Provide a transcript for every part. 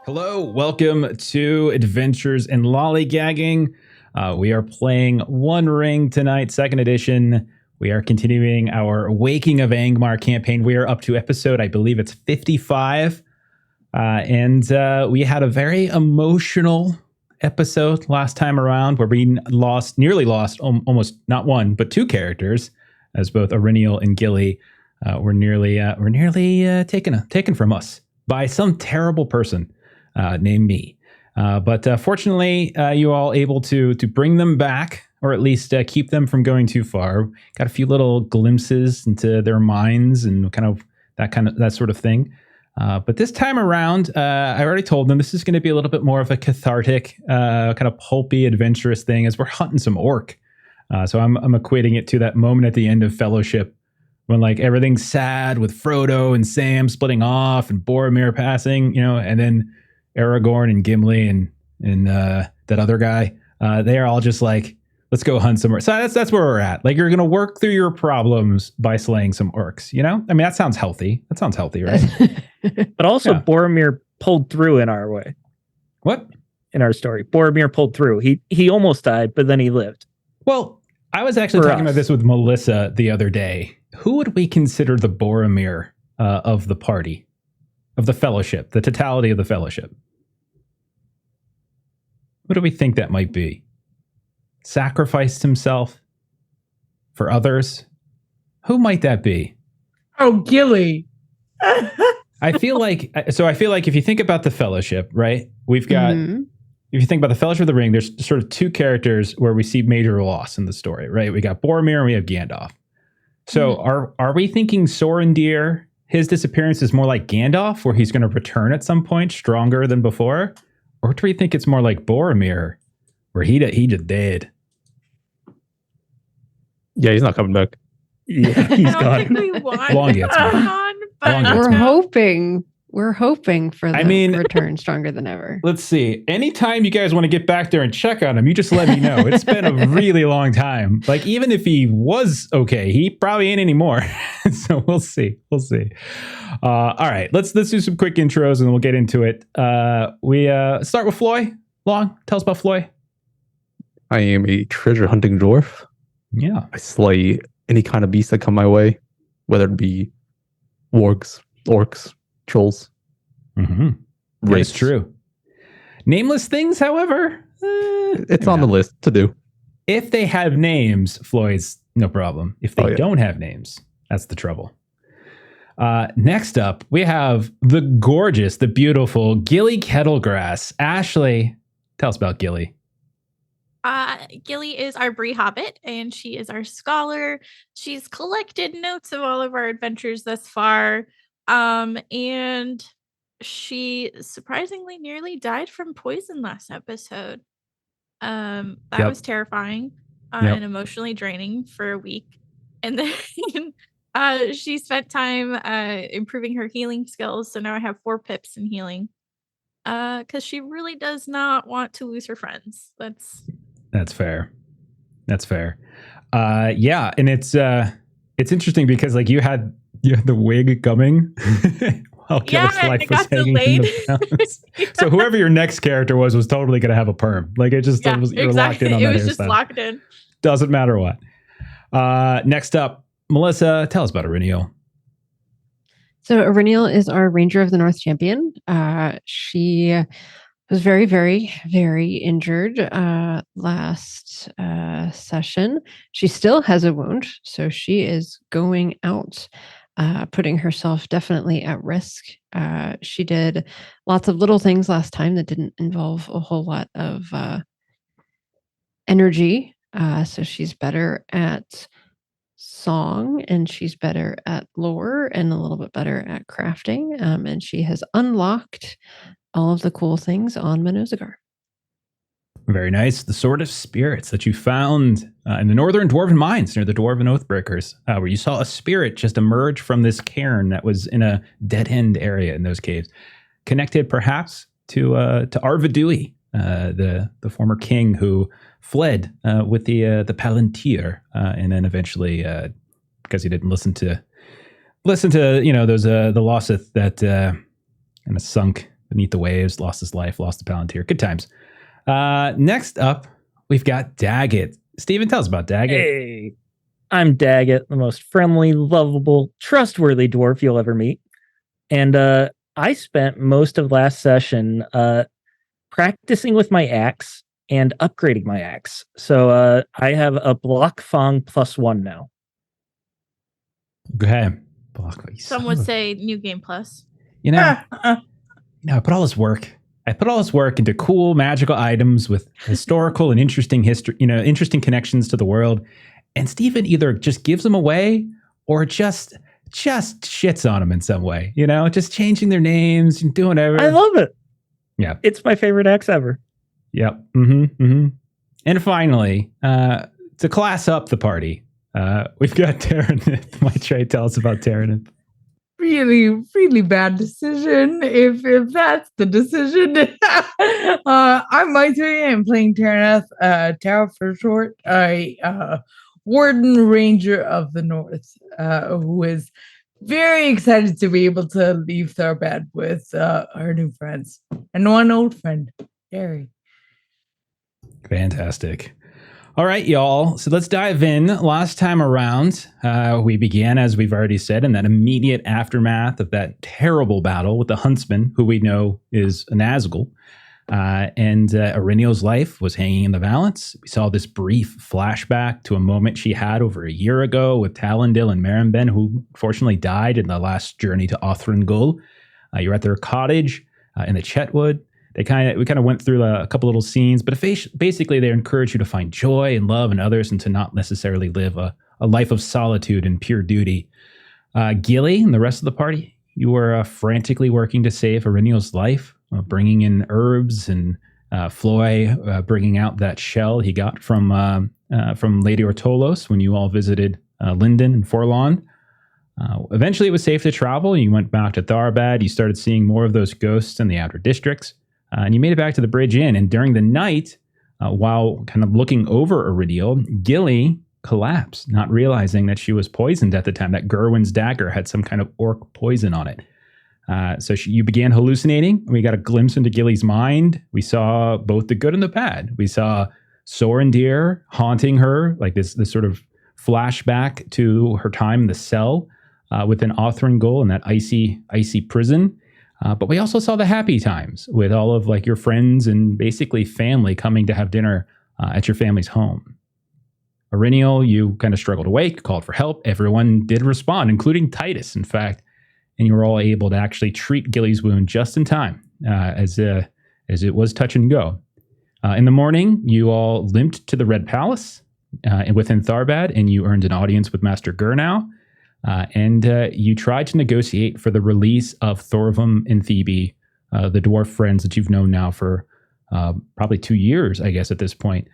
Hello, welcome to Adventures in Lollygagging. We are playing One Ring tonight, second edition. We are continuing our Waking of Angmar campaign. We are up to episode, I believe it's 55. And we had a very emotional episode last time around where we nearly lost almost not one, but two characters, as both Auriniel and Gilly were nearly taken from us by some terrible person named me. But fortunately, you all able to bring them back, or at least keep them from going too far. Got a few little glimpses into their minds and that sort of thing. But this time around, I already told them this is going to be a little bit more of a cathartic, kind of pulpy, adventurous thing as we're hunting some orc. So I'm equating it to that moment at the end of Fellowship when like everything's sad with Frodo and Sam splitting off and Boromir passing, and then Aragorn and Gimli and that other guy, they are all just like, let's go hunt some orcs. So that's where we're at. Like, you're going to work through your problems by slaying some orcs, I mean, that sounds healthy. That sounds healthy, right? But also Boromir pulled through in our way. What? In our story. Boromir pulled through. He almost died, but then he lived. Well, I was actually talking about this with Melissa the other day. Who would we consider the Boromir of the party? Of the Fellowship? The totality of the Fellowship? What do we think that might be? Sacrificed himself for others? Who might that be? Oh, Gilly. I feel like if you think about the Fellowship, right? We've got, if you think about the Fellowship of the Ring, there's sort of two characters where we see major loss in the story, right? We got Boromir and we have Gandalf. So are we thinking Sorondir, his disappearance is more like Gandalf, where he's going to return at some point stronger than before? Or do we think it's more like Boromir, where he just dead? Yeah, he's not coming back. Yeah, he's I don't think we want Long gets him me. on, but Long gets We're hoping for the I mean, return stronger than ever. Let's see. Anytime you guys want to get back there and check on him, you just let me know. It's been a really long time. Like, even if he was okay, he probably ain't anymore. So we'll see. All right, let's do some quick intros and we'll get into it. We start with Floy. Long, tell us about Floy. I am a treasure hunting dwarf. Yeah. I slay any kind of beast that come my way, whether it be wargs, orcs, trolls. Mm-hmm. Wraiths. That's true. Nameless things, however, It's on the list to do. if they have names, Floyd's no problem. If they don't have names, that's the trouble. Next up, we have the gorgeous, the beautiful Gilly Kettlegrass. Ashley, tell us about Gilly. Gilly is our Bree Hobbit, and she is our scholar. She's collected notes of all of our adventures thus far, and she surprisingly nearly died from poison last episode. That was terrifying and emotionally draining for a week. And then she spent time improving her healing skills, so now I have 4 pips in healing. Because she really does not want to lose her friends. That's fair. Yeah, and it's interesting because like you had the wig coming while Gilly's life was hanging in the balance. So whoever your next character was totally going to have a perm. Like it just you're locked in on that hairstyle. It was just locked in. Doesn't matter what. Next up, Melissa, tell us about Auriniel. So Auriniel is our Ranger of the North champion. She was very, very, very injured last session. She still has a wound, so she is going out, putting herself definitely at risk. She did lots of little things last time that didn't involve a whole lot of energy. So she's better at song, and she's better at lore, and a little bit better at crafting. And she has unlocked all of the cool things on Menozagar. Very nice. The Sword of Spirits that you found in the northern Dwarven Mines near the Dwarven Oathbreakers, where you saw a spirit just emerge from this cairn that was in a dead-end area in those caves. Connected perhaps to Arvidui, the former king who fled with the Palantir, and then eventually, because he didn't listen to those the Lossith that kind of sunk beneath the waves, lost his life, lost a Palantir. Good times. Next up, we've got Daggett. Steven, tell us about Daggett. Hey, I'm Daggett, the most friendly, lovable, trustworthy dwarf you'll ever meet. And I spent most of last session practicing with my axe and upgrading my axe. So I have a block fong +1 now. Okay. Some would say New Game Plus. You know, I put all this work. I put all this work into cool magical items with historical and interesting history, interesting connections to the world. And Steven either just gives them away or just shits on them in some way, just changing their names and doing whatever. I love it. Yeah. It's my favorite axe ever. Yep. And finally, to class up the party, we've got Tyrannith. My Trey, tell us about Tyrannith. Really, really bad decision. If that's the decision, I'm Maitri. I'm playing Tyrannith, Tara for short. Warden Ranger of the North, who is very excited to be able to leave Tharbad with her new friends and one old friend, Gary. Fantastic. All right, y'all. So let's dive in. Last time around, we began, as we've already said, in that immediate aftermath of that terrible battle with the Huntsman, who we know is a Nazgul. And Auriniel's life was hanging in the balance. We saw this brief flashback to a moment she had over a year ago with Talendil and Marimben, who fortunately died in the last journey to Othrengul. You're at their cottage in the Chetwood. We kind of went through a couple little scenes, but basically they encourage you to find joy and love in others and to not necessarily live a life of solitude and pure duty. Gilly and the rest of the party, you were frantically working to save Auriniel's life, bringing in herbs, and Floy bringing out that shell he got from Lady Ortolos when you all visited Linden and Forlon. Eventually it was safe to travel. You went back to Tharbad. You started seeing more of those ghosts in the outer districts. And you made it back to the Bridge Inn. And during the night, while kind of looking over Auriniel, Gilly collapsed, not realizing that she was poisoned at the time, that Gerwin's dagger had some kind of orc poison on it. So you began hallucinating. We got a glimpse into Gilly's mind. We saw both the good and the bad. We saw Sorendir haunting her, like this sort of flashback to her time in the cell within Othrengul in that icy prison. But we also saw the happy times with all of like your friends and basically family coming to have dinner at your family's home. Auriniel, you kind of struggled awake, called for help. Everyone did respond, including Titus, in fact. And you were all able to actually treat Gilly's wound just in time, as it was touch and go. In the morning, you all limped to the Red Palace within Tharbad, and you earned an audience with Master Gurnow. And you tried to negotiate for the release of Thorvum and Thebe, the dwarf friends that you've known now for probably 2 years, I guess, at this point.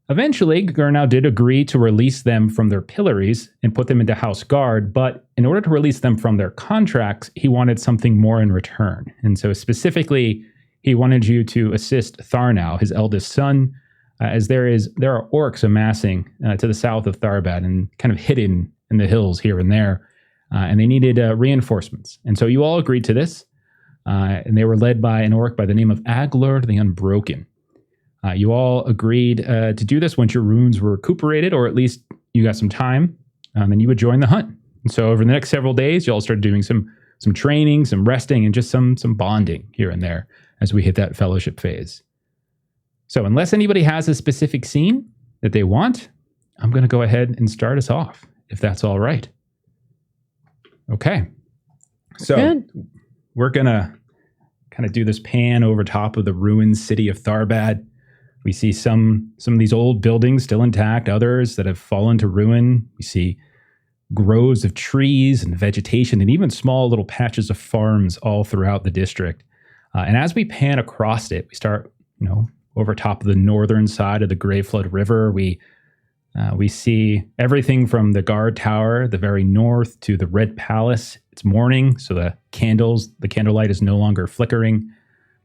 Eventually, Gurnow did agree to release them from their pillories and put them into house guard, but in order to release them from their contracts, he wanted something more in return. And so specifically, he wanted you to assist Tharnow, his eldest son, as there are orcs amassing to the south of Tharbad and kind of hidden in the hills here and there, and they needed reinforcements. And so you all agreed to this, and they were led by an orc by the name of Aglar the Unbroken. You all agreed to do this once your wounds were recuperated, or at least you got some time, and you would join the hunt. And so over the next several days, you all started doing some training, some resting, and just some bonding here and there as we hit that fellowship phase. So unless anybody has a specific scene that they want, I'm going to go ahead and start us off, if that's all right. Okay. So Good. We're going to kind of do this pan over top of the ruined city of Tharbad. We see some of these old buildings still intact, others that have fallen to ruin. We see groves of trees and vegetation and even small little patches of farms all throughout the district. And as we pan across it, we start, over top of the northern side of the Grey Flood River. We see everything from the guard tower, the very north, to the Red Palace. It's morning, so the candlelight is no longer flickering.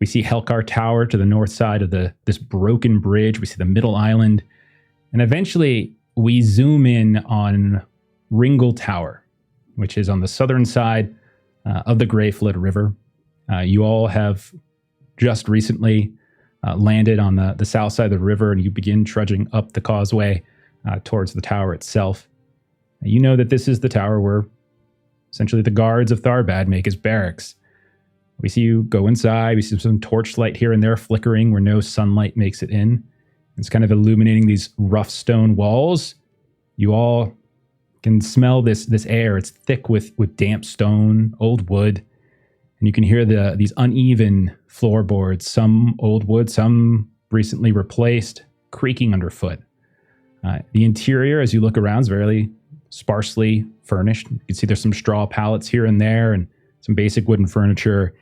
We see Helkar Tower to the north side of this broken bridge. We see the middle island. And eventually, we zoom in on Ringle Tower, which is on the southern side of the Grey Flood River. You all have just recently landed on the south side of the river, and you begin trudging up the causeway towards the tower itself. You know that this is the tower where essentially the guards of Tharbad make his barracks. We see you go inside. We see some torchlight here and there flickering where no sunlight makes it in. It's kind of illuminating these rough stone walls. You all can smell this air. It's thick with damp stone, old wood. And you can hear these uneven floorboards, some old wood, some recently replaced, creaking underfoot. The interior, as you look around, is very sparsely furnished. You can see there's some straw pallets here and there and some basic wooden furniture.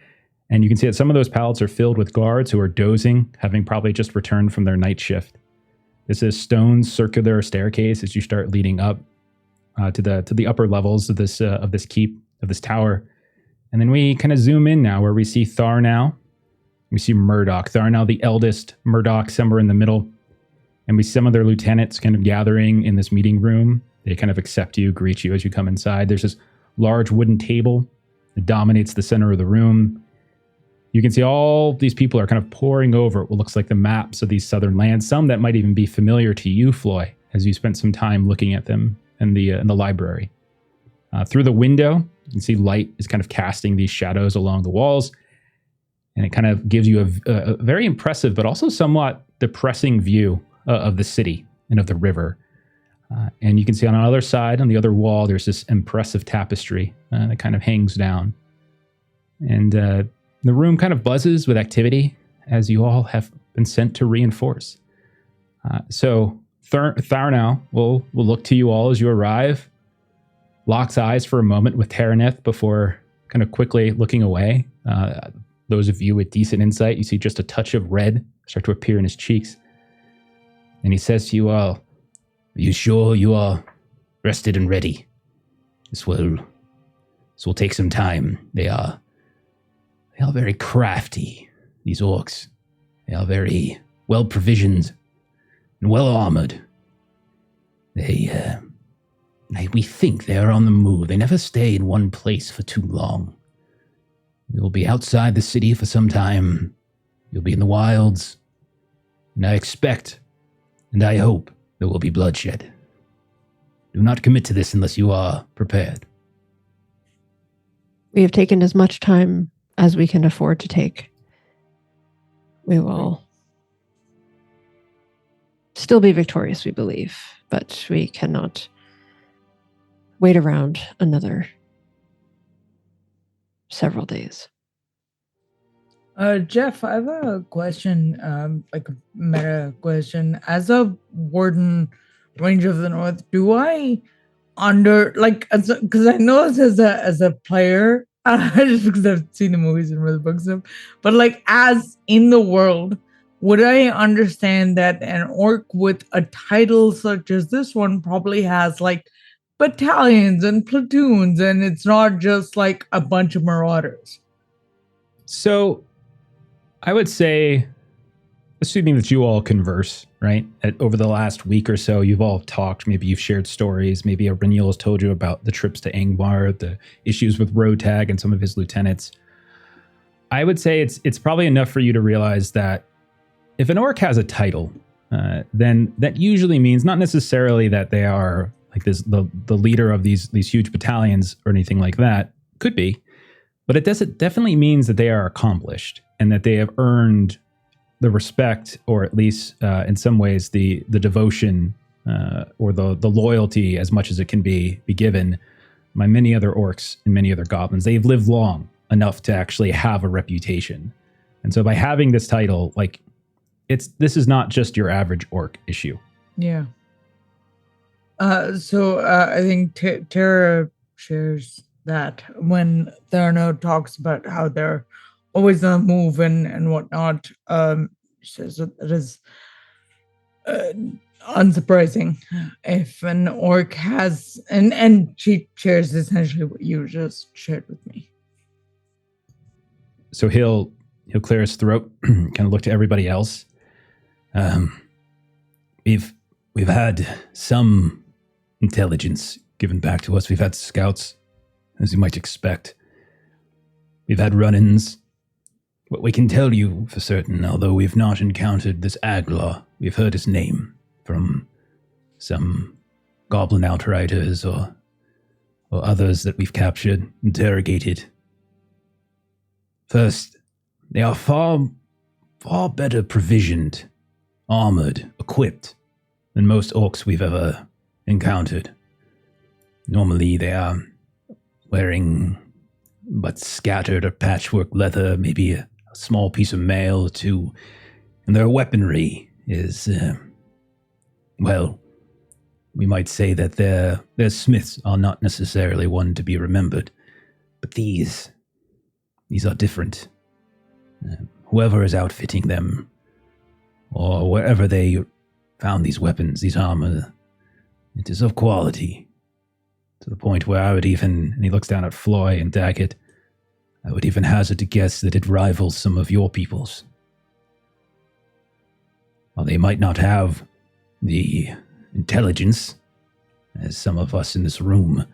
And you can see that some of those pallets are filled with guards who are dozing, having probably just returned from their night shift. This is stone circular staircase as you start leading up to the upper levels of this keep, of this tower. And then we kind of zoom in now where we see Tharnau. We see Murdoch. Tharnau, the eldest, Murdoch somewhere in the middle. And we see some of their lieutenants kind of gathering in this meeting room. They kind of accept you, greet you as you come inside. There's this large wooden table that dominates the center of the room. You can see all these people are kind of poring over what looks like the maps of these southern lands, some that might even be familiar to you, Floy, as you spent some time looking at them in the library. Through the window, you can see light is kind of casting these shadows along the walls, and it kind of gives you a very impressive but also somewhat depressing view of the city and of the river. And you can see on the other side, on the other wall, there's this impressive tapestry that kind of hangs down. And the room kind of buzzes with activity as you all have been sent to reinforce. So Tharnau will look to you all as you arrive, locks eyes for a moment with Taraneth before kind of quickly looking away. Those of you with decent insight, you see just a touch of red start to appear in his cheeks. And he says to you all, "Are you sure you are rested and ready? This will take some time. They are very crafty, these orcs. They are very well provisioned and well armored. We think they are on the move. They never stay in one place for too long. You'll be outside the city for some time. You'll be in the wilds. And I expect, and I hope, there will be bloodshed. Do not commit to this unless you are prepared." We have taken as much time as we can afford to take. We will still be victorious, we believe, but we cannot wait around another several days. Jeff, I have a question, like a meta question. As a warden, Ranger of the North, do I because I know this as a player, just because I've seen the movies and read the books and stuff, but like as in the world, would I understand that an orc with a title such as this one probably has like battalions and platoons, and it's not just like a bunch of marauders? So I would say, assuming that you all converse, right? Over the last week or so, you've all talked. Maybe you've shared stories. Maybe Reniel has told you about the trips to Angmar, the issues with Rotag and some of his lieutenants. I would say it's probably enough for you to realize that if an orc has a title, then that usually means not necessarily that they are like the leader of these huge battalions or anything like that. Could be. But it definitely means that they are accomplished and that they have earned the respect, or at least in some ways the devotion or the loyalty, as much as it can be given by many other orcs and many other goblins. They've lived long enough to actually have a reputation. And so by having this title, like this is not just your average orc issue. Yeah. So I think Tara shares that when Tharno talks about how they're always on the move and whatnot, she says that it is unsurprising if an orc has, and she shares essentially what you just shared with me. So he'll clear his throat, kind of look to everybody else. We've had some intelligence given back to us. We've had scouts, as you might expect. We've had run-ins. What we can tell you for certain, although we've not encountered this Aglar, we've heard his name from some goblin outriders or others that we've captured, interrogated. First, they are far better provisioned, armored, equipped than most orcs we've ever encountered. Normally they are wearing but scattered or patchwork leather, maybe a small piece of mail or two, and their weaponry is, well, we might say that their smiths are not necessarily one to be remembered, but these are different. Whoever is outfitting them, or wherever they found these weapons, these armor, it is of quality, to the point where I would even, and he looks down at Floy and Daggett, I would even hazard to guess that it rivals some of your people's. While they might not have the intelligence, as some of us in this room,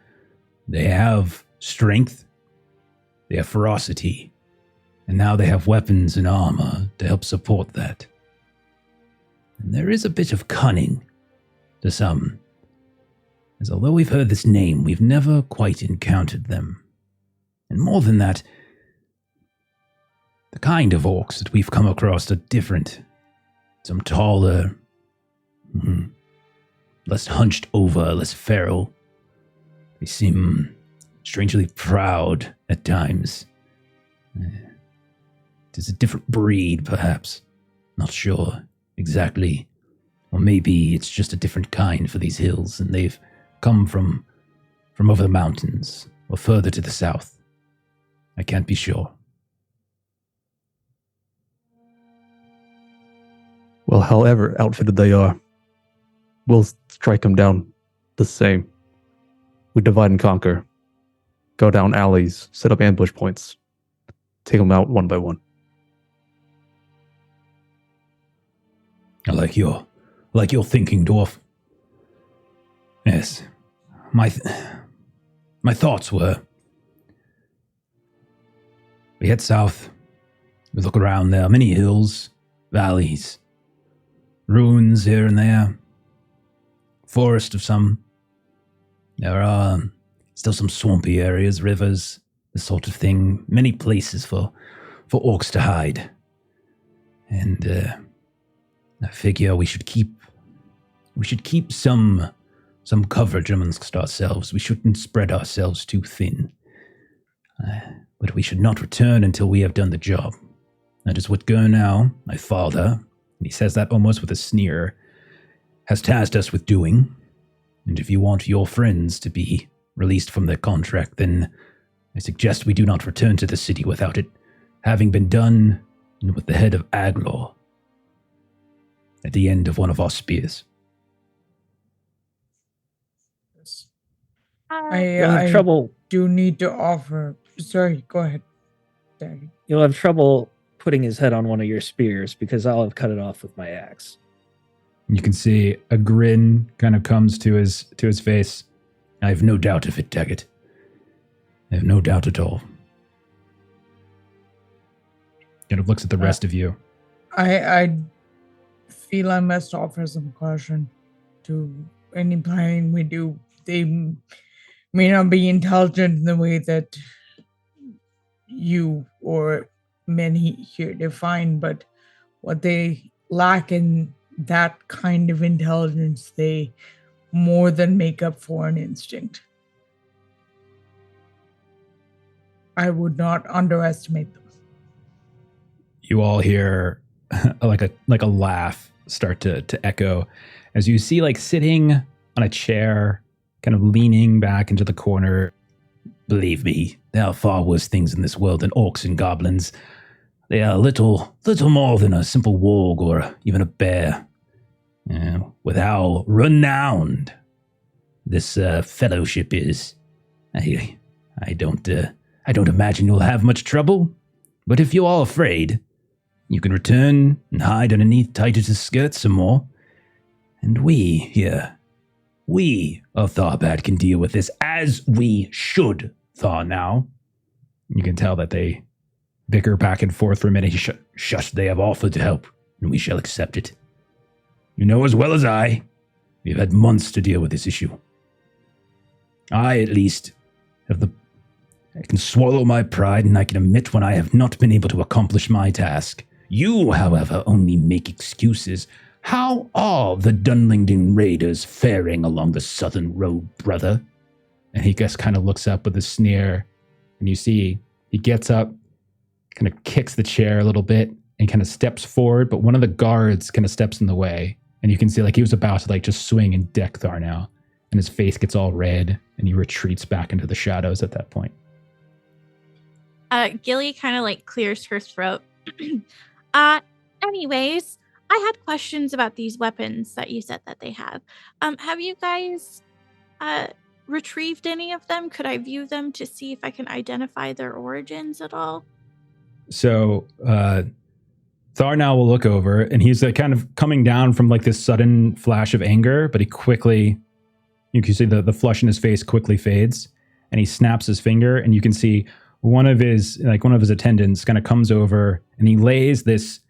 they have strength, they have ferocity, and now they have weapons and armor to help support that. And there is a bit of cunning to some, as although we've heard this name, we've never quite encountered them. And more than that, the kind of orcs that we've come across are different. Some taller, less hunched over, less feral. They seem strangely proud at times. It is a different breed, perhaps. Not sure exactly. Or maybe it's just a different kind for these hills, and they've come from over the mountains, or further to the south. I can't be sure. Well, however outfitted they are, we'll strike them down the same. We divide and conquer. Go down alleys, set up ambush points. Take them out one by one. I like your thinking, dwarf. Yes, my thoughts were, we head south, we look around, there are many hills, valleys, ruins here and there, forest of some. There are still some swampy areas, rivers, this sort of thing, many places for orcs to hide. And I figure we should keep some coverage amongst ourselves. We shouldn't spread ourselves too thin. But we should not return until we have done the job. That is what Gurnau, my father, and he says that almost with a sneer, has tasked us with doing. And if you want your friends to be released from their contract, then I suggest we do not return to the city without it having been done, and with the head of Aglar at the end of one of our spears. You'll have trouble. Do need to offer. Sorry, go ahead, Daddy. You'll have trouble putting his head on one of your spears because I'll have cut it off with my axe. You can see a grin kind of comes to his face. I have no doubt of it, Daggett. I have no doubt at all. Kind of looks at the rest of you. I feel I must offer some caution to any planning we do. They may not be intelligent in the way that you or many here define, but what they lack in that kind of intelligence, they more than make up for an instinct. I would not underestimate them. You all hear like a laugh start to echo as you see, like, sitting on a chair, kind of leaning back into the corner. Believe me, there are far worse things in this world than orcs and goblins. They are little more than a simple warg or even a bear. With how renowned this fellowship is, I don't imagine you'll have much trouble. But if you're all afraid, you can return and hide underneath Titus's skirt some more. And we of Tharbad can deal with this as we should, Thar now. You can tell that they bicker back and forth for a minute. Shush, they have offered to help, and we shall accept it. You know as well as I, we've had months to deal with this issue. I, at least, I can swallow my pride and I can admit when I have not been able to accomplish my task. You, however, only make excuses. How are the Dunlingdon Raiders faring along the southern road, brother? And he just kind of looks up with a sneer, and you see he gets up, kind of kicks the chair a little bit, and kind of steps forward, but one of the guards kind of steps in the way, and you can see like he was about to like just swing and deck Thar now, and his face gets all red, and he retreats back into the shadows at that point. Gilly kind of like clears her throat. Anyways, I had questions about these weapons that you said that they have. Have you guys retrieved any of them? Could I view them to see if I can identify their origins at all? So Thar now will look over, and he's like kind of coming down from like this sudden flash of anger, but he quickly, you can see the flush in his face quickly fades, and he snaps his finger, and you can see one of his attendants kind of comes over, and he lays this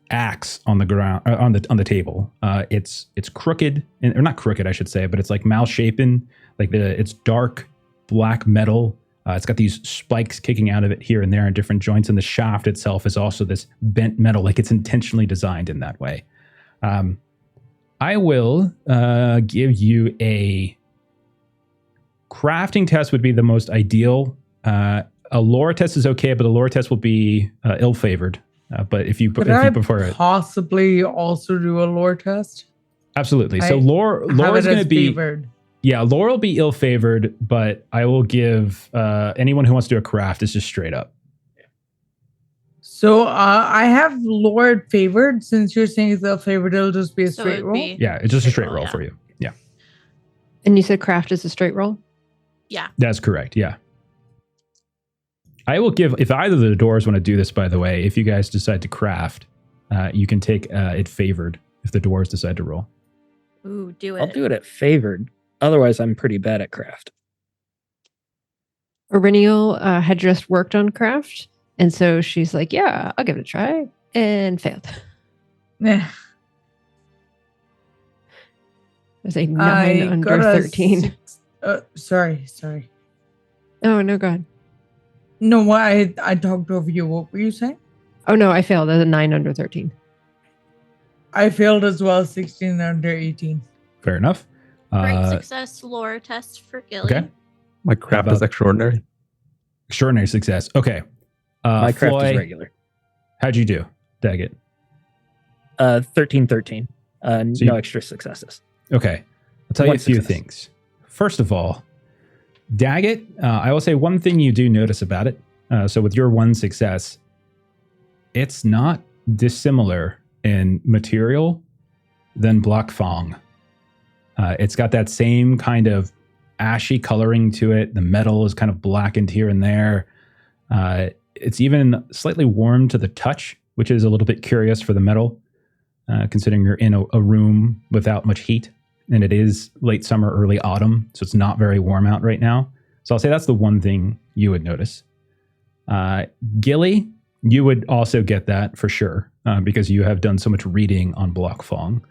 axe on the ground, on the table. It's crooked, or not crooked, I should say, but it's like malshapen. Like it's dark black metal. It's got these spikes kicking out of it here and there in different joints, and the shaft itself is also this bent metal. Like it's intentionally designed in that way. I will give you a crafting test. Would be the most ideal. A lore test is okay, but a lore test will be ill-favored. But if you prefer it, possibly also do a lore test. Absolutely. So lore is going to be favored. Yeah, lore will be ill-favored, but I will give anyone who wants to do a craft is just straight up. So I have lore favored. Since you're saying it's ill-favored, it'll just be a straight roll. Yeah, it's just a straight roll for you. Yeah. And you said craft is a straight roll? Yeah. That's correct. Yeah. I will give, if either of the doors want to do this, by the way, if you guys decide to craft, you can take it favored if the doors decide to roll. Ooh, do it. I'll do it at favored. Otherwise, I'm pretty bad at craft. Aurinial had just worked on craft, and so she's like, yeah, I'll give it a try, and failed. Yeah. There's a 9 under 13. Sorry. Oh, no, go ahead. No, I talked over you. What were you saying? Oh, no, I failed. There's a 9 under 13. I failed as well, 16 under 18. Fair enough. Great success lore test for Gilly. Okay. My craft is extraordinary. Extraordinary success. Okay. My craft Floy, is regular. How'd you do? Daggett. 13. No extra successes. Okay. I'll tell you a few things. First of all, Daggett, I will say one thing you do notice about it. So with your one success, it's not dissimilar in material than Block Fong. It's got that same kind of ashy coloring to it. The metal is kind of blackened here and there. It's even slightly warm to the touch, which is a little bit curious for the metal, considering you're in a room without much heat. And it is late summer, early autumn, so it's not very warm out right now. So I'll say that's the one thing you would notice. Gilly, you would also get that for sure, because you have done so much reading on Block Fong.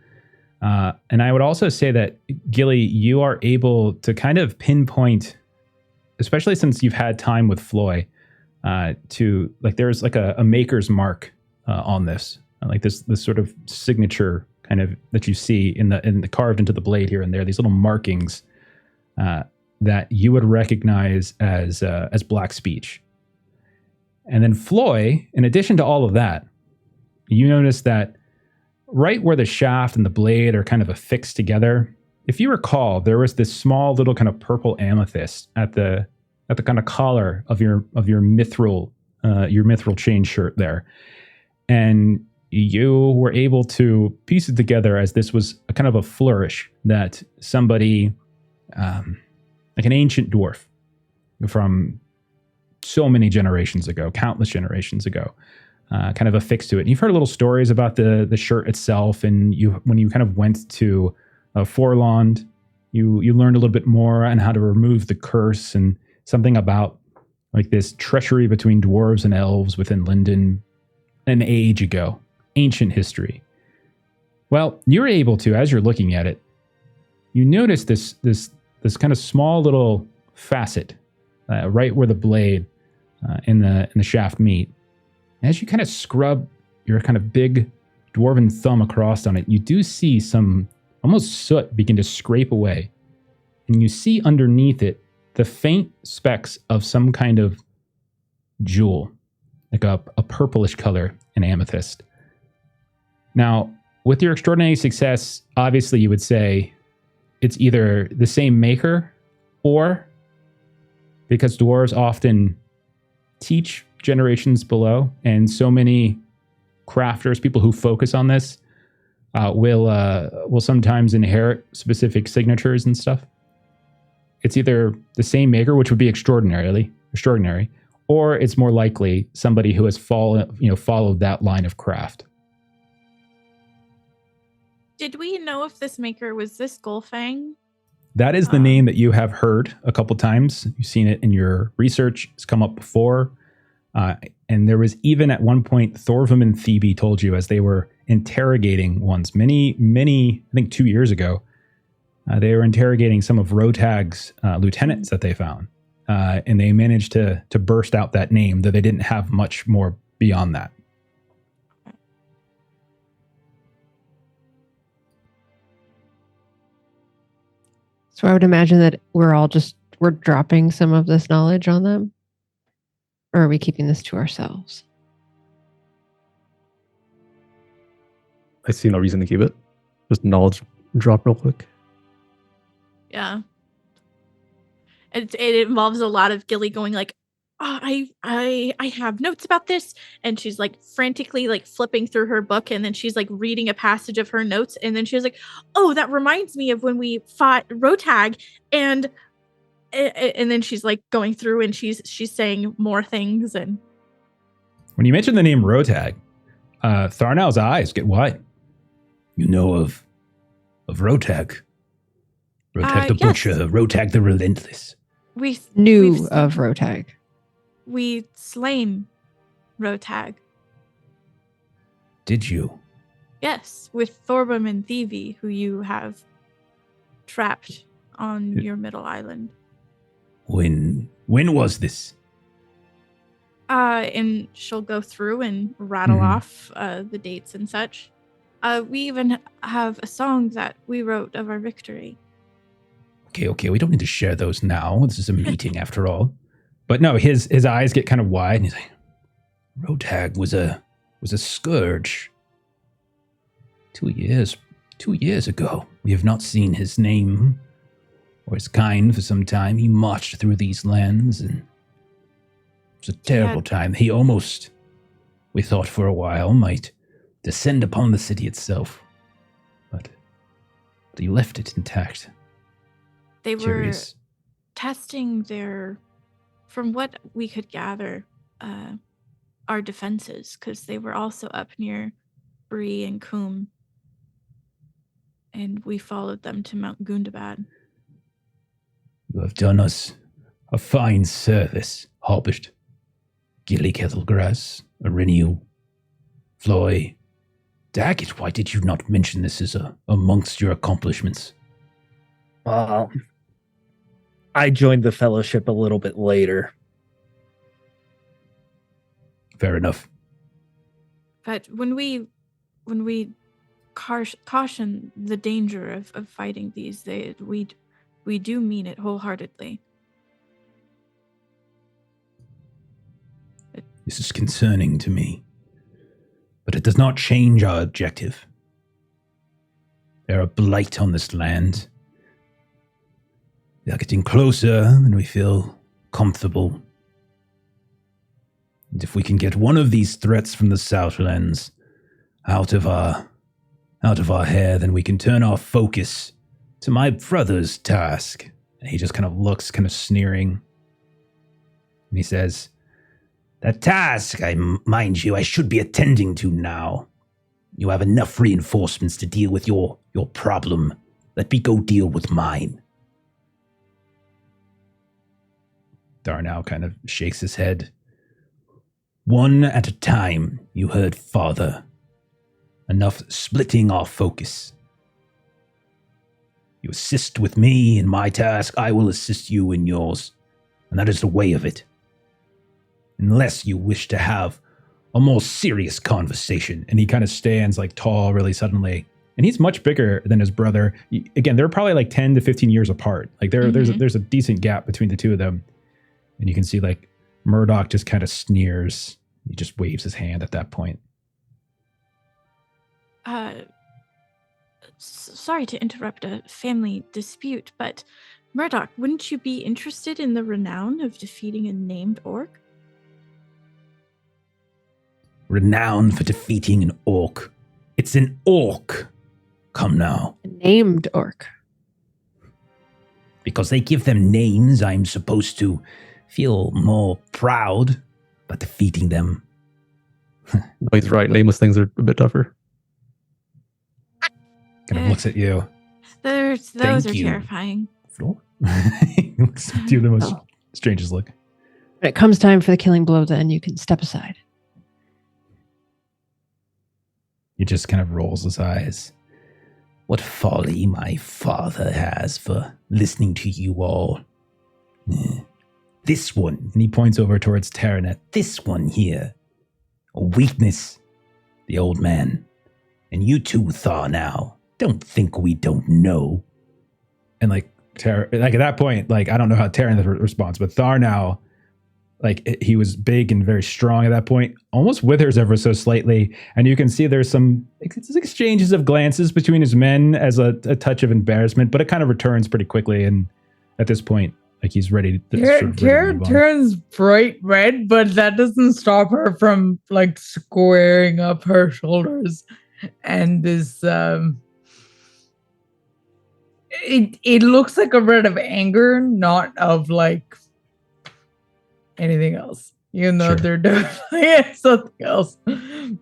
And I would also say that, Gilly, you are able to kind of pinpoint, especially since you've had time with Floy, to like there's like a maker's mark on this, like this sort of signature kind of that you see in the carved into the blade here and there, these little markings that you would recognize as Black Speech. And then Floy, in addition to all of that, you notice that right where the shaft and the blade are kind of affixed together, if you recall, there was this small little kind of purple amethyst at the kind of collar of your mithril chain shirt there, and you were able to piece it together as this was a kind of a flourish that somebody, like an ancient dwarf from so many generations ago, countless generations ago, kind of affixed to it. And you've heard little stories about the shirt itself, and when you kind of went to Forlond, you learned a little bit more on how to remove the curse and something about like this treachery between dwarves and elves within Linden an age ago, ancient history. Well, you're able to, as you're looking at it, you notice this kind of small little facet right where the blade in the shaft meet. As you kind of scrub your kind of big dwarven thumb across on it, you do see some almost soot begin to scrape away. And you see underneath it the faint specks of some kind of jewel, like a purplish color in amethyst. Now, with your extraordinary success, obviously you would say it's either the same maker, or because dwarves often teach generations below, and so many crafters, people who focus on this, will sometimes inherit specific signatures and stuff. It's either the same maker, which would be extraordinary, or it's more likely somebody who has followed that line of craft. Did we know if this maker was this Golfang? That is the name that you have heard a couple times. You've seen it in your research. It's come up before. And there was even at one point, Thorvum and Thebe told you as they were interrogating once, many, I think 2 years ago, they were interrogating some of Rotag's lieutenants that they found. And they managed to burst out that name, though they didn't have much more beyond that. So I would imagine that we're dropping some of this knowledge on them. Or are we keeping this to ourselves? I see no reason to keep it. Just knowledge drop real quick. Yeah. It involves a lot of Gilly going like, oh, I have notes about this, and she's like frantically like flipping through her book, and then she's like reading a passage of her notes, and then she was like, oh, that reminds me of when we fought Rotag, and then she's like going through and she's saying more things. And when you mention the name Rotag, Tharnow's eyes get wide. You know of Rotag? Rotag the Butcher, yes. Rotag the Relentless. We knew of Rotag. We slain Rotag. Did you? Yes, with Thorbum and Thebe, who you have trapped on your middle island. When was this? And she'll go through and rattle off the dates and such. We even have a song that we wrote of our victory. Okay, we don't need to share those now. This is a meeting after all. But no, his eyes get kind of wide, and he's like, Rotag was a scourge. 2 years ago. We have not seen his name or his kind for some time. He marched through these lands, and it was a terrible time. He almost, we thought for a while, might descend upon the city itself. But he left it intact. They Curious. were testing from what we could gather, our defenses, because they were also up near Bree and Coombe. And we followed them to Mount Gundabad. You have done us a fine service, Hobbit, Gilly Kettlegrass, Arinio, Floy, Daggett. Why did you not mention this as amongst your accomplishments? Well, I joined the fellowship a little bit later. Fair enough. But when we caution the danger of fighting these, we do mean it wholeheartedly. This is concerning to me, but it does not change our objective. They're a blight on this land. They are getting closer than we feel comfortable. And if we can get one of these threats from the Southlands out of our hair, then we can turn our focus to my brother's task. And he just kind of looks kind of sneering. And he says, that task, mind you, I should be attending to now. You have enough reinforcements to deal with your problem. Let me go deal with mine. Darnell kind of shakes his head. One at a time, you heard, Father. Enough splitting our focus. You assist with me in my task, I will assist you in yours. And that is the way of it. Unless you wish to have a more serious conversation. And he kind of stands like tall really suddenly. And he's much bigger than his brother. Again, they're probably like 10 to 15 years apart. Like there's a decent gap between the two of them. And you can see like Murdoch just kind of sneers. He just waves his hand at that point. Sorry to interrupt a family dispute, but Murdoch, wouldn't you be interested in the renown of defeating a named orc? Renowned for defeating an orc. It's an orc. Come now. A named orc. Because they give them names, I'm supposed to feel more proud about defeating them. No, he's right. Nameless things are a bit tougher. Kind of looks at you. Those Thank are you. terrifying. He looks at you the most strangest look. When it comes time for the killing blow, then you can step aside. He just kind of rolls his eyes. What folly my father has for listening to you all. This one, and he points over towards Terranet, this one here. A weakness, the old man. And you too, Thar now. Don't think we don't know. And like at that point, like I don't know how Terran responds, but Thar now, like he was big and very strong at that point, almost withers ever so slightly. And you can see there's some exchanges of glances between his men as a touch of embarrassment, but it kind of returns pretty quickly. And at this point, like he's ready to Terran turns bright red, but that doesn't stop her from like squaring up her shoulders and this it looks like a red of anger, not of like anything else. You know, they're definitely something else.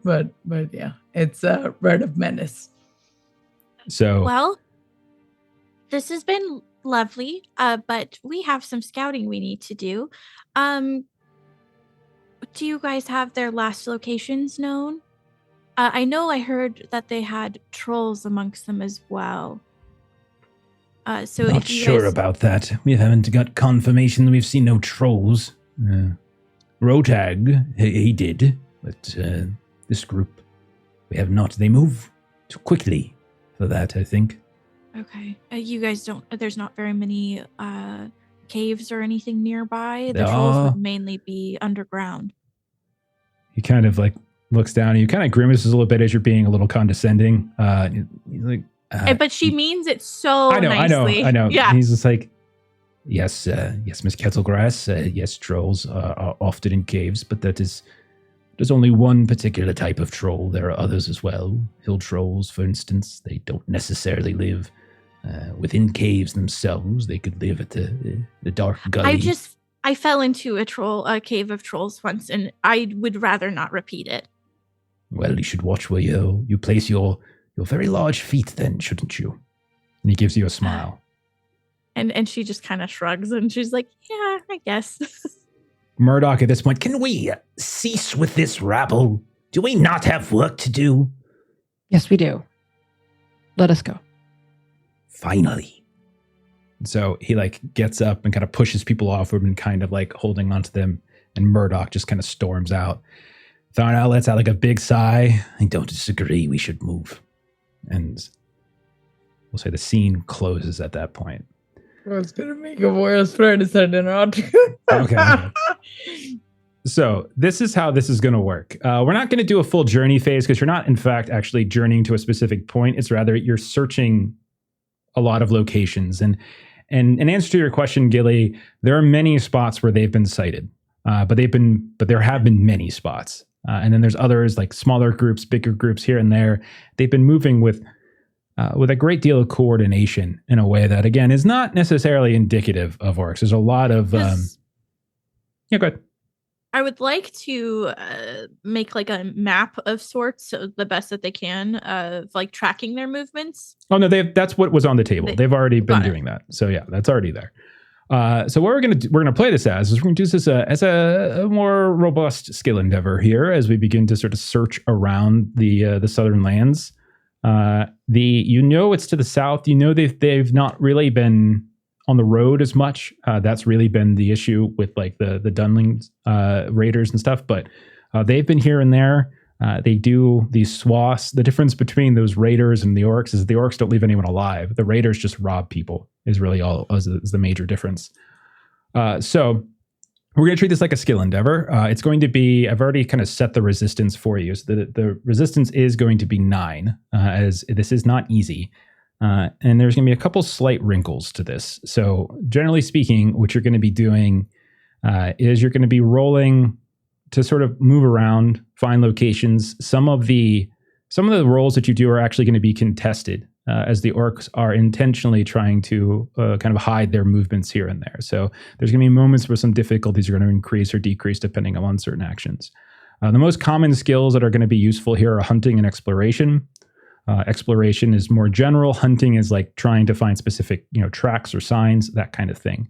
But yeah, it's a red of menace. So well, this has been lovely, but we have some scouting we need to do. Do you guys have their last locations known? I know I heard that they had trolls amongst them as well. So not if you sure guys... about that. We haven't got confirmation. We've seen no trolls. Rotag, he did, but this group, we have not. They move too quickly for that, I think. Okay. You guys don't... There's not very many caves or anything nearby. There The trolls are. would mainly be underground. He kind of like looks down and you kind of grimaces a little bit as you're being a little condescending. He's like, But she means it so I nicely. know. Yeah. He's just like, yes, Miss Kettlegrass. Yes, trolls are often in caves, but there's only one particular type of troll. There are others as well. Hill trolls, for instance, they don't necessarily live within caves themselves. They could live at the dark gully. I fell into a cave of trolls once, and I would rather not repeat it. Well, you should watch where you place your very large feet then, shouldn't you? And he gives you a smile. And she just kind of shrugs, and she's like, yeah, I guess. Murdoch, at this point, can we cease with this rabble? Do we not have work to do? Yes, we do. Let us go. Finally. So he like gets up and kind of pushes people off and kind of like holding onto them, and Murdoch just kind of storms out. Tharnell lets out like a big sigh. I don't disagree. We should move. And we'll say the scene closes at that point. I was gonna make a voice trying to send an out. Okay. So this is how this is going to work. We're not going to do a full journey phase because you're not, in fact, actually journeying to a specific point. It's rather you're searching a lot of locations. And in answer to your question, Gilly, there are many spots where they've been sighted, but there have been many spots. And then there's others like smaller groups, bigger groups here and there. They've been moving with a great deal of coordination in a way that, again, is not necessarily indicative of orcs. There's a lot of... yeah, go ahead. I would like to make like a map of sorts, so the best that they can, of like tracking their movements. Oh, no, that's what was on the table. They've already been doing that. So, yeah, that's already there. So what we're gonna play this as is we're gonna do this as a more robust skill endeavor here as we begin to sort of search around the southern lands. It's to the south. They've not really been on the road as much. That's really been the issue with like the Dunling raiders and stuff. But they've been here and there. They do these swaths. The difference between those raiders and the orcs is the orcs don't leave anyone alive. The raiders just rob people. Is really all is the major difference. So we're going to treat this like a skill endeavor. It's going to be, I've already kind of set the resistance for you. So the resistance is going to be 9, as this is not easy. And there's going to be a couple slight wrinkles to this. So generally speaking, what you're going to be doing is you're going to be rolling to sort of move around, find locations. Some of the rolls that you do are actually going to be contested, as the orcs are intentionally trying to kind of hide their movements here and there. So there's going to be moments where some difficulties are going to increase or decrease depending on certain actions. The most common skills that are going to be useful here are hunting and exploration. Exploration is more general. Hunting is like trying to find specific, tracks or signs, that kind of thing.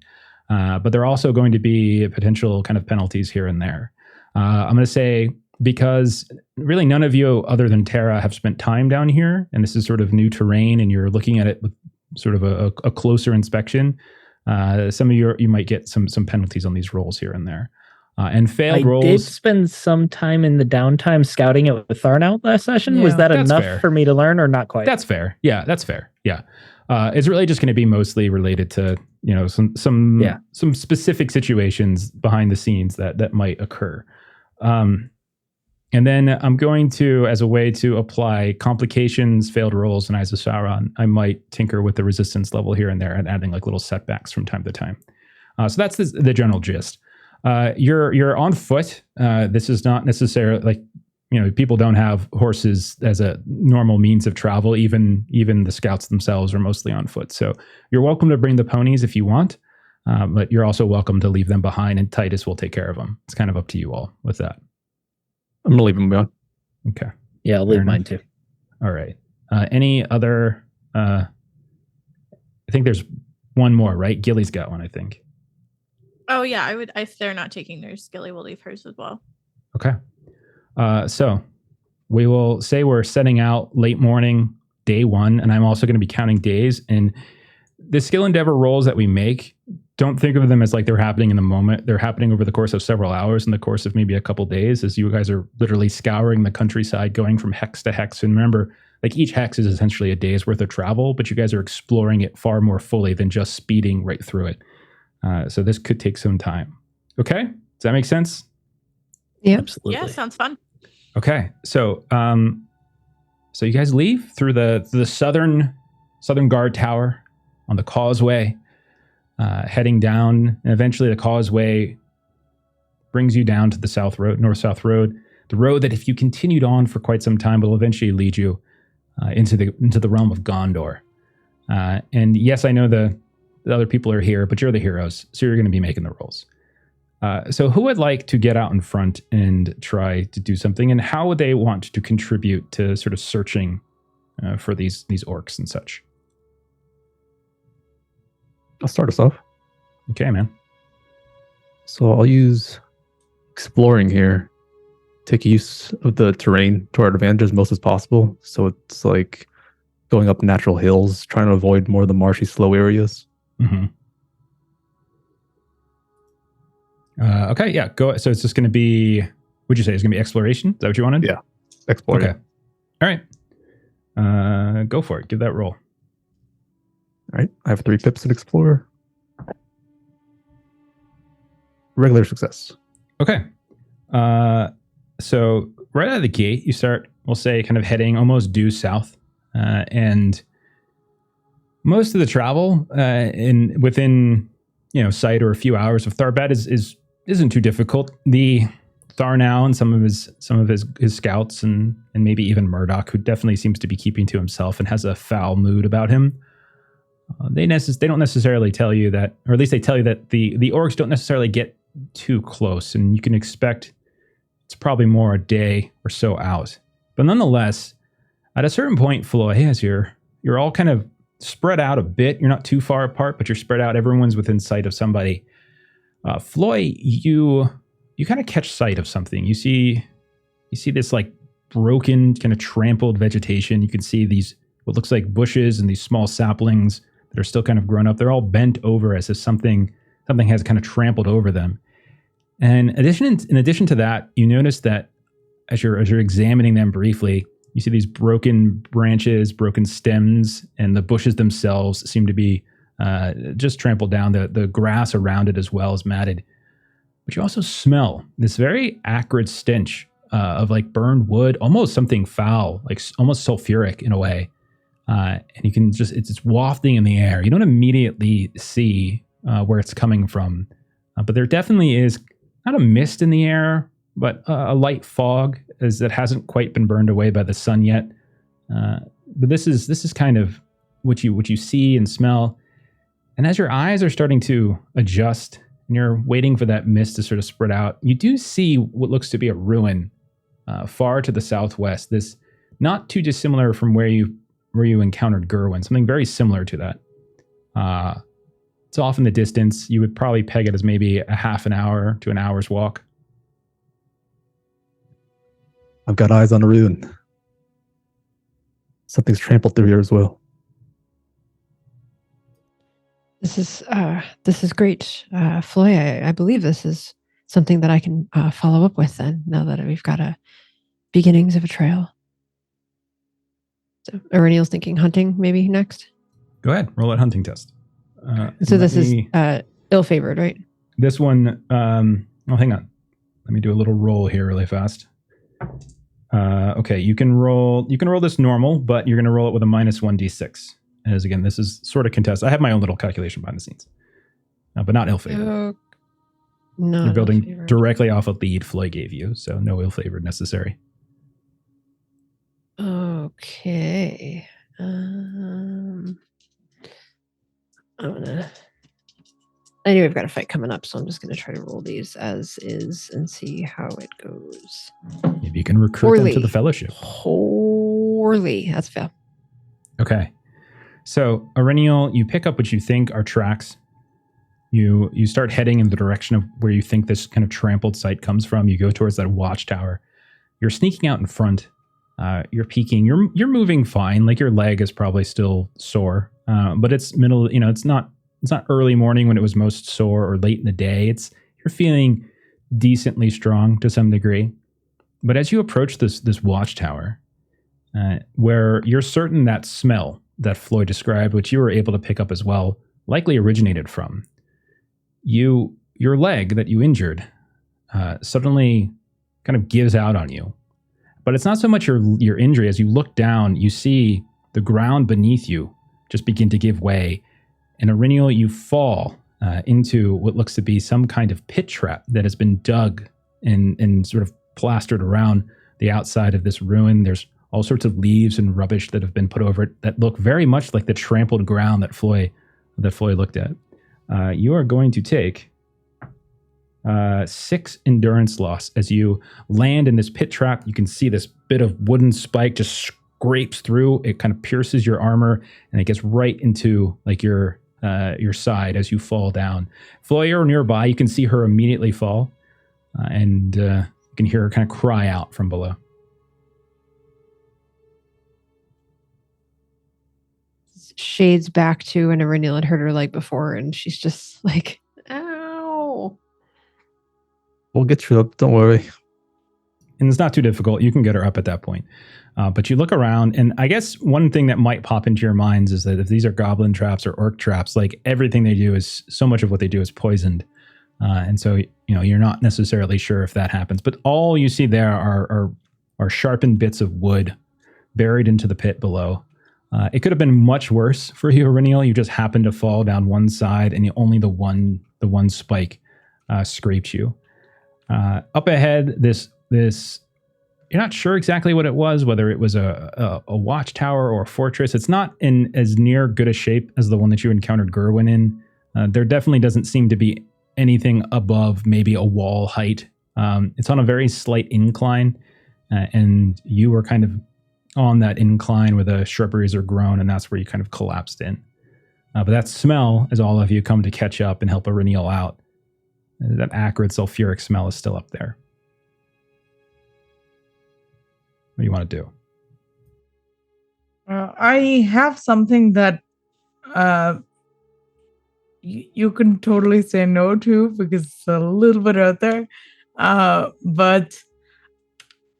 But there are also going to be potential kind of penalties here and there. I'm going to say, because really none of you other than Tara have spent time down here, and this is sort of new terrain, and you're looking at it with sort of a closer inspection, some of you might get some penalties on these rolls here and there. And failed rolls. I did spend some time in the downtime scouting it with Tharnout last session. Yeah, was that that's enough fair. for me to learn, or not quite? That's fair. Yeah, that's fair. Yeah. It's really just going to be mostly related to, some specific situations behind the scenes that might occur. And then I'm going to, as a way to apply complications, failed rolls, and Eyes of Sauron, I might tinker with the resistance level here and there and adding like little setbacks from time to time. So that's the general gist. You're on foot. This is not necessarily like, people don't have horses as a normal means of travel. Even the scouts themselves are mostly on foot. So you're welcome to bring the ponies if you want, but you're also welcome to leave them behind, and Titus will take care of them. It's kind of up to you all with that. I'm gonna leave them behind. Okay. Yeah, I'll leave mine too. All right. Any other? I think there's one more, right? Gilly's got one, I think. Oh yeah, if they're not taking theirs, Skilly will leave hers as well. Okay. So we will say we're setting out late morning, day 1, and I'm also going to be counting days. And the skill endeavor rolls that we make, don't think of them as like they're happening in the moment. They're happening over the course of several hours, in the course of maybe a couple days, as you guys are literally scouring the countryside, going from hex to hex. And remember, like each hex is essentially a day's worth of travel, but you guys are exploring it far more fully than just speeding right through it. So this could take some time. Okay, does that make sense? Yeah, Absolutely. Yeah, sounds fun. Okay, so so you guys leave through the southern guard tower on the causeway, heading down, and eventually the causeway brings you down to the north-south road, the road that if you continued on for quite some time will eventually lead you into the realm of Gondor. And yes, I know the other people are here, but you're the heroes, so you're going to be making the rolls. So who would like to get out in front and try to do something, and how would they want to contribute to sort of searching for these orcs and such? I'll start us off. Okay, man. So I'll use exploring here. Take use of the terrain to our advantage as much as possible. So it's like going up natural hills, trying to avoid more of the marshy, slow areas. Mm-hmm. Okay, yeah, go. So it's just going to be, what'd you say? It's going to be exploration? Is that what you wanted? Yeah, exploring. Okay. All right. Go for it. Give that roll. All right, I have 3 pips in Explorer. Regular success. Okay. So right out of the gate, you start, we'll say, kind of heading almost due south. And most of the travel within sight or a few hours of Tharbad isn't too difficult. The Tharnow and some of his scouts and maybe even Murdoch, who definitely seems to be keeping to himself and has a foul mood about him. They don't necessarily tell you that, or at least they tell you that the orcs don't necessarily get too close, and you can expect it's probably more a day or so out. But nonetheless, at a certain point, Floy, as you're all kind of spread out a bit. You're not too far apart, but you're spread out. Everyone's within sight of somebody. Floy, you kind of catch sight of something. You see this like broken, kind of trampled vegetation. You can see these what looks like bushes and these small saplings that are still kind of grown up. They're all bent over as if something has kind of trampled over them. And in addition to that, you notice that as you're examining them briefly, you see these broken branches, broken stems, and the bushes themselves seem to be just trampled down. The grass around it as well is matted. But you also smell this very acrid stench of like burned wood, almost something foul, like almost sulfuric in a way. And you can just, it's wafting in the air. You don't immediately see where it's coming from. But there definitely is not a mist in the air, but a light fog that hasn't quite been burned away by the sun yet. But this is kind of what you see and smell. And as your eyes are starting to adjust and you're waiting for that mist to sort of spread out, you do see what looks to be a ruin far to the southwest. This not too dissimilar from where you encountered Gerwin, something very similar to that. It's off in the distance. You would probably peg it as maybe a half an hour to an hour's walk. I've got eyes on a ruin. Something's trampled through here as well. This is great, Floy. I believe this is something that I can follow up with then, now that we've got beginnings of a trail. So Aureniel's thinking hunting maybe next. Go ahead, roll that hunting test. So this is ill-favored, right? This one, hang on. Let me do a little roll here really fast. Okay, you can roll this normal, but you're going to roll it with a minus 1d6. As again, this is sort of contested. I have my own little calculation behind the scenes, but not ill-favored. No, you're building directly off a lead Floy gave you, so no ill-favored necessary. Okay. Anyway, we've got a fight coming up, so I'm just going to try to roll these as is and see how it goes. Maybe you can recruit them to the fellowship. Poorly. That's fair. Okay. So, Aureniel, you pick up what you think are tracks. You start heading in the direction of where you think this kind of trampled site comes from. You go towards that watchtower. You're sneaking out in front. You're peeking. You're moving fine. Like your leg is probably still sore, but it's middle. It's not early morning when it was most sore or late in the day. You're feeling decently strong to some degree. But as you approach this watchtower, where you're certain that smell that Floyd described, which you were able to pick up as well, likely originated from your leg that you injured, suddenly kind of gives out on you. But it's not so much your injury. As you look down, you see the ground beneath you just begin to give way. And Aureniel, you fall into what looks to be some kind of pit trap that has been dug and sort of plastered around the outside of this ruin. There's all sorts of leaves and rubbish that have been put over it that look very much like the trampled ground that Floy looked at. You are going to take 6 endurance loss as you land in this pit trap. You can see this bit of wooden spike just scrapes through. It kind of pierces your armor and it gets right into like your side as you fall down. Floy, you're nearby. You can see her immediately fall, and you can hear her kind of cry out from below. Shades back to when Aureniel had hurt her leg before, and she's just like, ow. We'll get you up. Don't worry. And it's not too difficult. You can get her up at that point. But you look around, and I guess one thing that might pop into your minds is that if these are goblin traps or orc traps, like everything they do is, so much of what they do is poisoned. And so, you're not necessarily sure if that happens. But all you see there are sharpened bits of wood buried into the pit below. It could have been much worse for you, Aureniel. You just happened to fall down one side, and only the one spike scraped you. Up ahead, this you're not sure exactly what it was, whether it was a watchtower or a fortress. It's not in as near good a shape as the one that you encountered Gerwin in. There definitely doesn't seem to be anything above maybe a wall height. It's on a very slight incline, and you were kind of on that incline where the shrubberies are grown, and that's where you kind of collapsed in. But that smell, as all of you come to catch up and help Eryniel out, that acrid sulfuric smell is still up there. What do you want to do? I have something that you can totally say no to because it's a little bit out there. But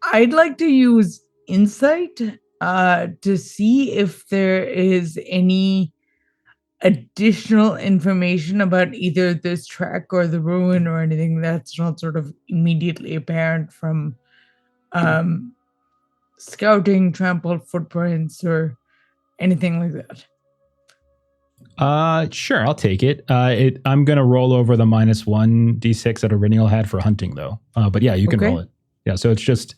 I'd like to use insight to see if there is any additional information about either this track or the ruin or anything that's not sort of immediately apparent from scouting, trampled footprints, or anything like that. Sure, I'll take it. I'm gonna roll over the -1 d6 that Eryniel had for hunting, though. But yeah, you can roll it. Yeah, so it's just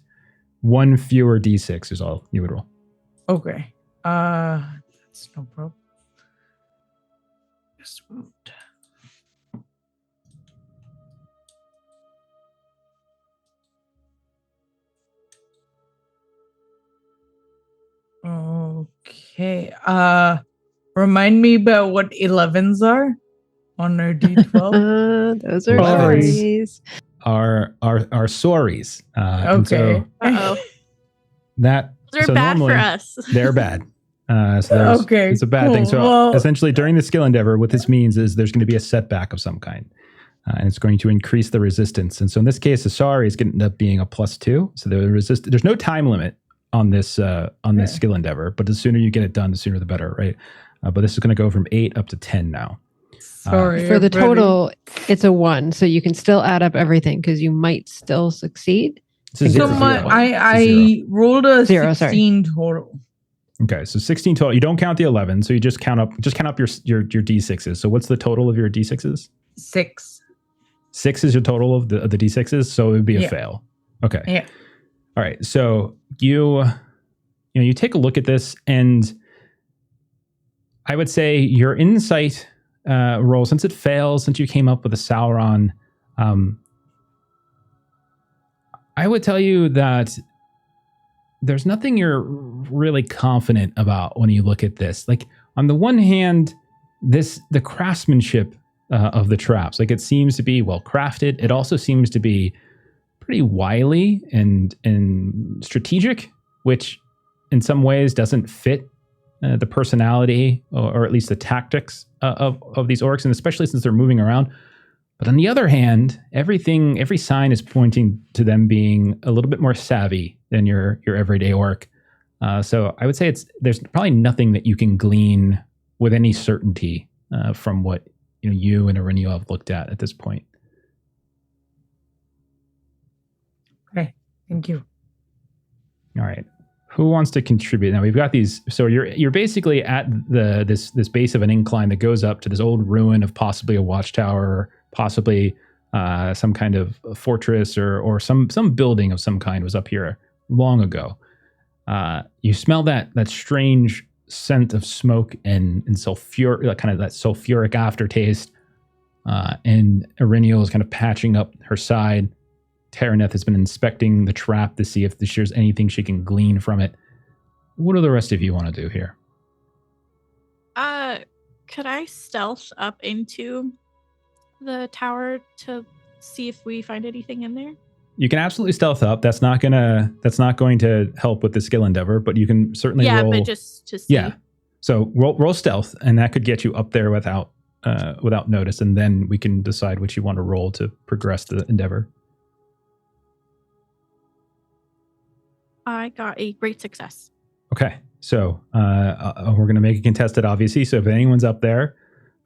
one fewer d6 is all you would roll. Okay. That's no problem. Just moved. Okay. Remind me about what 11s are on our D12. Those are Sorries. sorries. Are sorries. And Okay. Uh-oh. that They're so bad for normally us. they're bad. So Okay, it's a bad thing. cool. So Well- essentially, during the skill endeavor, what this means is there's going to be a setback of some kind, and it's going to increase the resistance. And so in this case, the sorry is going to end up being a +2. So there's no time limit on this skill endeavor, but the sooner you get it done, the sooner the better, right? But this is going to go from 8 up to 10 now. Sorry. For the everybody. total, it's a 1. So you can still add up everything because you might still succeed. It's a So zero. I rolled a 0, sorry. 16 total. Okay, so 16 total. You don't count the 11, so you just count up your d6s. So what's the total of your d6s? 6. 6 is your total of the d6s, so it would be a Yeah. fail. Okay. Yeah. All right. So you take a look at this, and I would say your insight roll, since it fails, since you came up with a Sauron, I would tell you that there's nothing you're really confident about when you look at this. Like, on the one hand, the craftsmanship of the traps, like, it seems to be well crafted. It also seems to be pretty wily and strategic, which in some ways doesn't fit the personality or at least the tactics of these orcs, and especially since they're moving around. But on the other hand, every sign is pointing to them being a little bit more savvy than your everyday orc. So I would say there's probably nothing that you can glean with any certainty from what you and Eryniel have looked at this point. Okay. Thank you. All right. Who wants to contribute? Now we've got these. So you're basically at this base of an incline that goes up to this old ruin of possibly a watchtower, possibly some kind of fortress or some building of some kind was up here long ago. You smell that strange scent of smoke and sulfur, kind of that sulfuric aftertaste. And Eryniel is kind of patching up her side. Taraneth has been inspecting the trap to see if there's anything she can glean from it. What do the rest of you want to do here? Could I stealth up into the tower to see if we find anything in there? You can absolutely stealth up. That's not going to help with the skill endeavor, but you can certainly roll. But just to see. Yeah. So roll stealth, and that could get you up there without notice, and then we can decide what you want to roll to progress the endeavor. I got a great success. Okay, so we're going to make it contested, obviously. So if anyone's up there,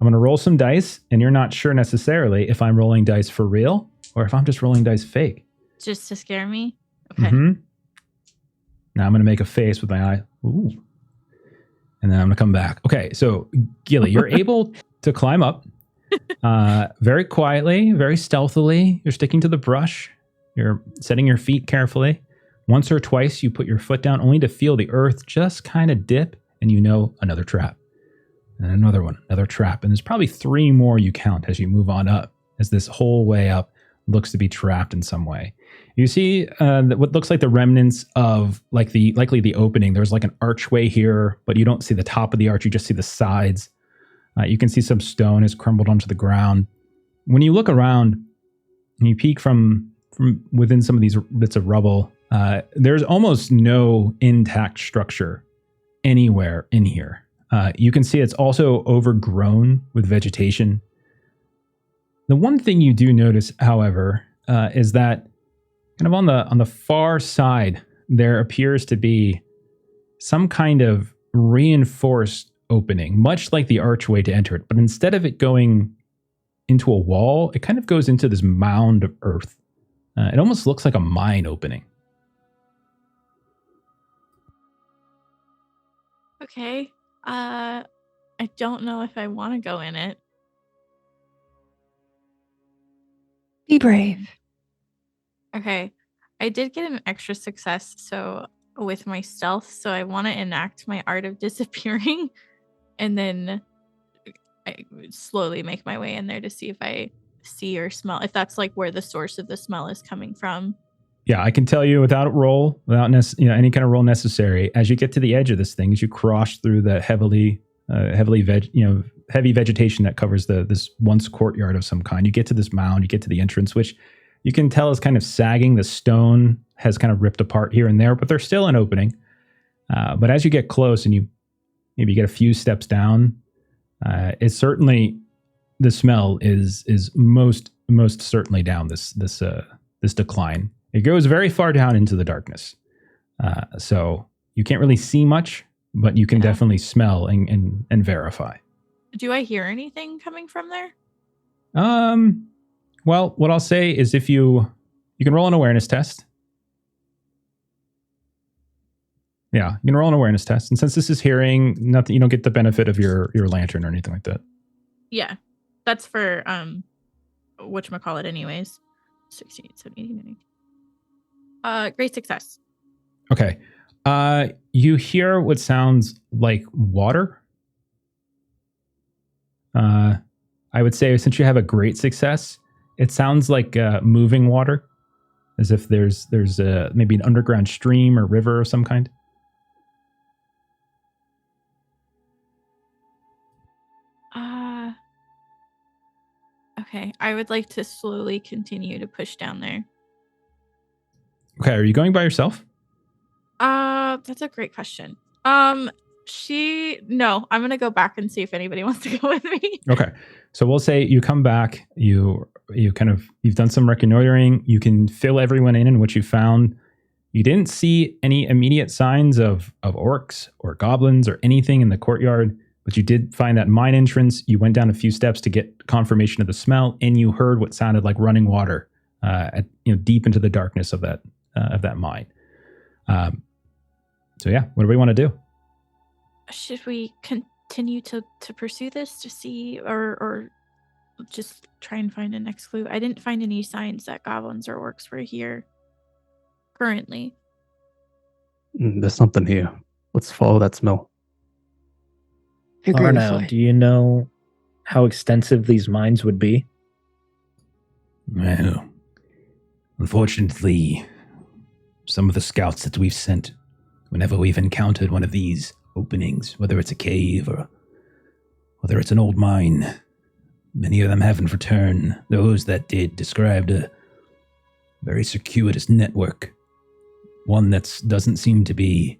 I'm going to roll some dice, and you're not sure necessarily if I'm rolling dice for real or if I'm just rolling dice fake. Just to scare me? Okay. Mm-hmm. Now I'm going to make a face with my eye. Ooh. And then I'm going to come back. Okay, so Gilly, you're able to climb up very quietly, very stealthily. You're sticking to the brush. You're setting your feet carefully. Once or twice, you put your foot down only to feel the earth just kind of dip, and another trap. And another one, another trap. And there's probably 3 more you count as you move on up, as this whole way up, looks to be trapped in some way. You see what looks like the remnants of likely the opening. There's like an archway here, but you don't see the top of the arch. You just see the sides. You can see some stone has crumbled onto the ground. When you look around and you peek from within some of these bits of rubble, there's almost no intact structure anywhere in here. You can see it's also overgrown with vegetation. The one thing you do notice, however, is that kind of on the far side, there appears to be some kind of reinforced opening, much like the archway to enter it. But instead of it going into a wall, it kind of goes into this mound of earth. It almost looks like a mine opening. Okay. I don't know if I want to go in it. Be brave. Okay. I did get an extra success with my stealth, so I want to enact my art of disappearing and then I slowly make my way in there to see if I see or smell, if that's like where the source of the smell is coming from. Yeah, I can tell you without any kind of roll necessary. As you get to the edge of this thing, as you cross through the heavy vegetation that covers this once courtyard of some kind, you get to this mound. You get to the entrance, which you can tell is kind of sagging. The stone has kind of ripped apart here and there, but there's still an opening. But as you get close and you maybe get a few steps down, it's certainly the smell is most certainly down this decline. It goes very far down into the darkness. So you can't really see much, but you can definitely smell and verify. Do I hear anything coming from there? Well, what I'll say is if you can roll an awareness test. Yeah, you can roll an awareness test. And since this is hearing, nothing, you don't get the benefit of your lantern or anything like that. Yeah. That's for whatchamacallit anyways. 16, 17, 18, 19. Great success. Okay. You hear what sounds like water. I would say since you have a great success, it sounds like moving water, as if there's maybe an underground stream or river of some kind. Okay. I would like to slowly continue to push down there. Okay, are you going by yourself? That's a great question. No, I'm gonna go back and see if anybody wants to go with me. Okay, so we'll say you come back. You've done some reconnoitering. You can fill everyone in what you found. You didn't see any immediate signs of orcs or goblins or anything in the courtyard, but you did find that mine entrance. You went down a few steps to get confirmation of the smell, and you heard what sounded like running water, deep into the darkness of that mine. So yeah, what do we want to do? Should we continue to pursue this to see, or just try and find a next clue? I didn't find any signs that goblins or orcs were here currently. There's something here. Let's follow that smell. Arno, do you know how extensive these mines would be? Well, unfortunately, some of the scouts that we've sent, whenever we've encountered one of these openings, whether it's a cave or whether it's an old mine, many of them haven't returned. Those that did described a very circuitous network, one that doesn't seem to be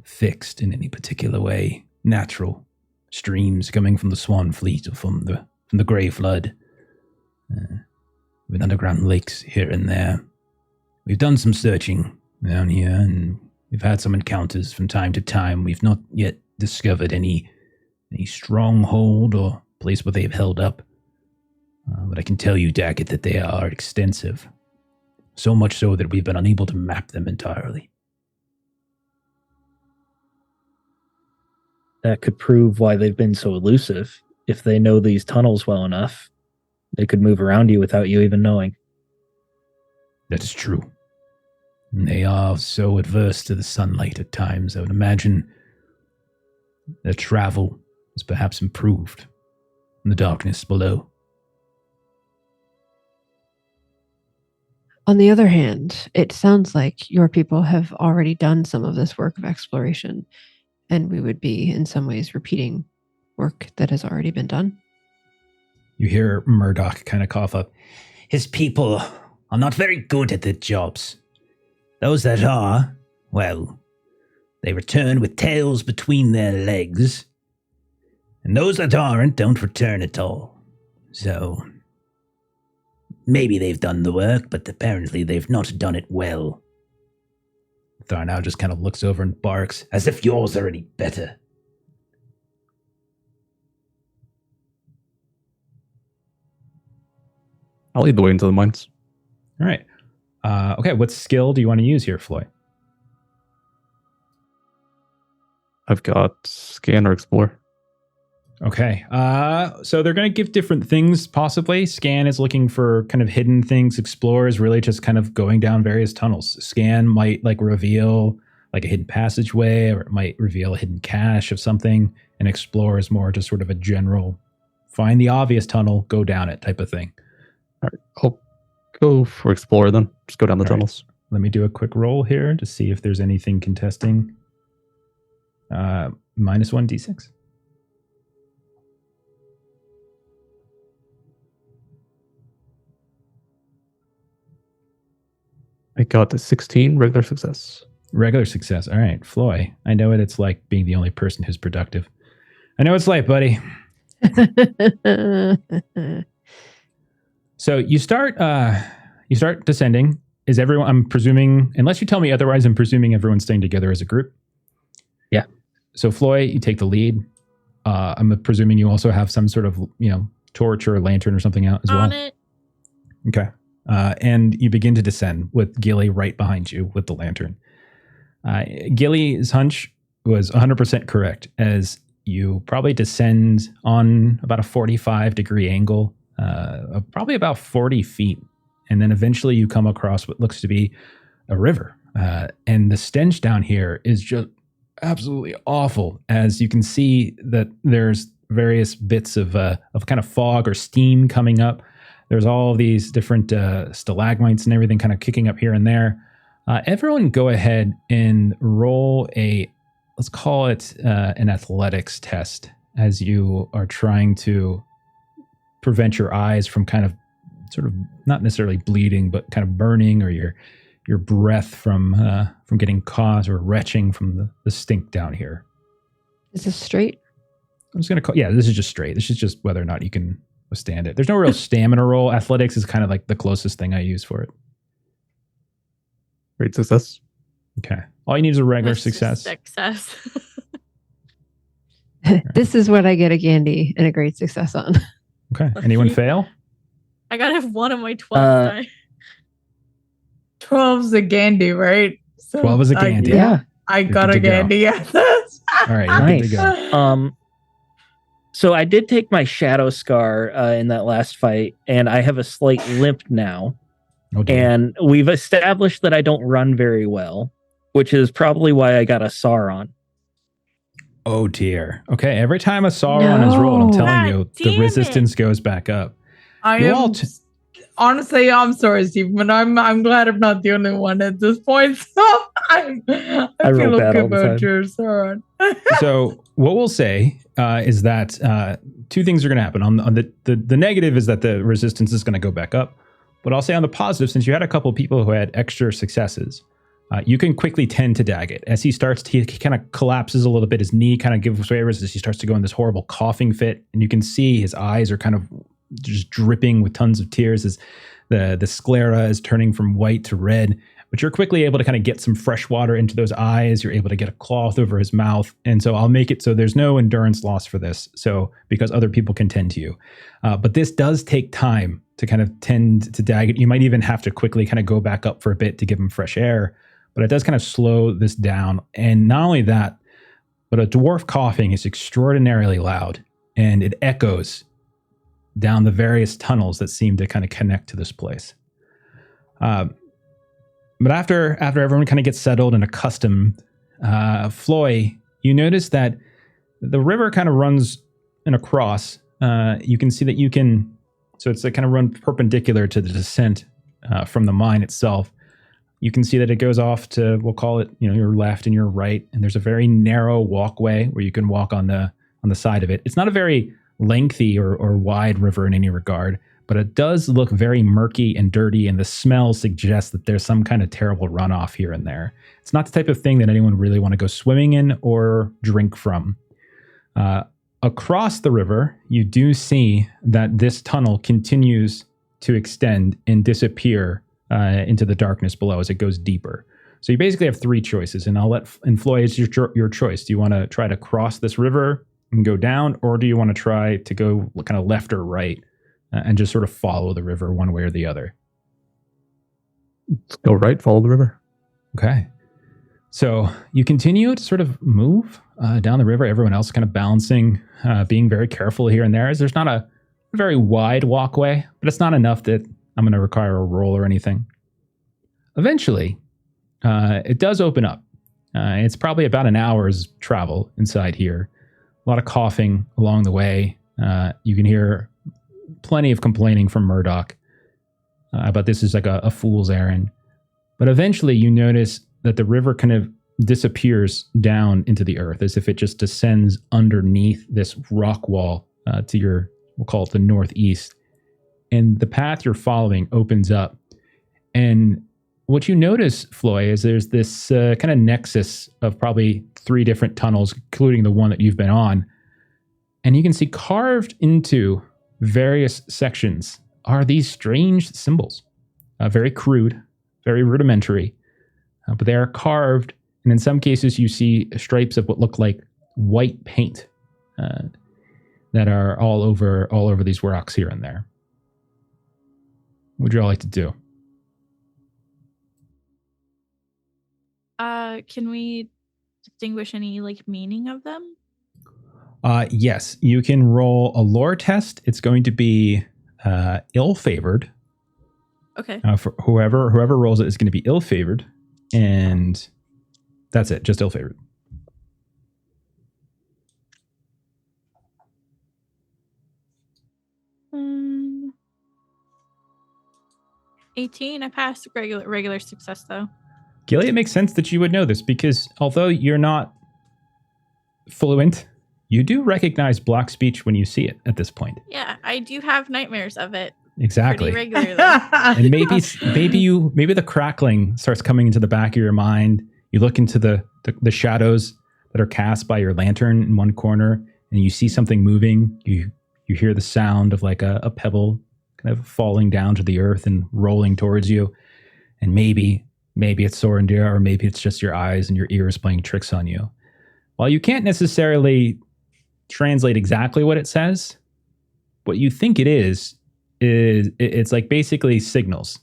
fixed in any particular way. Natural streams coming from the Swan Fleet or from the Grey Flood, with underground lakes here and there. We've done some searching down here, and we've had some encounters from time to time. We've not yet discovered any stronghold or place where they've held up. But I can tell you, Daggett, that they are extensive. So much so that we've been unable to map them entirely. That could prove why they've been so elusive. If they know these tunnels well enough, they could move around you without you even knowing. That is true. They are so adverse to the sunlight at times. I would imagine their travel is perhaps improved in the darkness below. On the other hand, it sounds like your people have already done some of this work of exploration, and we would be in some ways repeating work that has already been done. You hear Murdoch kind of cough up. His people are not very good at their jobs. Those that are, well, they return with tails between their legs. And those that aren't don't return at all. So, maybe they've done the work, but apparently they've not done it well. Tharnau just kind of looks over and barks, as if yours are any better. I'll lead the way into the mines. All right. Okay, what skill do you want to use here, Floy? I've got scan or explore. Okay. So they're going to give different things, possibly. Scan is looking for kind of hidden things. Explore is really just kind of going down various tunnels. Scan might like reveal like a hidden passageway, or it might reveal a hidden cache of something. And explore is more just sort of a general, find the obvious tunnel, go down it type of thing. All right, I'll go for explore then. Just go down the All right. tunnels. Let me do a quick roll here to see if there's anything contesting. Minus 1d6. I got a 16 regular success. Regular success. All right, Floy. I know what it's like being the only person who's productive. I know it's like, buddy. So you start descending. Is everyone? I'm presuming, unless you tell me otherwise, I'm presuming everyone's staying together as a group. Yeah. So Floy, you take the lead. I'm presuming you also have some sort of torch or lantern or something out as well. On it. Okay. And you begin to descend with Gilly right behind you with the lantern. Gilly's hunch was 100% correct, as you probably descend on about a 45-degree angle, probably about 40 feet. And then eventually you come across what looks to be a river. And the stench down here is just absolutely awful, as you can see that there's various bits of kind of fog or steam coming up. There's all these different stalagmites and everything kind of kicking up here and there. Everyone go ahead and roll let's call it an athletics test, as you are trying to prevent your eyes from kind of sort of not necessarily bleeding, but kind of burning, or your breath from getting caught or retching from the stink down here. Is this straight? I'm just going to call, this is just straight. This is just whether or not you can withstand it. There's no real stamina roll. Athletics is kind of like the closest thing I use for it. Great success. Okay. All you need is a regular That's just success. Success. This is what I get a Gandy and a great success on. Okay. Anyone fail? I gotta have one of my 12 die. 12's a Gandy, right? So 12 is a Gandy. Yeah. I You're got good a to go. Gandy. Yes. All right. You're good to Nice. go. So I did take my shadow scar in that last fight, and I have a slight limp now. Oh, dear. And we've established that I don't run very well, which is probably why I got a Sauron. Oh, dear. Okay. Every time a Sauron is rolled, I'm No. telling you, God the damn resistance goes back up. I You am all honestly, I'm sorry, Steve, but I'm glad I'm not the only one at this point. So I I feel roll bad okay all the about time. yours. All right. So what we'll say is that two things are going to happen. On the negative is that the resistance is going to go back up. But I'll say on the positive, since you had a couple people who had extra successes, you can quickly tend to Daggett. As he starts, he kind of collapses a little bit. His knee kind of gives way as he starts to go in this horrible coughing fit. And you can see his eyes are kind of just dripping with tons of tears as the sclera is turning from white to red. But you're quickly able to kind of get some fresh water into those eyes. You're able to get a cloth over his mouth. And so I'll make it so there's no endurance loss for this. So because other people can tend to you. But this does take time to kind of tend to Daggett. You might even have to quickly kind of go back up for a bit to give him fresh air. But it does kind of slow this down. And not only that, but a dwarf coughing is extraordinarily loud. And it echoes down the various tunnels that seem to kind of connect to this place. But after everyone kind of gets settled and accustomed, Floy, you notice that the river kind of runs in a cross. You can see that so it's kind of run perpendicular to the descent. from the mine itself. You can see that it goes off to, we'll call it, your left and your right, and there's a very narrow walkway where you can walk on the side of it. It's not a very lengthy or wide river in any regard, but it does look very murky and dirty, and the smell suggests that there's some kind of terrible runoff here and there. It's not the type of thing that anyone really want to go swimming in or drink from. Across the river, you do see that this tunnel continues to extend and disappear into the darkness below as it goes deeper. So you basically have three choices, and Floy, it's your choice. Do you want to try to cross this river and go down, or do you want to try to go kind of left or right and just sort of follow the river one way or the other? Let's go right, follow the river. Okay. So you continue to sort of move down the river. Everyone else kind of balancing, being very careful here and there. As there's not a very wide walkway, but it's not enough that I'm going to require a roll or anything. Eventually, it does open up. It's probably about an hour's travel inside here. A lot of coughing along the way. You can hear plenty of complaining from Murdoch about this is like a fool's errand. But eventually you notice that the river kind of disappears down into the earth as if it just descends underneath this rock wall to your, we'll call it the northeast. And the path you're following opens up. And what you notice, Floy, is there's this kind of nexus of probably 3 different tunnels, including the one that you've been on. And you can see carved into various sections are these strange symbols. Very crude, very rudimentary, but they are carved. And in some cases, you see stripes of what look like white paint that are all over these rocks here and there. What would you all like to do? Can we distinguish any meaning of them? Yes, you can roll a lore test. It's going to be ill-favored. Okay. For whoever rolls it is going to be ill-favored, and that's it, just ill-favored. Um, 18. I passed. Regular success though. Gilly, it makes sense that you would know this because although you're not fluent, you do recognize block speech when you see it at this point. Yeah, I do have nightmares of it. Exactly. Pretty regularly. And maybe the crackling starts coming into the back of your mind. You look into the shadows that are cast by your lantern in one corner, and you see something moving. You hear the sound of like a pebble kind of falling down to the earth and rolling towards you. And maybe it's Sorendir, or maybe it's just your eyes and your ears playing tricks on you. While you can't necessarily translate exactly what it says, what you think it is it's like basically signals.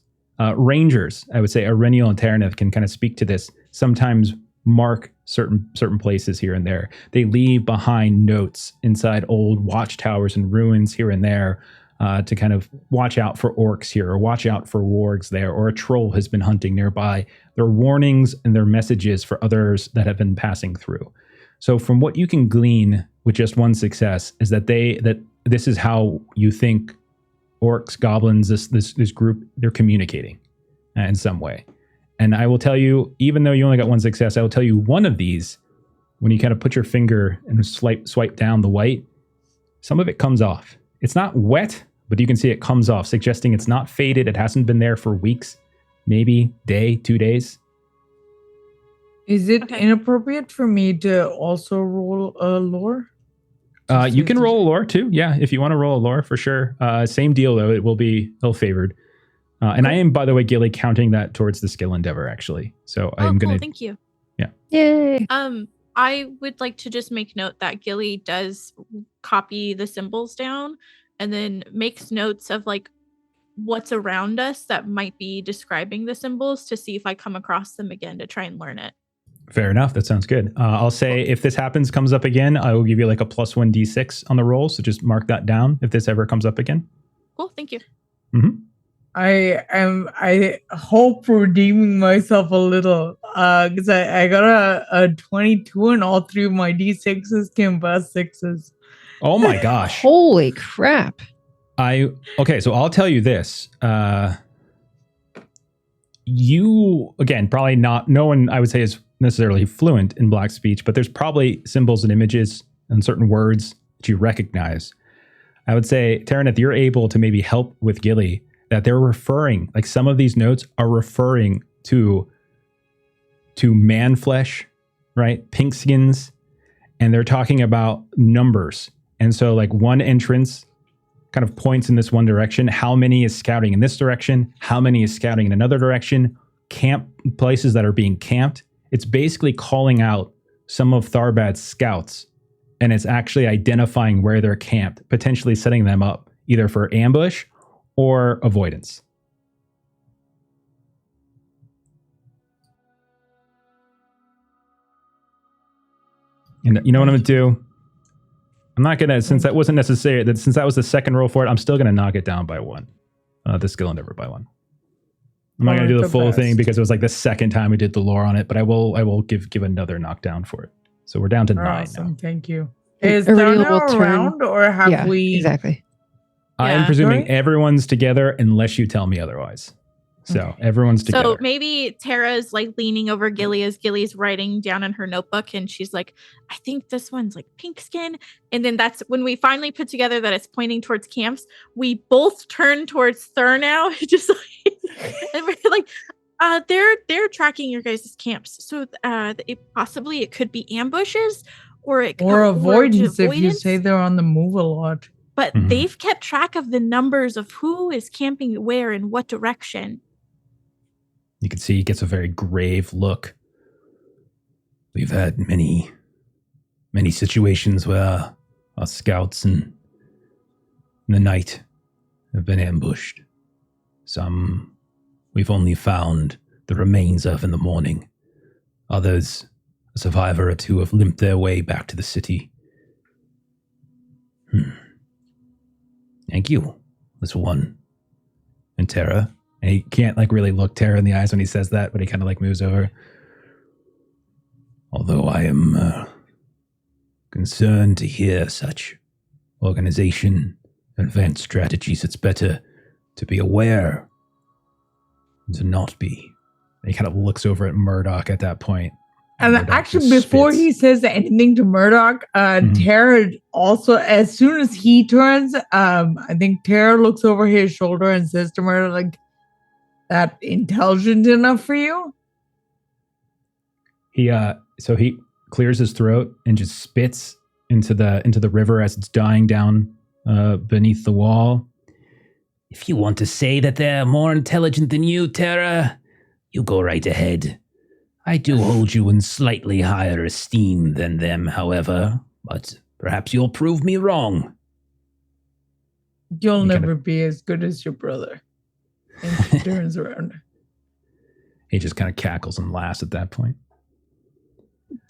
Rangers, I would say, Aurenial and Terraneth can kind of speak to this, sometimes mark certain places here and there. They leave behind notes inside old watchtowers and ruins here and there to kind of watch out for orcs here, or watch out for wargs there, or a troll has been hunting nearby. There are warnings and there are messages for others that have been passing through. So from what you can glean with just one success is that this is how you think orcs, goblins, this group, they're communicating in some way. And I will tell you, even though you only got one success, I will tell you one of these, when you kind of put your finger and swipe down the white, some of it comes off. It's not wet, but you can see it comes off, suggesting it's not faded. It hasn't been there for weeks, maybe day, 2 days. Is it inappropriate for me to also roll a lore? You can roll a lore too. Yeah, if you want to roll a lore, for sure. Same deal, though. It will be ill-favored. And I am, by the way, Gilly, counting that towards the skill endeavor, actually. So I'm going to... Thank you. Yeah. Yay. I would like to just make note that Gilly does copy the symbols down and then makes notes of what's around us that might be describing the symbols to see if I come across them again to try and learn it. Fair enough. That sounds good. I'll say if this comes up again, I will give you a +1 d6 on the roll. So just mark that down if this ever comes up again. Cool. Thank you. Mm-hmm. I hope redeeming myself a little because I got a 22 and all 3 of my d6s came past 6s. Oh my gosh. Holy crap. Okay, so I'll tell you this. you, again, probably not, no one I would say is necessarily fluent in Black speech, but there's probably symbols and images and certain words that you recognize. I would say, Taryn, if you're able to maybe help with Gilly, that they're referring, like some of these notes are referring to man flesh, right? Pink skins, and they're talking about numbers. And so like one entrance kind of points in this one direction. How many is scouting in this direction? How many is scouting in another direction? Camp places that are being camped. It's basically calling out some of Tharbad's scouts, and it's actually identifying where they're camped, potentially setting them up either for ambush or avoidance. And you know what I'm going to do? I'm not going to, since that wasn't necessary, since that was the second roll for it, I'm still going to knock it down by 1. The skill endeavor by 1. I'm not going to do the full thing because it was like the second time we did the lore on it, but I will give another knockdown for it. So we're down to 9 awesome. now. Thank you. Is Everybody Donna will turn- around, or have we? Exactly. I am Yeah. presuming Sorry? everyone's together unless you tell me otherwise. So everyone's together. So maybe Tara's like leaning over Gilly as Gilly's writing down in her notebook, and she's like, I think this one's like pink skin. And then that's when we finally put together that it's pointing towards camps. We both turn towards Thur now, just like, and we're like, they're tracking your guys' camps. So it could be ambushes or Avoidance if you avoidance. say they're on the move a lot. But Mhm. they've kept track of the numbers of who is camping where in what direction. You can see he gets a very grave look. We've had many situations where our scouts in the night have been ambushed. Some we've only found the remains of in the morning. Others, a survivor or two, have limped their way back to the city. Thank you, little one. And Tara. And he can't like really look Tara in the eyes when he says that, but he kind of like moves over. Although I am concerned to hear such organization, advanced strategies, it's better to be aware than to not be. And he kind of looks over at Murdoch at that point. And Murdoch actually, just before spits. he says anything to Murdoch, Tara also, as soon as he turns, I think Tara looks over his shoulder and says to Murdoch, like, that intelligent enough for you? So he clears his throat and just spits into the river as it's dying down beneath the wall. If you want to say that they're more intelligent than you, Tara, you go right ahead. I do hold you in slightly higher esteem than them, however, but perhaps you'll prove me wrong. You'll You never kinda- be as good as your brother. And she turns around. He just kind of cackles and laughs at that point.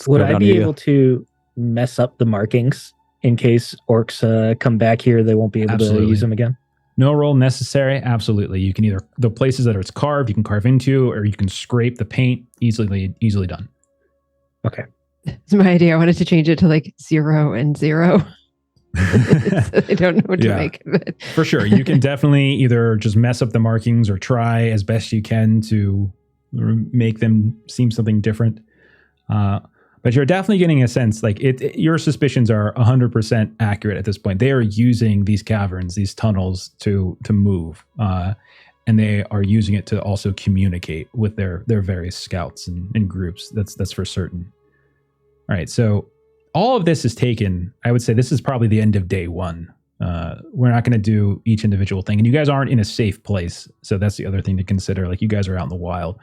Would go I down be here. able to mess up the markings in case orcs come back here? They won't be able Absolutely. to use them again. No roll necessary. Absolutely. You can either, the places that it's carved, you can carve into, or you can scrape the paint. Easily done. It's my idea. I wanted to change it to like 0 and 0. So they don't know what to Yeah. make of it. For sure. You can definitely either just mess up the markings or try as best you can to make them seem something different. But you're definitely getting a sense, like your suspicions are 100% accurate at this point. They are using these caverns, these tunnels to move. And they are using it to also communicate with their various scouts and groups. That's for certain. All right. So all of this is taken. I would say this is probably the end of day 1. We're not going to do each individual thing. And you guys aren't in a safe place. So that's the other thing to consider. Like you guys are out in the wild.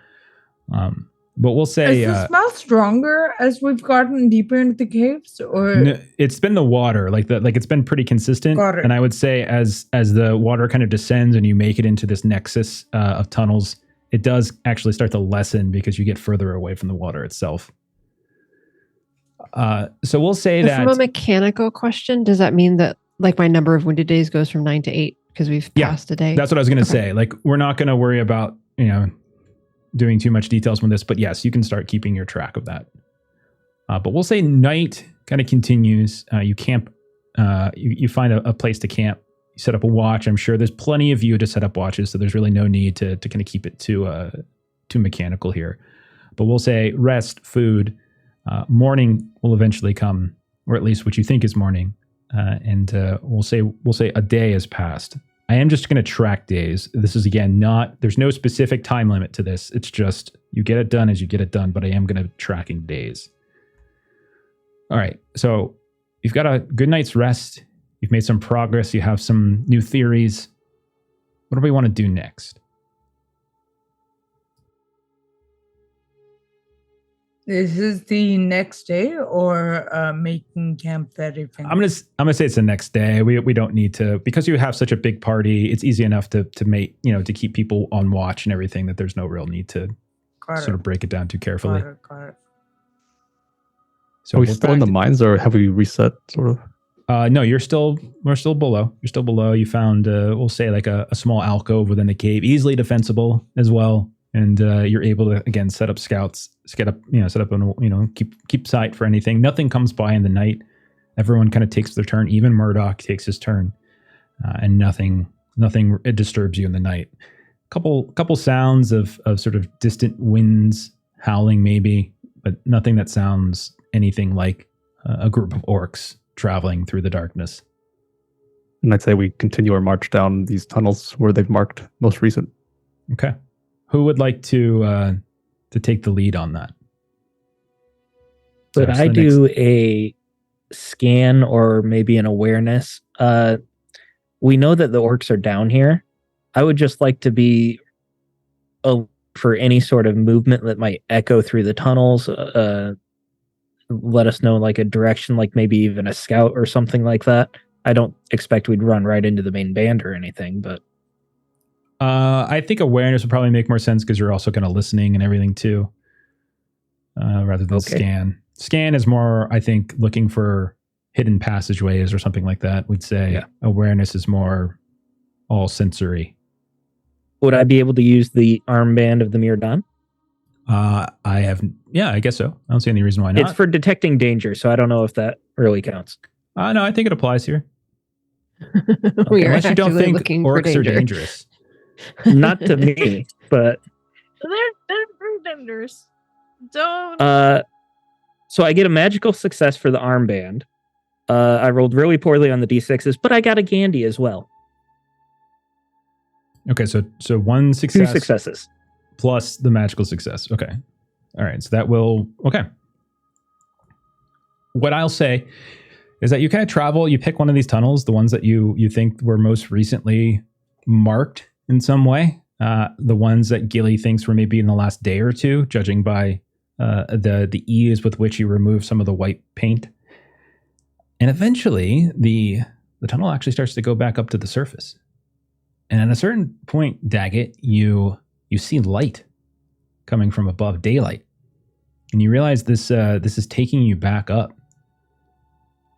But we'll say Is the smell stronger as we've gotten deeper into the caves? Or no, it's been the water, like it's been pretty consistent. Got it. And I would say as the water kind of descends and you make it into this nexus of tunnels, it does actually start to lessen because you get further away from the water itself. So we'll say But that from a mechanical question, does that mean that like my number of wounded days goes from 9 to 8 because we've Yeah, passed a day? that's what I was going to Okay. say. Like we're not going to worry about doing too much details on this, but yes, you can start keeping your track of that. But we'll say night kind of continues. You camp. You find a place to camp. You set up a watch. I'm sure there's plenty of you to set up watches, so there's really no need to kind of keep it too too mechanical here. But we'll say rest, food, morning will eventually come, or at least what you think is morning, and we'll say a day has passed. I am just going to track days. This is again there's no specific time limit to this. It's just you get it done as you get it done. But I am going to be tracking days. All right, so you've got a good night's rest. You've made some progress. You have some new theories. What do we want to do next? This is the next day, or making camp that evening? I'm gonna say it's the next day. We don't need to, because you have such a big party. It's easy enough to make, to keep people on watch and everything, that there's no real need to sort of break it down too carefully. Got it. So are we still in the mines, or have we reset sort of? No, we're still below. You're still below. You found we'll say like a small alcove within the cave, easily defensible as well. And you're able to again set up scouts, set up and keep sight for anything. Nothing comes by in the night. Everyone kind of takes their turn. Even Murdoch takes his turn, and nothing it disturbs you in the night. Couple sounds of sort of distant winds howling maybe, but nothing that sounds anything like a group of orcs traveling through the darkness. And I'd say we continue our march down these tunnels where they've marked most recent. Okay. Who would like to take the lead on that? But I do a scan or maybe an awareness. We know that the orcs are down here. I would just like to be for any sort of movement that might echo through the tunnels. Let us know like a direction, like maybe even a scout or something like that. I don't expect we'd run right into the main band or anything, but I think awareness would probably make more sense because you're also kind of listening and everything too, rather than scan. Scan is more, I think, looking for hidden passageways or something like that. We'd say awareness is more all sensory. Would I be able to use the armband of the Mirdan? I guess so. I don't see any reason why not. It's for detecting danger, so I don't know if that really counts. No, I think it applies here. We are Unless you don't think looking for orcs are danger. dangerous. Not to me, but They're very dangerous. Don't. So I get a magical success for the armband. I rolled really poorly on the d6s, but I got a Gandhi as well. Okay, so one success. 2 successes. Plus the magical success. Okay. All right, so that will... Okay. What I'll say is that you kind of travel, you pick one of these tunnels, the ones that you think were most recently marked in some way, the ones that Gilly thinks were maybe in the last day or two, judging by the ease with which you remove some of the white paint. And eventually, the tunnel actually starts to go back up to the surface. And at a certain point, Daggett, you see light coming from above, daylight. And you realize this is taking you back up.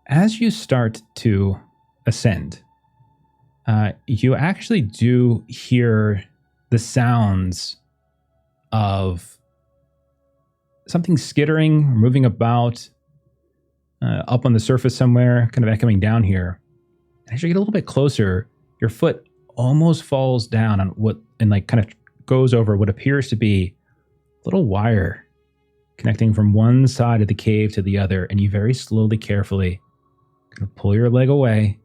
As you start to ascend, you actually do hear the sounds of something skittering, moving about up on the surface somewhere, kind of echoing down here. And as you get a little bit closer, your foot almost falls down on kind of goes over what appears to be a little wire connecting from one side of the cave to the other. And you very slowly, carefully kind of pull your leg away,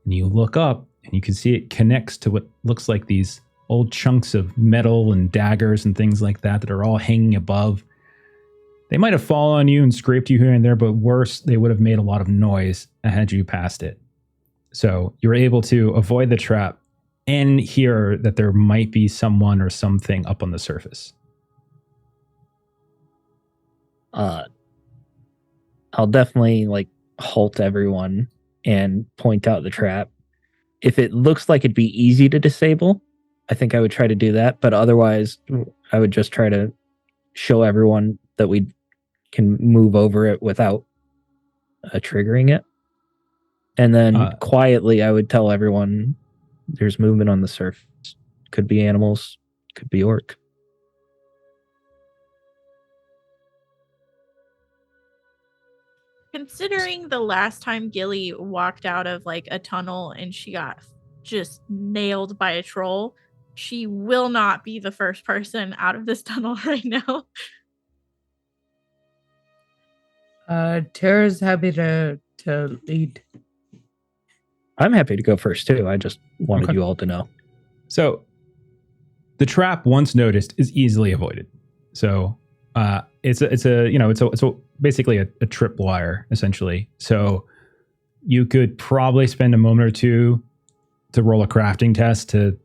and you look up, and you can see it connects to what looks like these old chunks of metal and daggers and things like that are all hanging above. They might have fallen on you and scraped you here and there, but worse, they would have made a lot of noise had you passed it. So you were able to avoid the trap and hear that there might be someone or something up on the surface. I'll definitely halt everyone and point out the trap. If it looks like it'd be easy to disable, I think I would try to do that. But otherwise, I would just try to show everyone that we can move over it without triggering it. And then quietly, I would tell everyone there's movement on the surface. Could be animals, could be orc. Considering the last time Gilly walked out of a tunnel and she got just nailed by a troll, she will not be the first person out of this tunnel right now. Tara's happy to lead. I'm happy to go first too. I just wanted Okay. you all to know. So the trap, once noticed, is easily avoided. So it's basically a tripwire essentially. So you could probably spend a moment or two to roll a crafting test to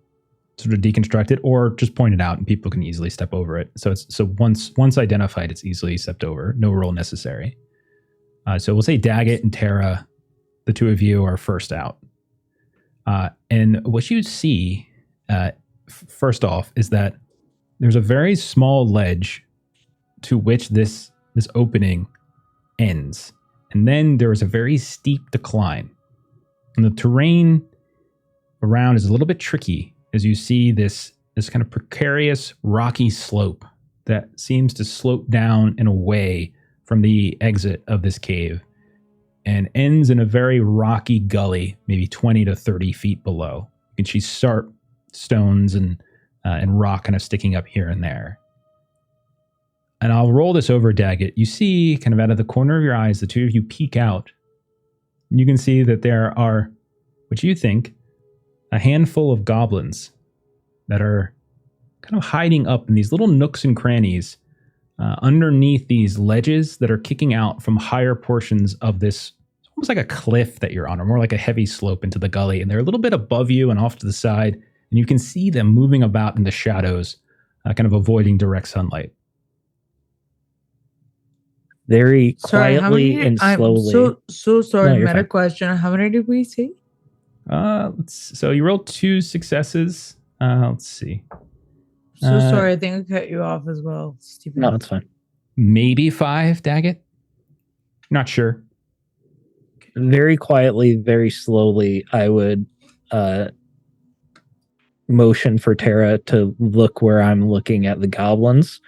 sort of deconstruct it, or just point it out and people can easily step over it. So once identified, it's easily stepped over. No roll necessary. So we'll say Daggett and Tara, the two of you are first out. And what you see, first off, is that there's a very small ledge to which this opening ends. And then there is a very steep decline. And the terrain around is a little bit tricky as you see this kind of precarious rocky slope that seems to slope down and away from the exit of this cave and ends in a very rocky gully, maybe 20 to 30 feet below. You can see sharp stones and rock kind of sticking up here and there. And I'll roll this over, Daggett. You see, kind of out of the corner of your eyes, the two of you peek out. And you can see that there are, what you think, a handful of goblins that are kind of hiding up in these little nooks and crannies underneath these ledges that are kicking out from higher portions of this, almost like a cliff that you're on, or more like a heavy slope into the gully. And they're a little bit above you and off to the side. And you can see them moving about in the shadows, kind of avoiding direct sunlight. Very Sorry, how quietly many? and I'm slowly. so sorry. No, you're Meta fine. question. How many did we see? So you rolled 2 successes. Let's see. So sorry. I think I cut you off as well, Stephen. No, it's fine. Maybe 5, Daggett? Not sure. Very quietly, very slowly, I would motion for Tara to look where I'm looking at the goblins.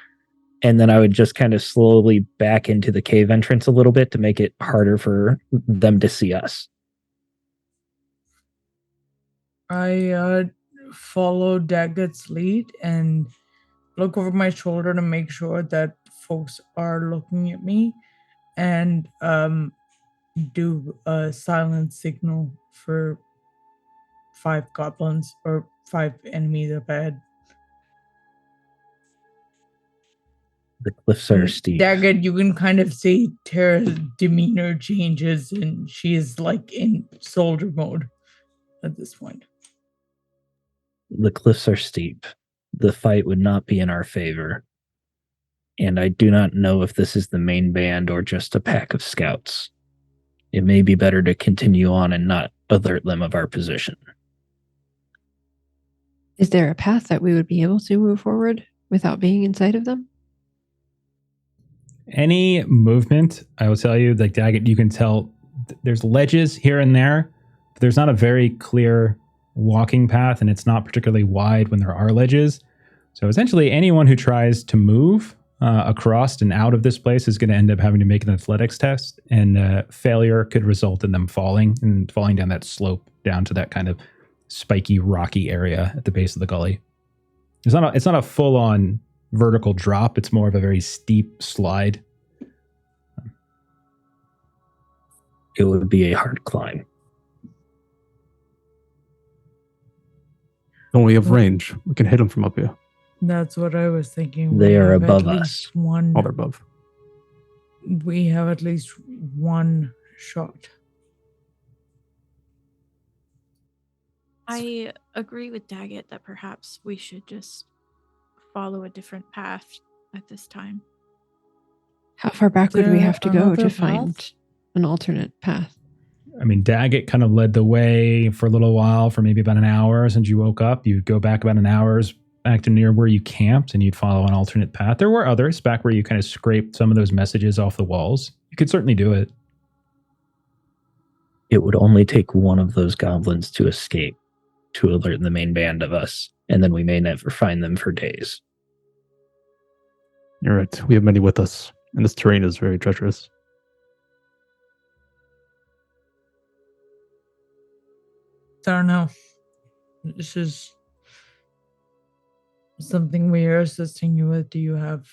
And then I would just kind of slowly back into the cave entrance a little bit to make it harder for them to see us. I follow Daggett's lead and look over my shoulder to make sure that folks are looking at me, and do a silent signal for 5 goblins or 5 enemies up ahead. The cliffs are steep. Daggett, you can kind of see Tara's demeanor changes, and she is like in soldier mode at this point. The cliffs are steep. The fight would not be in our favor. And I do not know if this is the main band or just a pack of scouts. It may be better to continue on and not alert them of our position. Is there a path that we would be able to move forward without being in sight of them? Any movement, I will tell you, like Daggett, you can tell there's ledges here and there, but there's not a very clear walking path, and it's not particularly wide when there are ledges. So essentially, anyone who tries to move across and out of this place is going to end up having to make an athletics test, and failure could result in them falling down that slope down to that kind of spiky, rocky area at the base of the gully. It's not a full-on vertical drop. It's more of a very steep slide. It would be a hard climb. Don't we have range? We can hit them from up here. That's what I was thinking. They are have above at us. least one. Oh, they're above. We have at least one shot. I agree with Daggett that perhaps we should just follow a different path at this time. How far back would we There have to go another to path? find an alternate path? I mean, Daggett kind of led the way for a little while, for maybe about an hour since you woke up. You'd go back about an hour's back to near where you camped, and you'd follow an alternate path. There were others back where you kind of scraped some of those messages off the walls. You could certainly do it. It would only take one of those goblins to escape to alert the main band of us, and then we may never find them for days. You're right. We have many with us, and this terrain is very treacherous. I don't know. This is something we are assisting you with. Do you have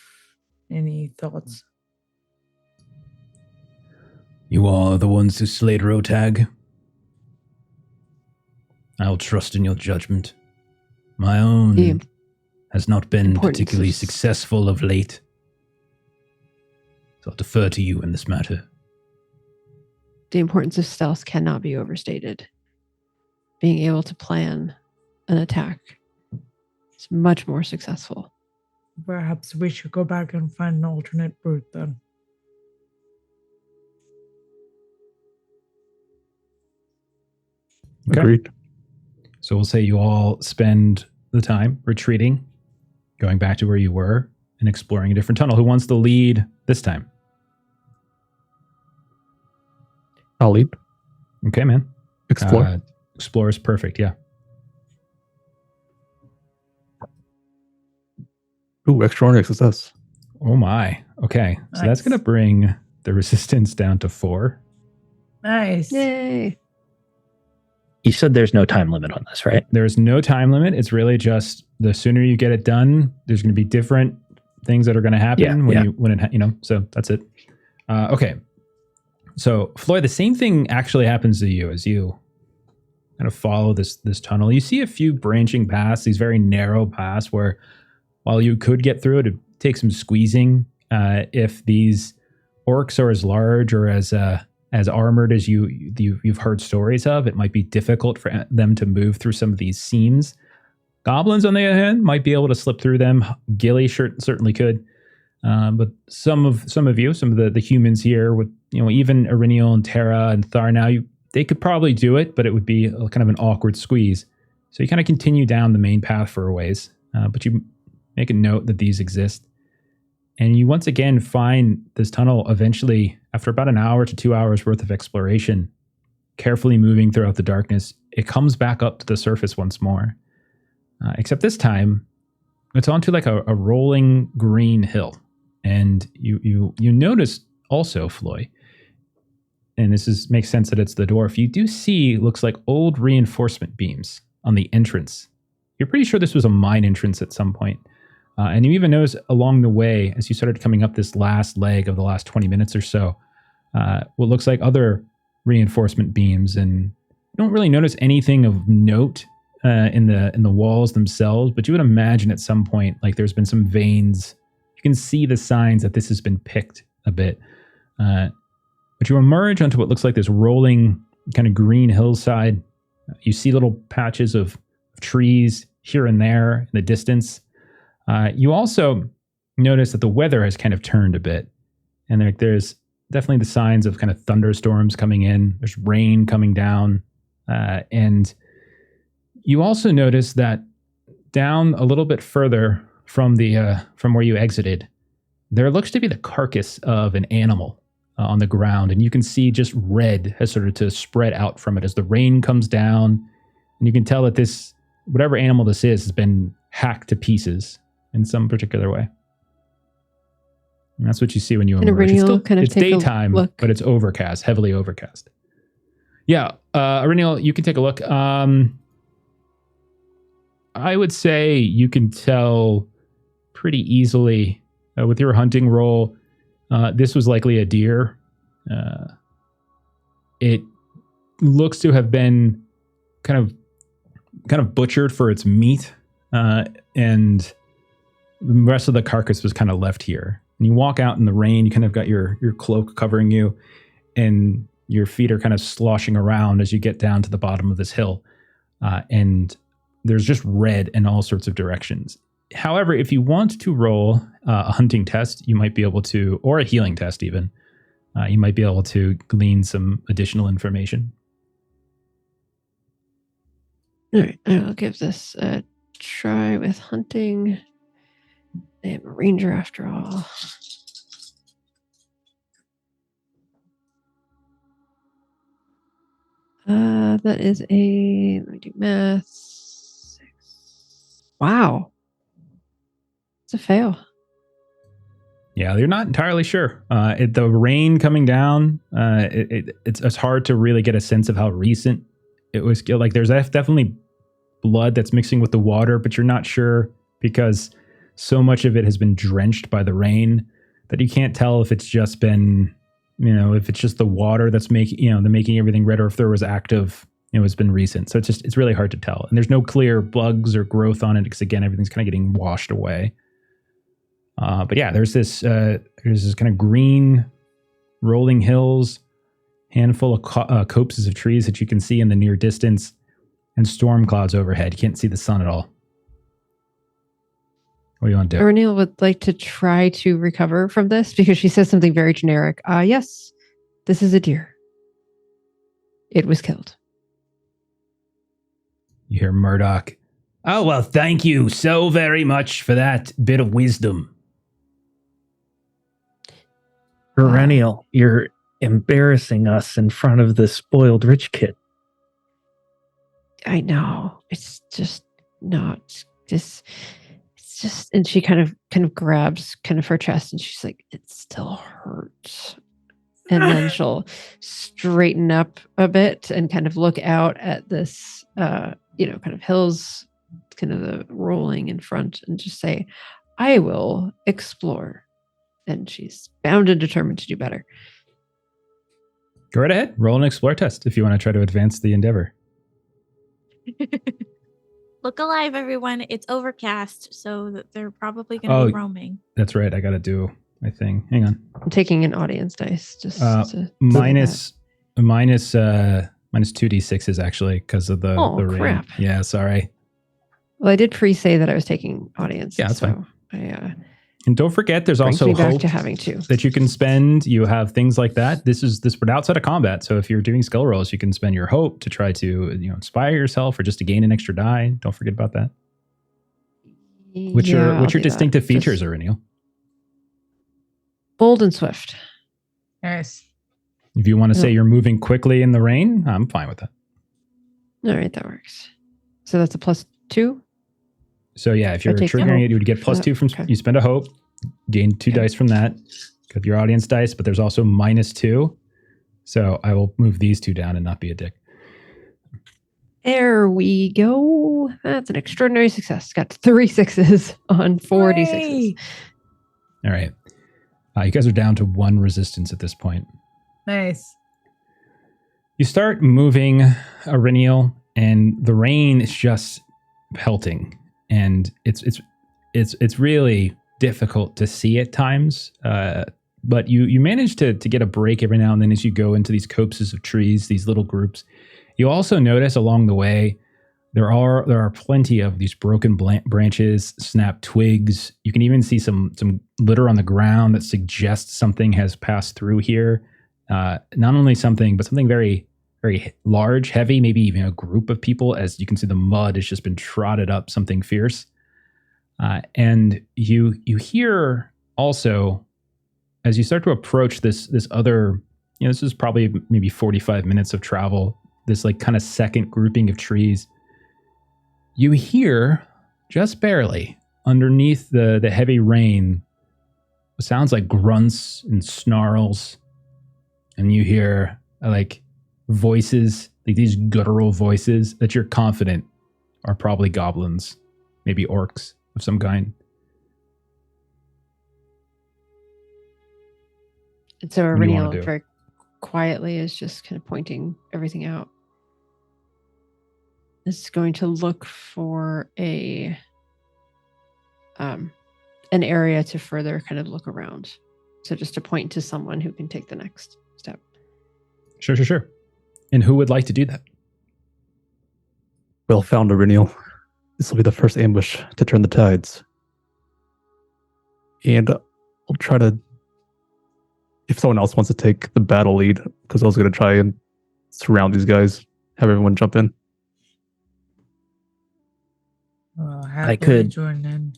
any thoughts? You are the ones who slayed Rotag. I'll trust in your judgment. My own Yeah. has not been Importance particularly of- successful of late. So I'll defer to you in this matter. The importance of stealth cannot be overstated. Being able to plan an attack is much more successful. Perhaps we should go back and find an alternate route then. Okay. Agreed. So we'll say you all spend the time retreating, going back to where you were, and exploring a different tunnel. Who wants the lead this time? I'll lead. Okay, man. Explore. Explore is perfect, yeah. Ooh, extraordinary success. Oh my. Okay. So that's Nice. going to bring the resistance down to 4. Nice. Yay. You said there's no time limit on this, right? There's no time limit. It's really just the sooner you get it done, there's going to be different things that are going to happen so that's it. Okay. So Floyd, the same thing actually happens to you as you kind of follow this tunnel. You see a few branching paths, these very narrow paths where while you could get through it, it takes some squeezing. If these orcs are as large or as armored as you've heard stories of, it might be difficult for them to move through some of these seams. Goblins, on the other hand, might be able to slip through them. Gilly certainly could. But some of the humans here, with even Iriniel and Terra and Tharnau, they could probably do it, but it would be kind of an awkward squeeze. So you kind of continue down the main path for a ways, but you make a note that these exist. And you once again find this tunnel eventually, after about an hour to 2 hours worth of exploration, carefully moving throughout the darkness, it comes back up to the surface once more. Except this time, it's onto like a rolling green hill. And you notice also, Floy, and makes sense that it's the dwarf, you do see, looks like old reinforcement beams on the entrance. You're pretty sure this was a mine entrance at some point. And you even notice along the way, as you started coming up this last leg of the last 20 minutes or so, what looks like other reinforcement beams, and you don't really notice anything of note in the walls themselves, but you would imagine at some point, like there's been some veins. You can see the signs that this has been picked a bit. But you emerge onto what looks like this rolling kind of green hillside. You see little patches of trees here and there in the distance. You also notice that the weather has kind of turned a bit. And there's definitely the signs of kind of thunderstorms coming in. There's rain coming down. And you also notice that down a little bit further from where you exited, there looks to be the carcass of an animal on the ground. And you can see just red has started to spread out from it as the rain comes down. And you can tell that this, whatever animal this is, has been hacked to pieces in some particular way. And that's what you see when you And emerge. It's take a daytime, look. but it's overcast, heavily overcast. Yeah, Iriniel, you can take a look. I would say you can tell pretty easily with your hunting roll. This was likely a deer. It looks to have been kind of butchered for its meat, and the rest of the carcass was kind of left here. And you walk out in the rain, you kind of got your cloak covering you, and your feet are kind of sloshing around as you get down to the bottom of this hill. And there's just red in all sorts of directions. However, if you want to roll a hunting test, you might be able to, or a healing test even, you might be able to glean some additional information. All right, I'll give this a try with hunting. I am a ranger after all. That is let me do math. 6. Wow. It's a fail. Yeah, you're not entirely sure. The rain coming down, it's hard to really get a sense of how recent it was. Like there's definitely blood that's mixing with the water, but you're not sure because so much of it has been drenched by the rain that you can't tell if it's just been, if it's just the water that's making everything red, or if there was active, it's been recent. So it's really hard to tell. And there's no clear bugs or growth on it because, again, everything's kind of getting washed away. But yeah, there's this kind of green rolling hills, handful of copses of trees that you can see in the near distance, and storm clouds overhead. You can't see the sun at all. What do you want to do? Renil would like to try to recover from this because she says something very generic. Yes, this is a deer. It was killed. You hear Murdoch. Oh, well, thank you so very much for that bit of wisdom. Perennial, you're embarrassing us in front of the spoiled rich kid. I know. It's just not this. It's just, and she kind of grabs kind of her chest and she's like, it still hurts. And then she'll straighten up a bit and kind of look out at this, kind of hills, kind of the rolling in front, and just say, I will explore. And she's bound and determined to do better. Go right ahead. Roll an explore test if you want to try to advance the endeavor. Look alive, everyone. It's overcast, so that they're probably going to be roaming. That's right. I got to do my thing. Hang on. I'm taking an audience dice just to minus 2d6s actually because of the rain. Crap. Yeah, sorry. Well, I did pre-say that I was taking audience. Yeah, that's fine. And don't forget, there's also hope to having to. that you can spend. You have things like that. This but outside of combat. So if you're doing skill rolls, you can spend your hope to try to inspire yourself or just to gain an extra die. Don't forget about that. What's your distinctive features, Auriniel? Bold and swift. Nice. If you want to say you're moving quickly in the rain, I'm fine with that. All right, that works. So that's a +2. So yeah, if you're triggering it, you would get +2 from. You spend a hope, gain 2 dice from that. Got your audience dice, but there's also -2. So I will move these 2 down and not be a dick. There we go. That's an extraordinary success. Got 3 6s on 4 d6s. All right. You guys are down to 1 resistance at this point. Nice. You start moving, Auriniel, and the rain is just pelting, and it's really difficult to see at times. But you manage to get a break every now and then as you go into these copses of trees, these little groups. You also notice along the way there are plenty of these broken branches, snapped twigs. You can even see some litter on the ground that suggests something has passed through here. Not only something, but something very, very large, heavy, maybe even a group of people. As you can see, the mud has just been trotted up, something fierce. And you hear also, as you start to approach this other, this is probably maybe 45 minutes of travel, this like kind of second grouping of trees. You hear, just barely, underneath the heavy rain, it sounds like grunts and snarls. And you hear like voices, like these guttural voices that you're confident are probably goblins, maybe orcs of some kind. And so Auriniel very quietly is just kind of pointing everything out. Is going to look for an area to further kind of look around. So just to point to someone who can take the next step. Sure. And who would like to do that? Well found, Auriniel. This will be the first ambush to turn the tides. And I'll try to, if someone else wants to take the battle lead, because I was going to try and surround these guys, have everyone jump in. I could join in.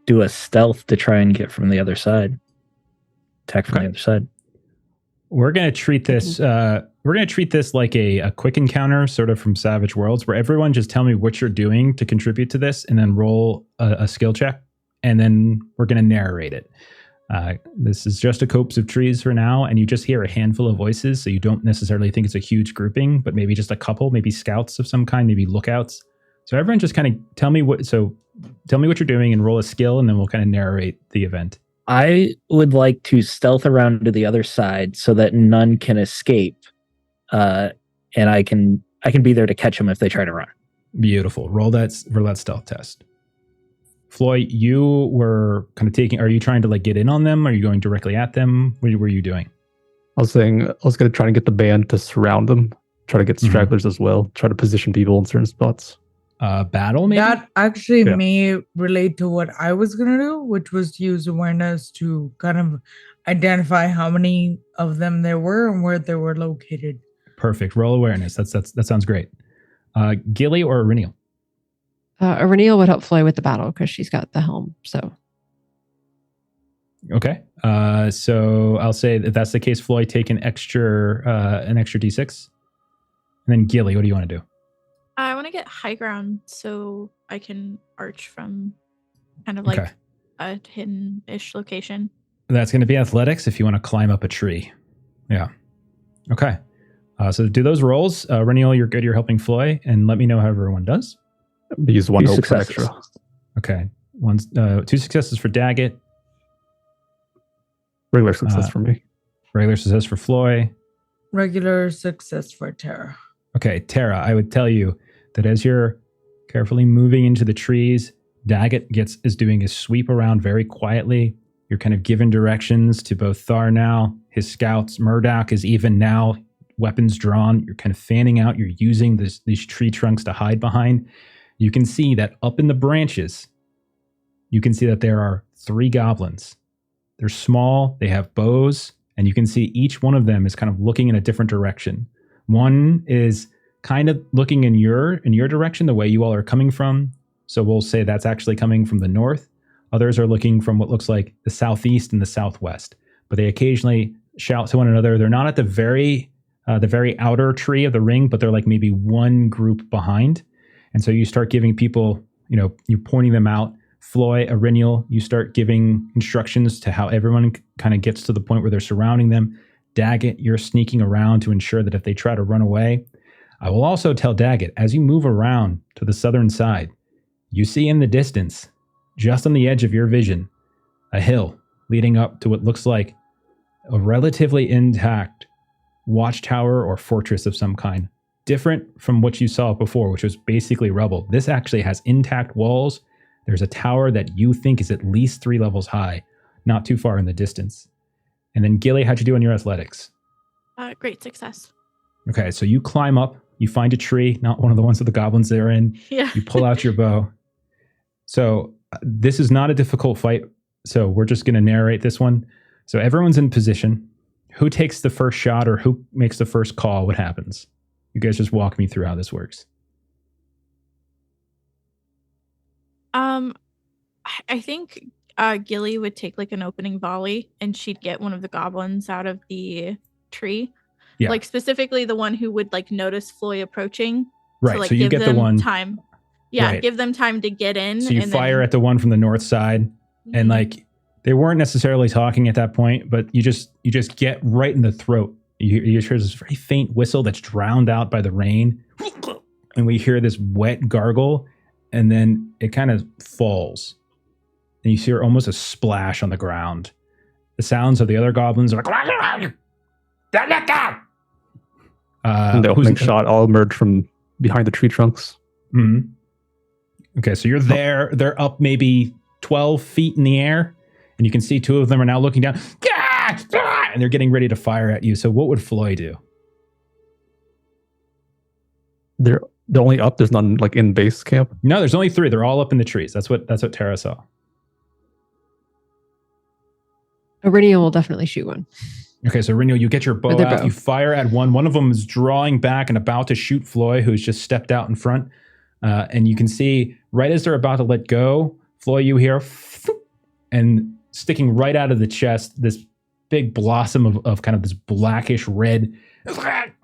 do a stealth to try and get from the other side. Attack from the other side. We're going to treat this like a quick encounter, sort of from Savage Worlds, where everyone just tell me what you're doing to contribute to this, and then roll a skill check, and then we're going to narrate it. This is just a copse of trees for now, and you just hear a handful of voices, so you don't necessarily think it's a huge grouping, but maybe just a couple, maybe scouts of some kind, maybe lookouts. So everyone just kind of tell me what you're doing and roll a skill, and then we'll kind of narrate the event. I would like to stealth around to the other side so that none can escape, and I can be there to catch them if they try to run. Beautiful. Roll that stealth test. Floyd, you were kind of are you trying to like get in on them? Are you going directly at them? What were you doing? I was saying I was going to try and get the band to surround them, try to get stragglers as well, try to position people in certain spots. Battle, maybe? That actually may relate to what I was going to do, which was to use awareness to kind of identify how many of them there were and where they were located. Perfect. Roll awareness. That sounds great. Gilly or Iriniel? Iriniel would help Floy with the battle because she's got the helm. So okay. So I'll say if that's the case, Floy, take an extra D6. And then Gilly, what do you want to do? I want to get high ground so I can arch from kind of like a hidden-ish location. That's going to be athletics if you want to climb up a tree. Yeah. Okay. So do those rolls. Reniel, you're good. You're helping Floy. And let me know how everyone does. Use one hope for extra. Okay. 2 successes for Daggett. Regular success for me. Regular success for Floy. Regular success for Tara. Okay, Tara, I would tell you that as you're carefully moving into the trees, Daggett is doing a sweep around very quietly. You're kind of giving directions to both Thar now, his scouts. Murdoch is even now, weapons drawn. You're kind of fanning out. You're using these tree trunks to hide behind. You can see that up in the branches, you can see that there are 3 goblins. They're small, they have bows, and you can see each one of them is kind of looking in a different direction. One is kind of looking in your direction, the way you all are coming from. So we'll say that's actually coming from the north. Others are looking from what looks like the southeast and the southwest. But they occasionally shout to one another. They're not at the very outer tree of the ring, but they're like maybe one group behind. And so you start giving people, you're pointing them out. Floy, Iriniel, you start giving instructions to how everyone kind of gets to the point where they're surrounding them. Daggett, you're sneaking around to ensure that if they try to run away. I will also tell Daggett, as you move around to the southern side, you see in the distance, just on the edge of your vision, a hill leading up to what looks like a relatively intact watchtower or fortress of some kind. Different from what you saw before, which was basically rubble. This actually has intact walls. There's a tower that you think is at least 3 levels high, not too far in the distance. And then Gilly, how'd you do on your athletics? Great success. Okay, so you climb up, you find a tree, not one of the ones that the goblins are in. Yeah. You pull out your bow. So this is not a difficult fight. So we're just going to narrate this one. So everyone's in position. Who takes the first shot or who makes the first call? What happens? You guys just walk me through how this works. I think Gilly would take like an opening volley and she'd get one of the goblins out of the tree. Yeah. Like specifically the one who would like notice Floy approaching. Right. To, like, so you get the one time. Yeah. Right. Give them time to get in. So you fire at the one from the north side and like they weren't necessarily talking at that point, but you just get right in the throat. You hear this very faint whistle that's drowned out by the rain. And we hear this wet gargle and then it kind of falls. And you hear almost a splash on the ground. The sounds of the other goblins are like, and the opening shot all emerge from behind the tree trunks. Mm-hmm. Okay, so you're there. They're up maybe 12 feet in the air. And you can see 2 of them are now looking down. And they're getting ready to fire at you. So what would Floy do? They're only up. There's none like in base camp. No, there's only 3. They're all up in the trees. That's what Tara saw. Iriniel will definitely shoot one. Okay, so Iriniel, you get your bow out. You fire at one. One of them is drawing back and about to shoot Floy, who's just stepped out in front. And you can see right as they're about to let go, Floy, you hear, and sticking right out of the chest, this big blossom of kind of this blackish red.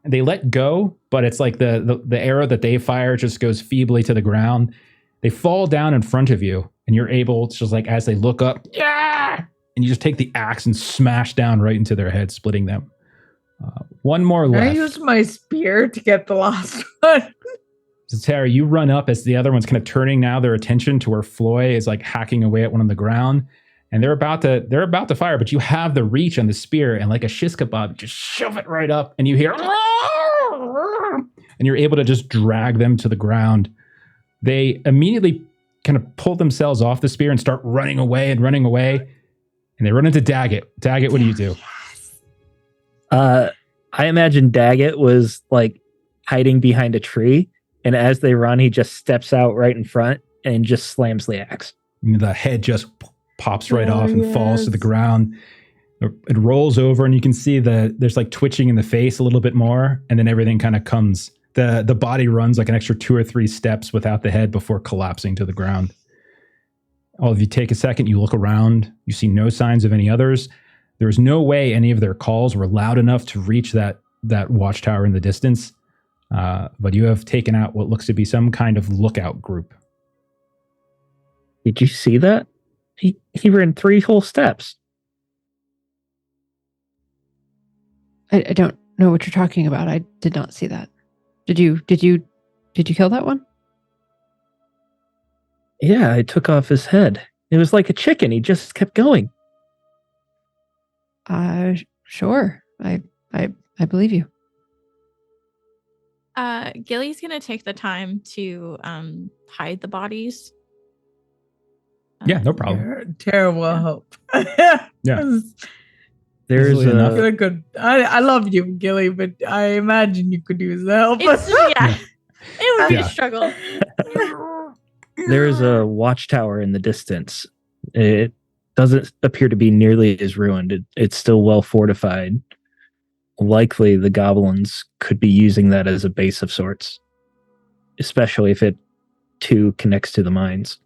They let go, but it's like the arrow that they fire just goes feebly to the ground. They fall down in front of you, and you're able to just like as they look up, and you just take the axe and smash down right into their head, splitting them. One more left. I use my spear to get the last one. So Tara, you run up as the other one's kind of turning now their attention to where Floy is like hacking away at one on the ground. And they're about to fire, but you have the reach on the spear, and like a shish kebab, just shove it right up, and you hear, and you're able to just drag them to the ground. They immediately kind of pull themselves off the spear and start running away. And they run into Daggett. Daggett, what do you do? I imagine Daggett was like hiding behind a tree, and as they run, he just steps out right in front and just slams the axe. The head just pops right off and falls to the ground. It rolls over, and you can see there's like twitching in the face a little bit more, and then everything kind of comes. The body runs like an extra 2 or 3 steps without the head before collapsing to the ground. All of you take a second, you look around, you see no signs of any others. There's no way any of their calls were loud enough to reach that watchtower in the distance, but you have taken out what looks to be some kind of lookout group. Did you see that? He ran 3 whole steps. I don't know what you're talking about. I did not see that. Did you kill that one? Yeah, I took off his head. It was like a chicken. He just kept going. Sure. I believe you. Gilly's gonna take the time to hide the bodies. Yeah, no problem. Terrible help. Yeah. There's Easily enough. Good. I love you, Gilly, but I imagine you could use the help. It's it would be Yeah. a struggle. There's a watchtower in the distance. It doesn't appear to be nearly as ruined. It's still well fortified. Likely the goblins could be using that as a base of sorts, especially if it too connects to the mines.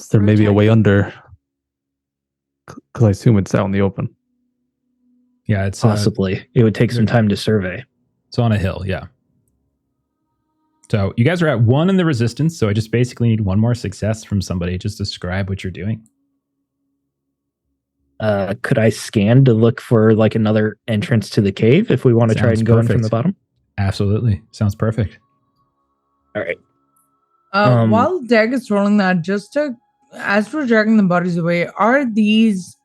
There may be a way under, because I assume it's out in the open. Yeah, it's Possibly. It would take some time to survey. It's on a hill, yeah. So you guys are at 1 in the resistance, so I just basically need 1 more success from somebody. Just describe what you're doing. Could I scan to look for like another entrance to the cave if we want to try Sounds and go in from perfect. the bottom? Absolutely. Sounds perfect. All right. While Dag is rolling that, as we're dragging the bodies away, are these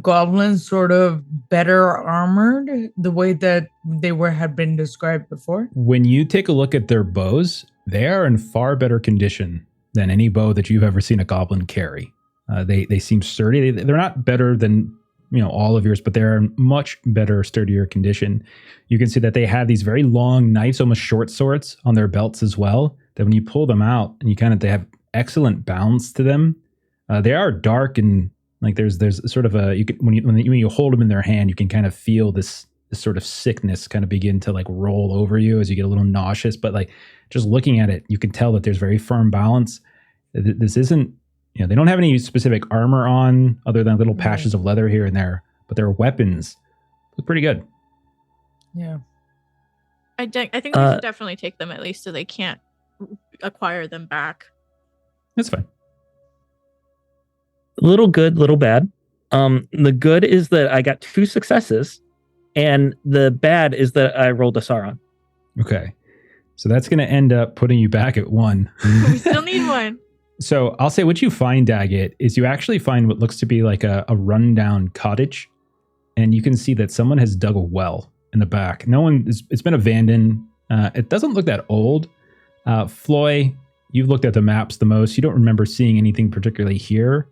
goblins sort of better armored the way that they had been described before? When you take a look at their bows, they are in far better condition than any bow that you've ever seen a goblin carry. They seem sturdy. They're not better than all of yours, but they're in much better, sturdier condition. You can see that they have these very long knives, almost short swords, on their belts as well. That when you pull them out, and they have excellent balance to them. They are dark, and like there's sort of a when you hold them in their hand, you can kind of feel this sort of sickness kind of begin to like roll over you as you get a little nauseous. But like just looking at it, you can tell that there's very firm balance. This isn't. They don't have any specific armor on other than little patches of leather here and there, but their weapons look pretty good. Yeah. I think we should definitely take them at least so they can't acquire them back. That's fine. Little good, little bad. The good is that I got 2 successes, and the bad is that I rolled a Sauron. Okay. So that's going to end up putting you back at 1. We still need 1. So I'll say what you find, Daggett, is you actually find what looks to be like a rundown cottage. And you can see that someone has dug a well in the back. It's been abandoned. It doesn't look that old. Floy, you've looked at the maps the most. You don't remember seeing anything particularly here.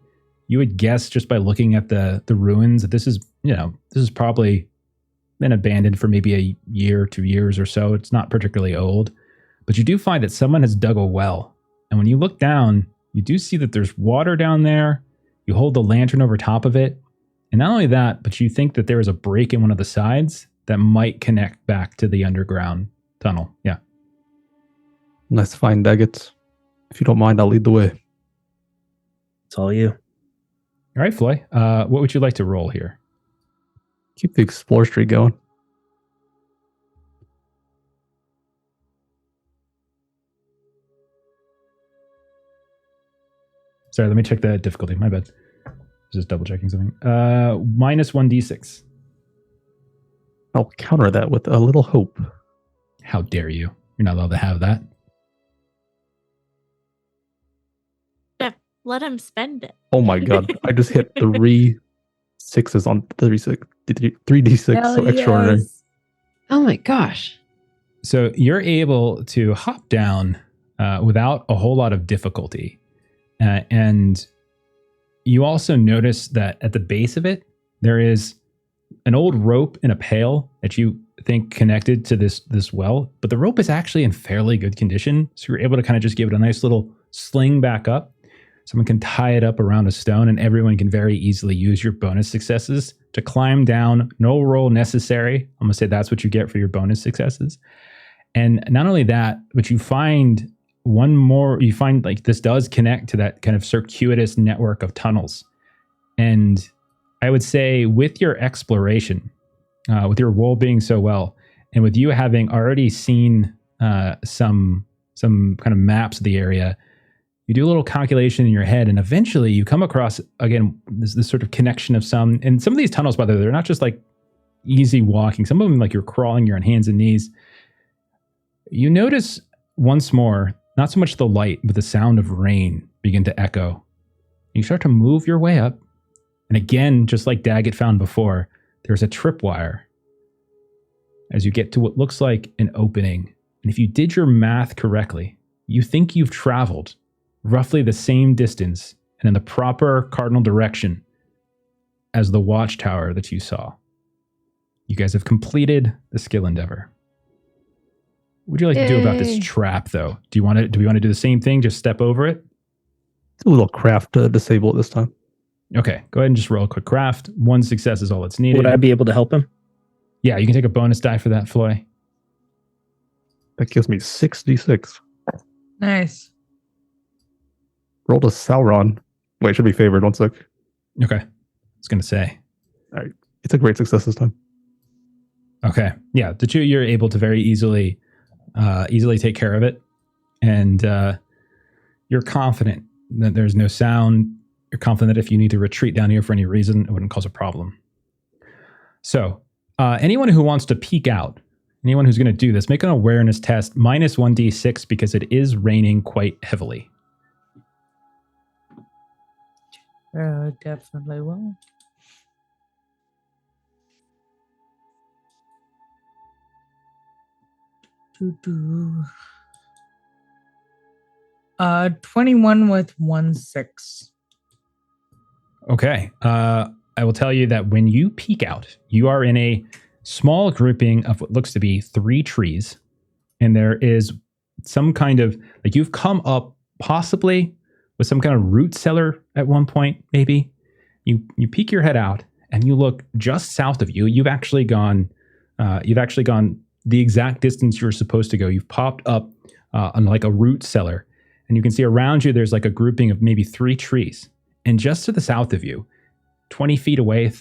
You would guess just by looking at the ruins that this is probably been abandoned for maybe a year, 2 years or so. It's not particularly old. But you do find that someone has dug a well. And when you look down, you do see that there's water down there. You hold the lantern over top of it. And not only that, but you think that there is a break in one of the sides that might connect back to the underground tunnel. Yeah. Nice to find, Daggett. If you don't mind, I'll lead the way. It's all you. All right, Floy. What would you like to roll here? Keep the explore streak going. Sorry, let me check the difficulty. My bad. Just double checking something. Minus 1d6. I'll counter that with a little hope. How dare you? You're not allowed to have that. Yeah, let him spend it. Oh my god! I just hit 3 6s on 3d6, Hell so extraordinary. yes. Oh my gosh. So you're able to hop down without a whole lot of difficulty. And you also notice that at the base of it, there is an old rope in a pail that you think connected to this well, but the rope is actually in fairly good condition. So you're able to kind of just give it a nice little sling back up. Someone can tie it up around a stone, and everyone can very easily use your bonus successes to climb down. No roll necessary. I'm going to say that's what you get for your bonus successes. And not only that, but you find one more, you find like this does connect to that kind of circuitous network of tunnels. And I would say with your exploration, with your roll being so well, and with you having already seen some kind of maps of the area, you do a little calculation in your head, and eventually you come across, again, this sort of connection of some, and some of these tunnels, by the way, they're not just like easy walking. Some of them, like you're crawling, you're on hands and knees. You notice once more, not so much the light, but the sound of rain begin to echo. You start to move your way up. And again, just like Daggett found before, there's a tripwire as you get to what looks like an opening. And if you did your math correctly, you think you've traveled roughly the same distance and in the proper cardinal direction as the watchtower that you saw. You guys have completed the skill endeavor. What would you like to do about this Yay. trap, though? Do we want to do the same thing? Just step over it? It's a little craft to disable it this time. Okay, go ahead and just roll a quick craft. 1 success is all that's needed. Would I be able to help him? Yeah, you can take a bonus die for that, Floy. That gives me 6d6. Nice. Rolled a Sauron. Wait, it should be favored. 1 sec. Okay, I was going to say. It's a great success this time. Okay, yeah, the two, you're able to very easily take care of it. And you're confident that there's no sound. You're confident that if you need to retreat down here for any reason, it wouldn't cause a problem. So, anyone who wants to peek out, anyone who's going to do this, make an awareness test, minus 1d6, because it is raining quite heavily. Definitely will. Doo-doo. 21 with 1 6. Okay. I will tell you that when you peek out, you are in a small grouping of what looks to be 3 trees. And there is some kind of, like, you've come up possibly with some kind of root cellar at one point, maybe. You peek your head out and you look just south of you. You've actually gone the exact distance you're supposed to go. You've popped up on like a root cellar. And you can see around you, there's like a grouping of maybe 3 trees. And just to the south of you, 20 feet away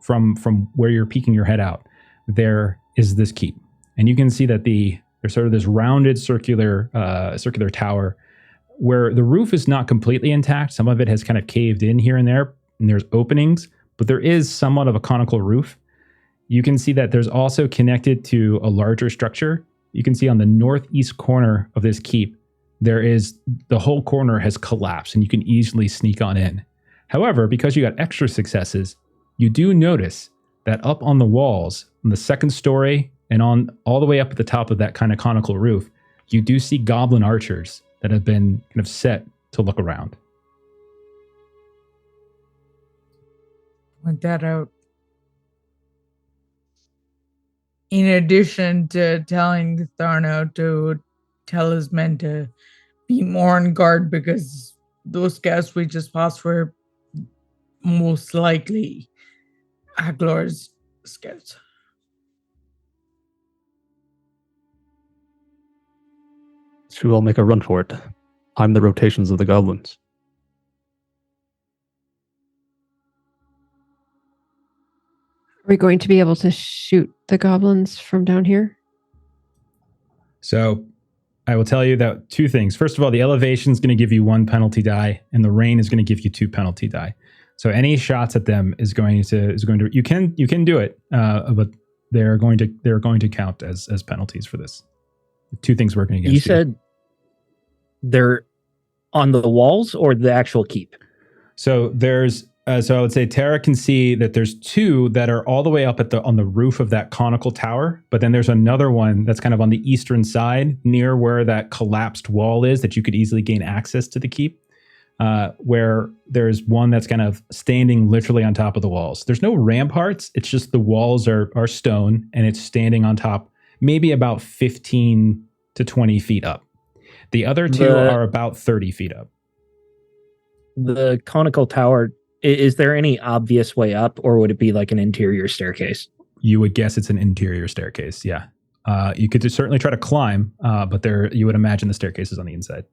from where you're peeking your head out, there is this keep. And you can see that there's sort of this rounded circular tower where the roof is not completely intact. Some of it has kind of caved in here and there, and there's openings, but there is somewhat of a conical roof. You can see that there's also connected to a larger structure. You can see on the northeast corner of this keep, the whole corner has collapsed and you can easily sneak on in. However, because you got extra successes, you do notice that up on the walls, on the second story and on all the way up at the top of that kind of conical roof, you do see goblin archers that have been kind of set to look around. Point that out. In addition to telling Tharno to tell his men to be more on guard, because those scouts we just passed were most likely Aglar's scouts. Should we all make a run for it? Time the rotations of the goblins. Are we going to be able to shoot the goblins from down here? So I will tell you that 2 things. First of all, the elevation is going to give you 1 penalty die, and the rain is going to give you 2 penalty die. So any shots at them is going to you can do it, but they're going to count as penalties for this. Two things working against you. You said they're on the walls or the actual keep? So there's so I would say Tara can see that there's two that are all the way up on the roof of that conical tower, but then there's another one that's kind of on the eastern side near where that collapsed wall is that you could easily gain access to the keep. Where there's one that's kind of standing literally on top of the walls. There's no ramparts. It's just the walls are stone and it's standing on top, maybe about 15 to 20 feet up. The other two are about 30 feet up. The conical tower, is there any obvious way up, or would it be like an interior staircase? You would guess it's an interior staircase, yeah. You could certainly try to climb, but you would imagine the staircase is on the inside.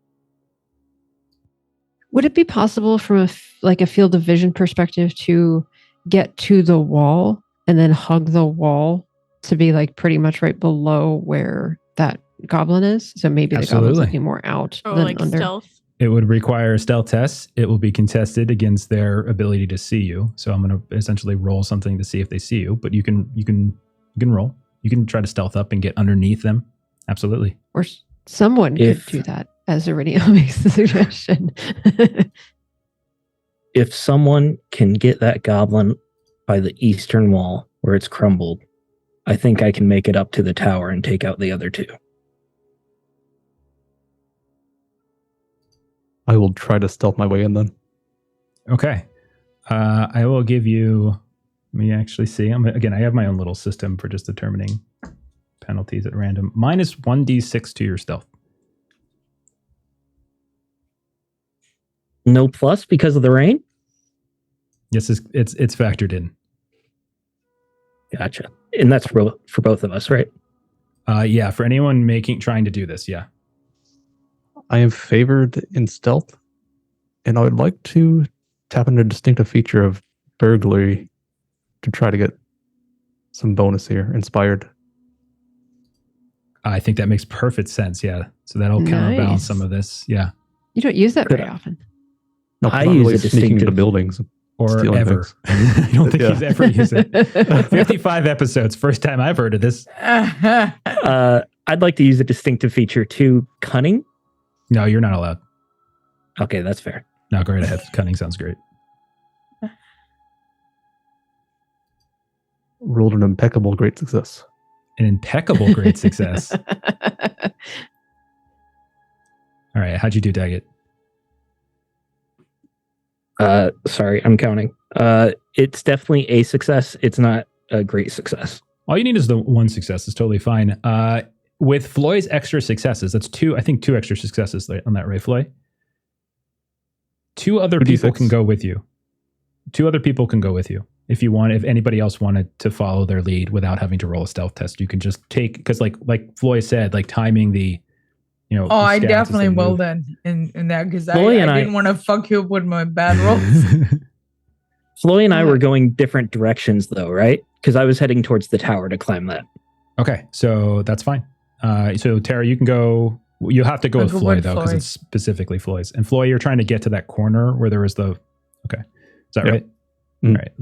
Would it be possible from a field of vision perspective to get to the wall and then hug the wall to be like pretty much right below where that goblin is? So maybe the goblin's looking more out than like under. Stealth. It would require a stealth test. It will be contested against their ability to see you. So I'm going to essentially roll something to see if they see you. But you can roll. You can try to stealth up and get underneath them. Absolutely. Or someone could do that, as Iridio makes the suggestion. If someone can get that goblin by the eastern wall where it's crumbled, I think I can make it up to the tower and take out the other two. I will try to stealth my way in then. Okay. I will give you, let me actually see. Again, I have my own little system for just determining penalties at random. Minus 1d6 to your stealth. No plus because of the rain? Yes, it's factored in. Gotcha. And that's for both of us, right? Yeah, for anyone trying to do this, yeah. I am favored in stealth, and I would like to tap into a distinctive feature of burglary to try to get some bonus here. Inspired. I think that makes perfect sense, yeah. So that'll counterbalance some of this, yeah. You don't use that very often. No, I not use really a sneaking into distinctive buildings. Or ever. I don't think he's ever used it. 55 episodes, first time I've heard of this. I'd like to use a distinctive feature too. Cunning? No, you're not allowed. Okay, that's fair. No, go right ahead. Cunning sounds great. Rolled an impeccable great success. An impeccable great success. All right, how'd you do, Daggett? Sorry, I'm counting. It's definitely a success. It's not a great success. All you need is the one success. It's totally fine. With Floyd's extra successes, that's two extra successes on that, right, Floyd? Two other people can go with you. Two other people can go with you. If anybody else wanted to follow their lead without having to roll a stealth test, you can just take, because like Floyd said, like timing the, I definitely will then in that, because I didn't want to fuck you up with my bad rolls. Floy and I were going different directions though, right? Because I was heading towards the tower to climb that. Okay, so that's fine. So Tara, you can go. You have to go with Floy though, because it's specifically Floyd's. And Floy, you're trying to get to that corner where there was the. Okay, is that right? All right.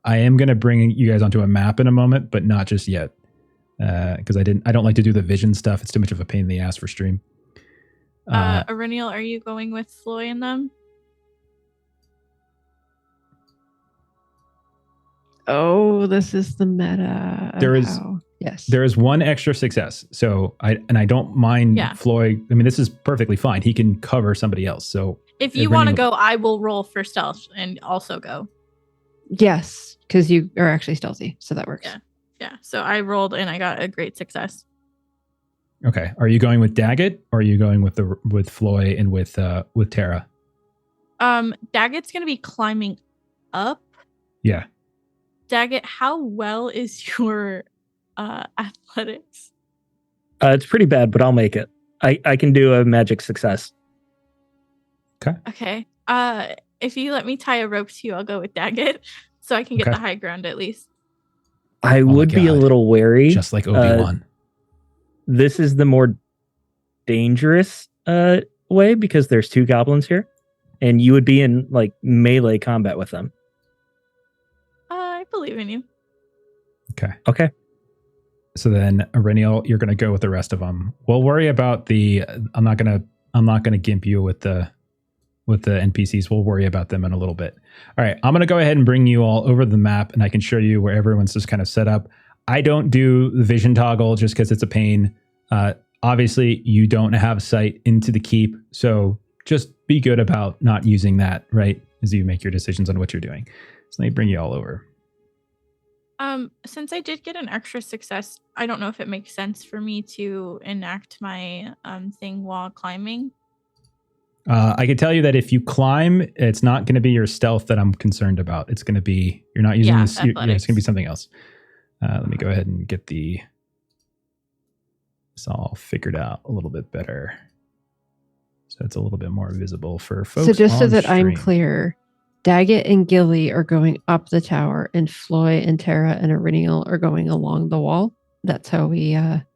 I am going to bring you guys onto a map in a moment, but not just yet, because I don't like to do the vision stuff. It's too much of a pain in the ass for stream. Aurenial, are you going with Floy and them? Oh, this is the meta. There is one extra success. So I don't mind Floyd. I mean, this is perfectly fine. He can cover somebody else. So if you want to go, I will roll for stealth and also go. Yes, because you are actually stealthy, so that works. Yeah. So I rolled and I got a great success. Okay. Are you going with Daggett or are you going with Floy and with Tara? Daggett's gonna be climbing up. Yeah. Daggett, how well is your athletics? It's pretty bad, but I'll make it. I can do a magic success. Okay. If you let me tie a rope to you, I'll go with Daggett, so I can get the high ground at least. I would be a little wary. Just like Obi-Wan. This is the more dangerous way because there's two goblins here, and you would be in like melee combat with them. I believe in you. Okay. Okay. So then, Aurenial, you're going to go with the rest of them. We'll worry about the. I'm not gonna gimp you with the NPCs. We'll worry about them in a little bit. All right, I'm going to go ahead and bring you all over the map, and I can show you where everyone's just kind of set up. I don't do the vision toggle just because it's a pain. Obviously, you don't have sight into the keep, so just be good about not using that, right, as you make your decisions on what you're doing. So let me bring you all over. Since I did get an extra success, I don't know if it makes sense for me to enact my thing while climbing. I can tell you that if you climb, it's not going to be your stealth that I'm concerned about. It's going to be, you're not using this. It's going to be something else. Let me go ahead and get this all figured out a little bit better. So it's a little bit more visible for folks. So just so that stream. I'm clear, Daggett and Gilly are going up the tower, and Floy and Tara and Aurenial are going along the wall. That's how we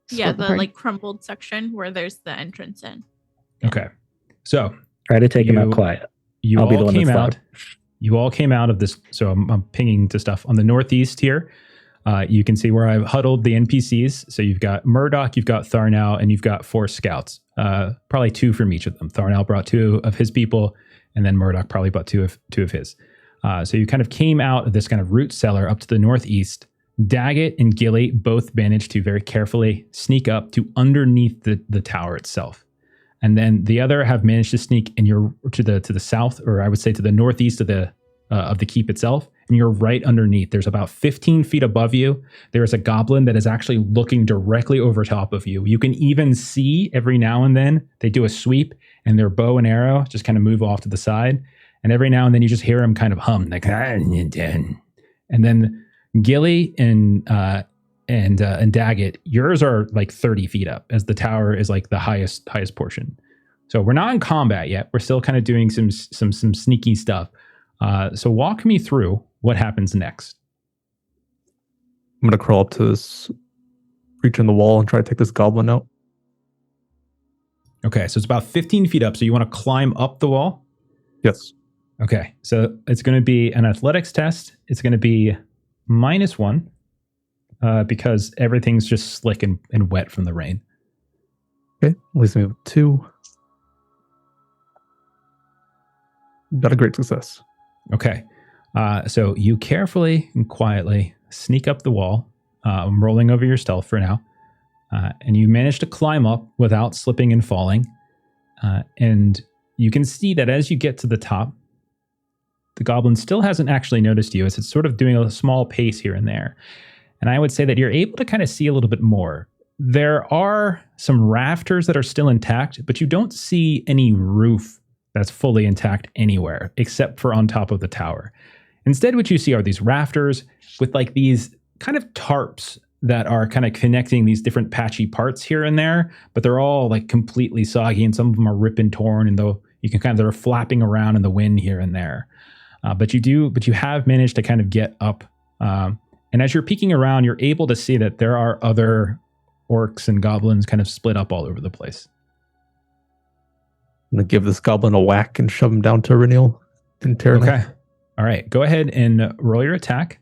split the like crumbled section where there's the entrance in. Yeah. Okay. So try to take him out quiet. I'll be the one that's loud. You all came out of this. So I'm pinging to stuff on the northeast here. You can see where I've huddled the NPCs. So you've got Murdoch, you've got Tharnell, and you've got 4 scouts. Probably 2 from each of them. Tharnell brought 2 of his people, and then Murdoch probably brought 2 of his. So you kind of came out of this kind of root cellar up to the northeast. Daggett and Gilly both managed to very carefully sneak up to underneath the tower itself. And then the other have managed to sneak to the south, or I would say to the northeast of the keep itself, and you're right underneath. There's about 15 feet above you. There is a goblin that is actually looking directly over top of you. You can even see every now and then they do a sweep, and their bow and arrow just kind of move off to the side. And every now and then you just hear them kind of hum, like, and then Gilly and Daggett, yours are like 30 feet up, as the tower is like the highest portion. So we're not in combat yet. We're still kind of doing some sneaky stuff. So walk me through what happens next. I'm gonna crawl up to this, reach in the wall, and try to take this goblin out. Okay, so it's about 15 feet up. So you want to climb up the wall? Yes. Okay, so it's going to be an athletics test. It's going to be -1 because everything's just slick and wet from the rain. Okay, leaves me with 2. Got a great success. Okay, so you carefully and quietly sneak up the wall. I'm rolling over your stealth for now. And you manage to climb up without slipping and falling. And you can see that as you get to the top, the goblin still hasn't actually noticed you, as it's sort of doing a small pace here and there. And I would say that you're able to kind of see a little bit more. There are some rafters that are still intact, but you don't see any roof that's fully intact anywhere, except for on top of the tower. Instead, what you see are these rafters with like these kind of tarps that are kind of connecting these different patchy parts here and there, but they're all like completely soggy, and some of them are rip and torn, and though you can they're flapping around in the wind here and there. But you have managed to kind of get up. And as you're peeking around, you're able to see that there are other orcs and goblins kind of split up all over the place. I'm gonna give this goblin a whack and shove him down to Aurenial and tear it Okay. off. All right. Go ahead and roll your attack.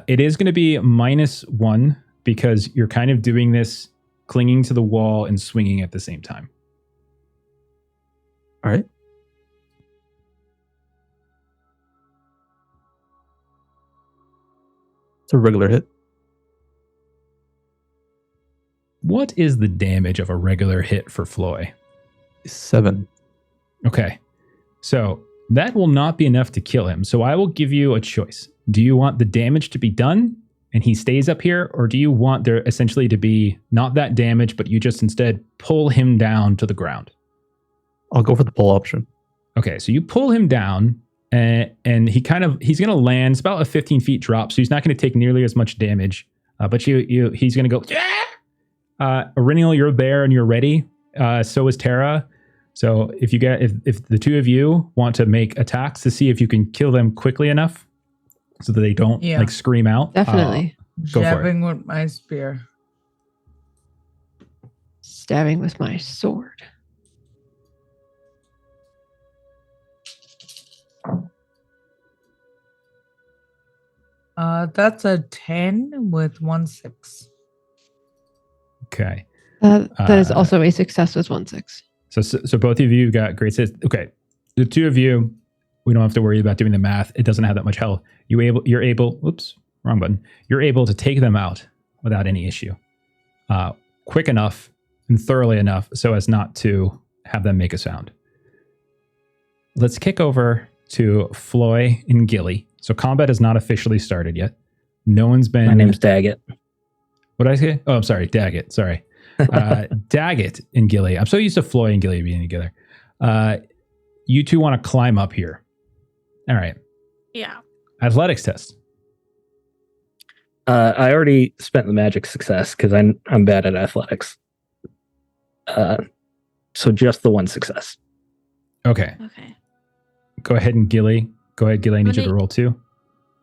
It is going to be -1 because you're kind of doing this clinging to the wall and swinging at the same time. All right. It's a regular hit. What is the damage of a regular hit for Floy? 7. Okay. So that will not be enough to kill him. So I will give you a choice. Do you want the damage to be done and he stays up here? Or do you want there essentially to be not that damage, but you just instead pull him down to the ground? I'll go for the pull option. Okay. So you pull him down and he's going to land. It's about a 15 feet drop. So he's not going to take nearly as much damage. But he's going to go, yeah! Aurenial, you're there and you're ready. So is Tara. So if the two of you want to make attacks to see if you can kill them quickly enough so that they don't like scream out. Definitely. Go for it. Jabbing with my spear. Stabbing with my sword. That's a 10 with 1 6. Okay. That is also a success with 1/6. So both of you got great stats. Okay. The two of you, we don't have to worry about doing the math. It doesn't have that much health. You're able, oops, wrong button. You're able to take them out without any issue. Quick enough and thoroughly enough so as not to have them make a sound. Let's kick over to Floy and Gilly. So combat has not officially started yet. No one's been... My name's Daggett. What did I say? Oh, I'm sorry. Daggett. Sorry. Daggett and Gilly. I'm so used to Floy and Gilly being together. You two want to climb up here. All right. Yeah. Athletics test. I already spent the magic success because I'm bad at athletics. So just the 1 success. Okay. Okay. Go ahead, Gilly. I need you to roll 2.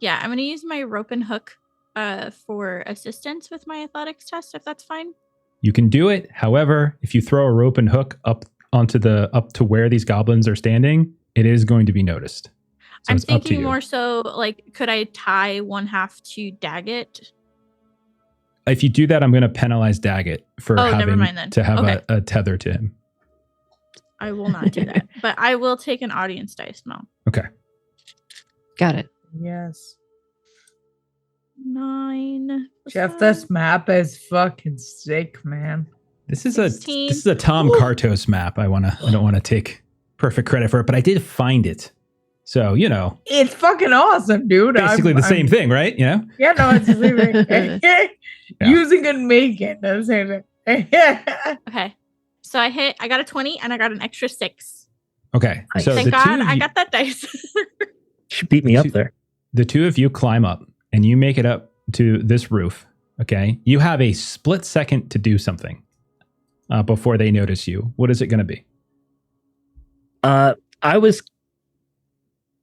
Yeah, I'm going to use my rope and hook for assistance with my athletics test, if that's fine. You can do it. However, if you throw a rope and hook up to where these goblins are standing, it is going to be noticed. So I'm it's up to thinking you. more so, like, could I tie one half to Daggett? If you do that, I'm going to penalize Daggett for never having mind then. to have Okay. a tether to him. I will not do that, but I will take an audience dice now. Okay. Got it. Yes. 9. Jeff, this map is fucking sick, man. This is 16. a Tom Ooh. Kartos map. I don't want to take perfect credit for it, but I did find it. So, It's fucking awesome, dude. basically the same thing, right? Yeah, no, it's the same thing. Yeah. Using and making the same thing. Okay. So I got a 20 and I got an extra 6. Okay. Nice. So Thank the God two of I you, got that dice. Should beat me up there. the two of you climb up and you make it up to this roof. Okay. You have a split second to do something before they notice you. What is it going to be?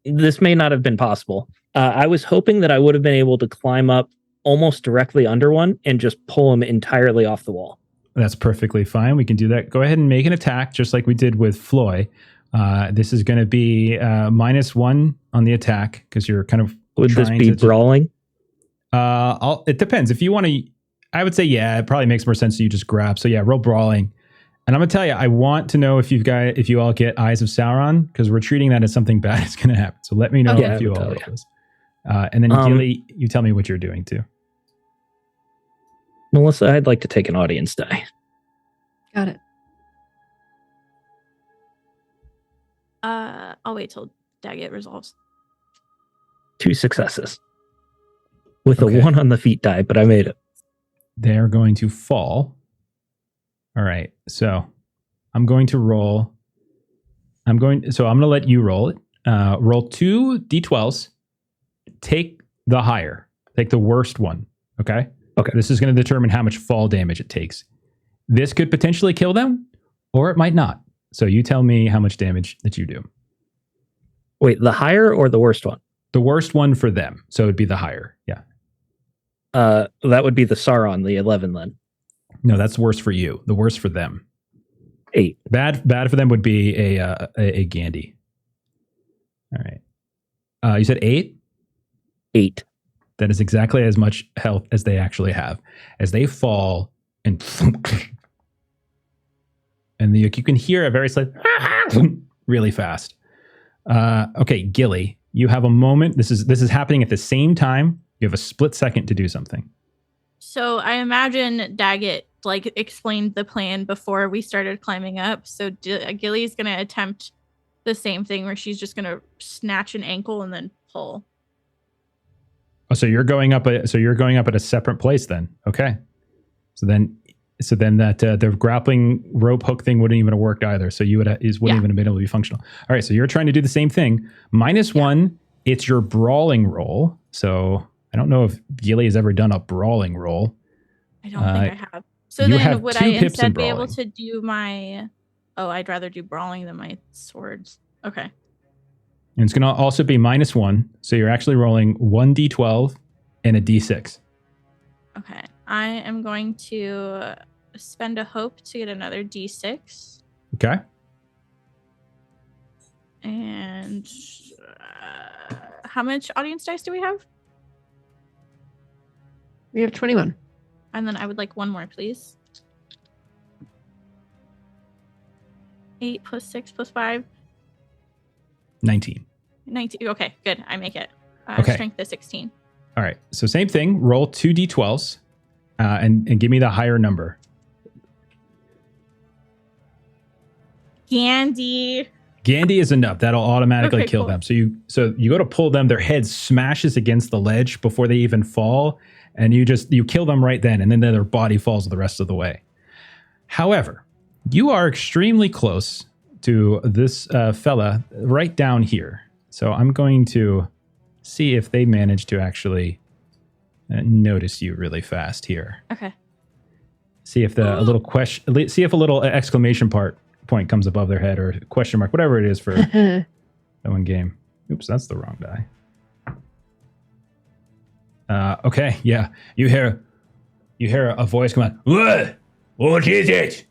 This may not have been possible. I was hoping that I would have been able to climb up almost directly under one and just pull him entirely off the wall. That's perfectly fine. We can do that. Go ahead and make an attack just like we did with Floy. This is going to be -1 on the attack because you're kind of Would this trying be to brawling? It depends. If you want to, I would say, yeah, it probably makes more sense to you just grab. So yeah, roll brawling. And I'm going to tell you, I want to know if you all get Eyes of Sauron, because we're treating that as something bad is going to happen. So let me know Okay. if you Yeah, all I will roll tell this. And then Gilly, you tell me what you're doing too. Melissa, I'd like to take an audience die. Got it. I'll wait till Daggett resolves. 2 successes. With Okay. a 1 on the feet die, but I made it. They're going to fall. All right. So I'm going to roll. I'm going to let you roll it. Roll 2 d12s. Take the higher. Take the worst one. Okay. Okay. This is going to determine how much fall damage it takes. This could potentially kill them, or it might not. So you tell me how much damage that you do. Wait, the higher or the worst one? The worst one for them. So it'd be the higher. Yeah. That would be the Sauron, the 11 then. No, that's worse for you. The worst for them. 8. Bad for them would be a Gandhi. All right. You said 8? 8. That is exactly as much health as they actually have. As they fall and you can hear a very slight really fast. Okay, Gilly, you have a moment. This is happening at the same time. You have a split second to do something. So I imagine Daggett explained the plan before we started climbing up. So Gilly's going to attempt the same thing where she's just going to snatch an ankle and then pull. Oh, so you're going up at a separate place then. Okay. So then that the grappling rope hook thing wouldn't even have worked either. So you wouldn't even have been able to be functional. All right. So you're trying to do the same thing. -1. It's your brawling roll. So I don't know if Gilly has ever done a brawling roll. I don't think I have. So you then have would 2 I pips in instead be able brawling. to do my... Oh, I'd rather do brawling than my swords. Okay. And it's going to also be -1. So you're actually rolling 1d12 and a d6. Okay. I am going to spend a hope to get another d6. Okay. And how much audience dice do we have? We have 21. And then I would like one more, please. 8 plus 6 plus 5. 19. 19. Okay, good. I make it. Okay. Strength is 16. All right. So same thing. Roll 2 d12s and give me the higher number. Gandhi. Gandhi is enough. That'll automatically Okay, kill cool. them. So you go to pull them, their head smashes against the ledge before they even fall, and you kill them right then, and then their body falls the rest of the way. However, you are extremely close to this fella right down here. So I'm going to see if they manage to actually notice you really fast here. Okay. See if a little exclamation point comes above their head, or question mark, whatever it is for that one game. Oops, that's the wrong die. Okay, yeah. You hear a voice come out. What is it?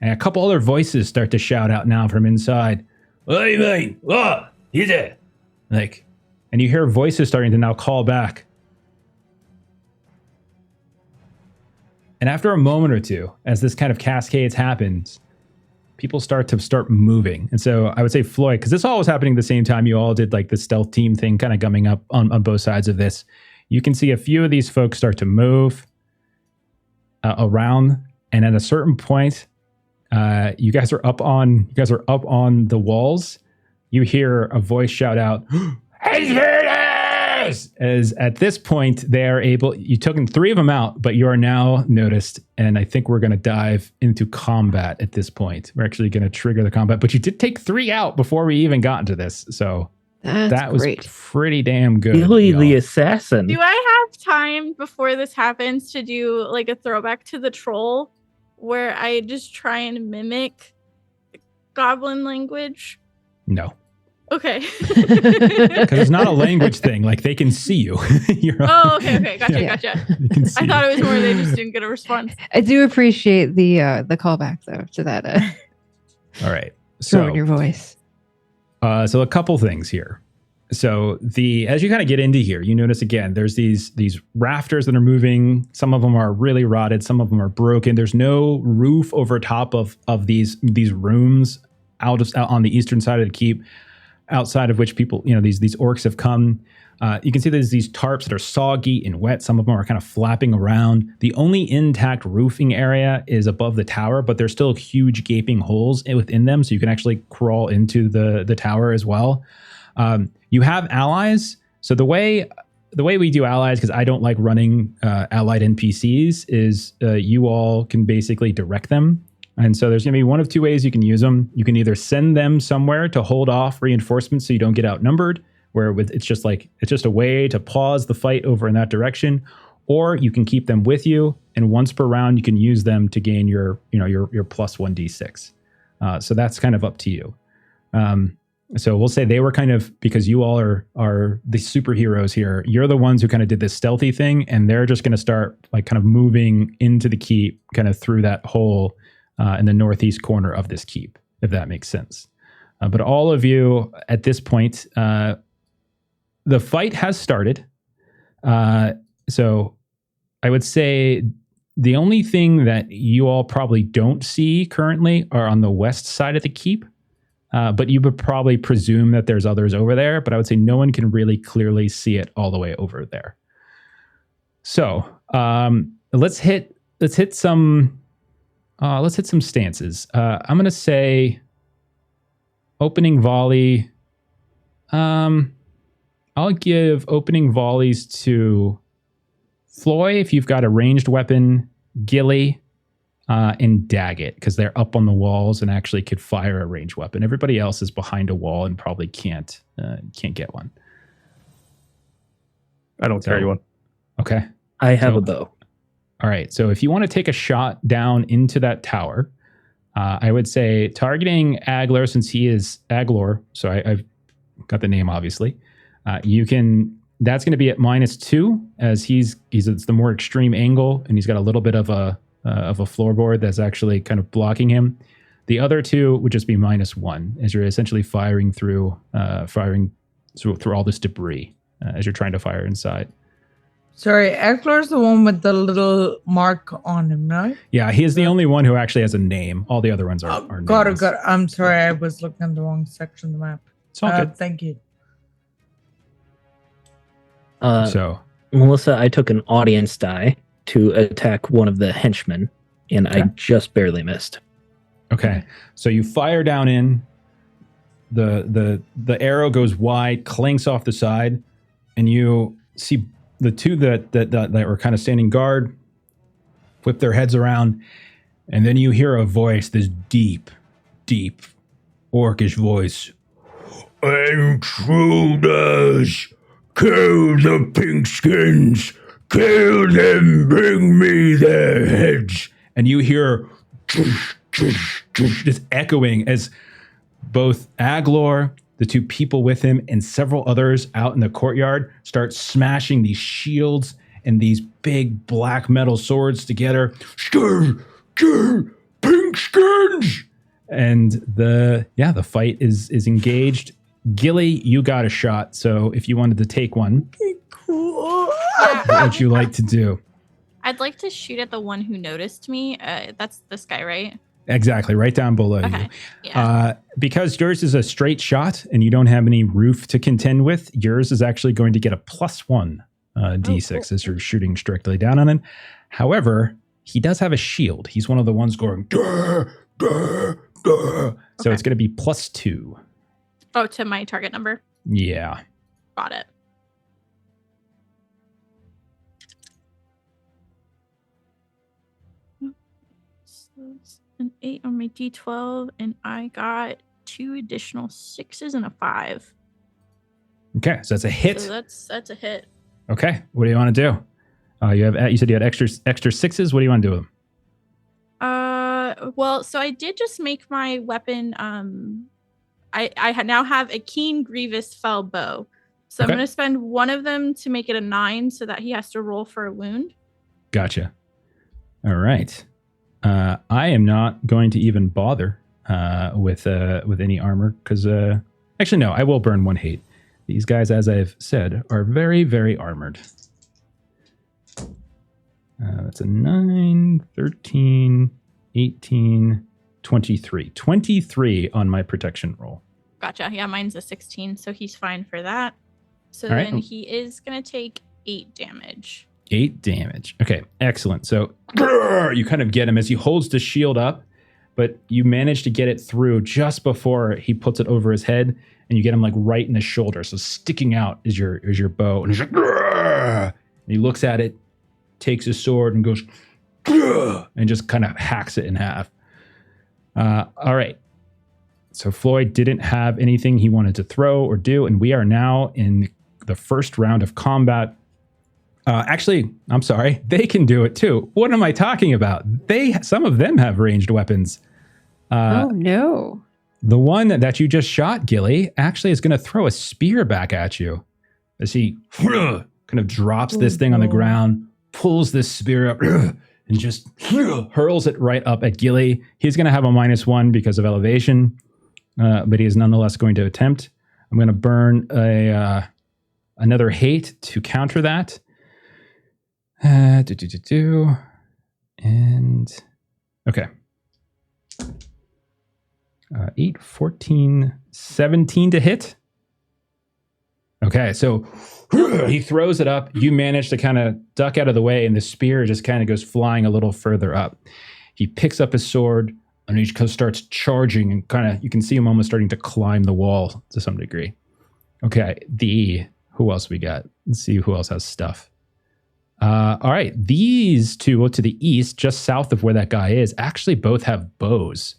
And a couple other voices start to shout out now from inside. What do you mean? What is it? And you hear voices starting to now call back. And after a moment or two, as this kind of cascades happens, people start moving. And so I would say Floyd, because this all was happening at the same time, you all did like the stealth team thing kind of gumming up on both sides of this. You can see a few of these folks start to move around. And at a certain point, you guys are up on the walls. You hear a voice shout out, as at this point they're able, you took 3 of them out, but you are now noticed, and I think we're going to dive into combat at this point. We're actually going to trigger the combat, but you did take 3 out before we even got into this, so that was great. pretty damn good. Billy the y'all. assassin. Do I have time before this happens to do like a throwback to the troll where I just try and mimic goblin language? No, Okay. because it's not a language thing. Like, they can see you. Oh, okay. Gotcha. Yeah. They can see I thought you. it was more they just didn't get a response. I do appreciate the callback though to that All right, throwing your voice. So a couple things here. So as you kind of get into here, you notice again, there's these rafters that are moving. Some of them are really rotted. Some of them are broken. There's no roof over top of these rooms out on the eastern side of the keep, outside of which people, these orcs have come. You can see there's these tarps that are soggy and wet. Some of them are kind of flapping around. The only intact roofing area is above the tower, but there's still huge gaping holes within them, so you can actually crawl into the tower as well. You have allies. So the way we do allies, because I don't like running allied NPCs, is you all can basically direct them. And so there's going to be one of 2 ways you can use them. You can either send them somewhere to hold off reinforcements so you don't get outnumbered, where it's just a way to pause the fight over in that direction, or you can keep them with you, and once per round you can use them to gain your plus 1d6. So that's kind of up to you. So we'll say they were kind of, because you all are the superheroes here, you're the ones who kind of did this stealthy thing, and they're just going to start like kind of moving into the keep, kind of through that hole in the northeast corner of this keep, if that makes sense. But all of you at this point, the fight has started. So I would say the only thing that you all probably don't see currently are on the west side of the keep. But you would probably presume that there's others over there, but I would say no one can really clearly see it all the way over there. So let's hit some stances. I'm gonna say opening volley. I'll give opening volleys to Floy if you've got a ranged weapon, Gilly, and Daggett, because they're up on the walls and actually could fire a ranged weapon. Everybody else is behind a wall and probably can't get one. I don't carry one. Okay. I have a bow. All right. So if you want to take a shot down into that tower, I would say targeting Aglar, since he is Aglar. So I've got the name, obviously. You can. That's going to be at -2, as it's the more extreme angle, and he's got a little bit of a floorboard that's actually kind of blocking him. The other 2 would just be -1, as you're essentially firing through all this debris as you're trying to fire inside. Sorry, Aglar's the one with the little mark on him, right? Yeah, he is the only one who actually has a name. All the other ones are Got it, nameless. got it. I'm sorry, I was looking at the wrong section of the map. It's all good. Thank you. So, Melissa, I took an audience die to attack one of the henchmen, and I Okay. just barely missed. okay. So you fire down in. The arrow goes wide, clanks off the side, and you see the two that were kind of standing guard whip their heads around, and then you hear a voice, this deep, deep orcish voice. Intruders! Kill the pinkskins! Kill them! Bring me their heads! And you hear just echoing as both Aglar, the two people with him, and several others out in the courtyard start smashing these shields and these big black metal swords together. Kill pinkskins! And the fight is engaged. Gilly, you got a shot, so if you wanted to take one, Cool. what would you like to do? I'd like to shoot at the one who noticed me. That's this guy, right? Exactly, right down below you. Okay. Yeah. Because yours is a straight shot and you don't have any roof to contend with, yours is actually going to get a +1 d6 as you're shooting strictly down on him. However, he does have a shield. He's one of the ones going, duh, duh, duh. So it's going to be +2. Oh, to my target number. Yeah. Got it. So it's an 8 on my d12, and I got 2 additional 6s and a 5. Okay, so that's a hit. So that's a hit. Okay, what do you want to do? You said you had extra 6s. What do you want to do with them? Well, so I did just make my weapon. I now have a keen, grievous, fell bow. So Okay. I'm going to spend one of them to make it a 9, so that he has to roll for a wound. Gotcha. All right. I am not going to even bother with any armor because actually no, I will burn 1 hate. These guys, as I've said, are very, very armored. That's a 9, 13, 18, 23. 23 on my protection roll. Gotcha. Yeah, mine's a 16, so he's fine for that. So All right. then he is going to take 8 damage. 8 damage. Okay, excellent. So you kind of get him as he holds the shield up, but you manage to get it through just before he puts it over his head, and you get him like right in the shoulder. So sticking out is your bow, and he's like, and he looks at it, takes his sword, and goes, and just kind of hacks it in half. All right. So Floyd didn't have anything he wanted to throw or do, and we are now in the first round of combat. Actually, I'm sorry. They can do it too. What am I talking about? Some of them have ranged weapons. Oh no. The one that you just shot, Gilly, actually is going to throw a spear back at you as he kind of drops this thing on the ground, pulls this spear up, and just hurls it right up at Gilly. He's going to have a -1 because of elevation, but he is nonetheless going to attempt. I'm going to burn another hate to counter that. And okay. 8, 14, 17 to hit. Okay, so he throws it up. You manage to kind of duck out of the way, and the spear just kind of goes flying a little further up. He picks up his sword, and he just starts charging, and kind of you can see him almost starting to climb the wall to some degree. Okay, who else we got? Let's see who else has stuff. All right, these two to the east, just south of where that guy is, actually both have bows.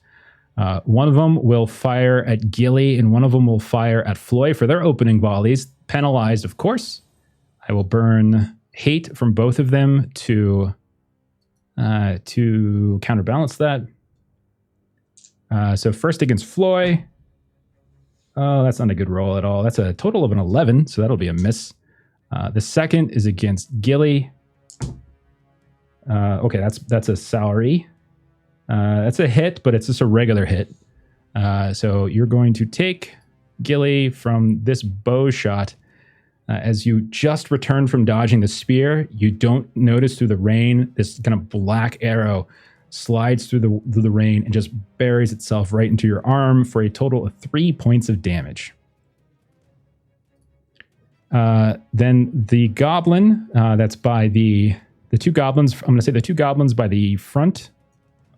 One of them will fire at Gilly, and one of them will fire at Floy for their opening volleys. Penalized, of course. I will burn hate from both of them to counterbalance that. So first against Floy. Oh, that's not a good roll at all. That's a total of an 11, so that'll be a miss. The second is against Gilly. Okay, that's a salary. That's a hit, but it's just a regular hit. So you're going to take Gilly from this bow shot. As you just return from dodging the spear, you don't notice through the rain, this kind of black arrow slides through the rain and just buries itself right into your arm for a total of 3 points of damage. Then the goblin, that's by the two goblins, I'm going to say the two goblins by the front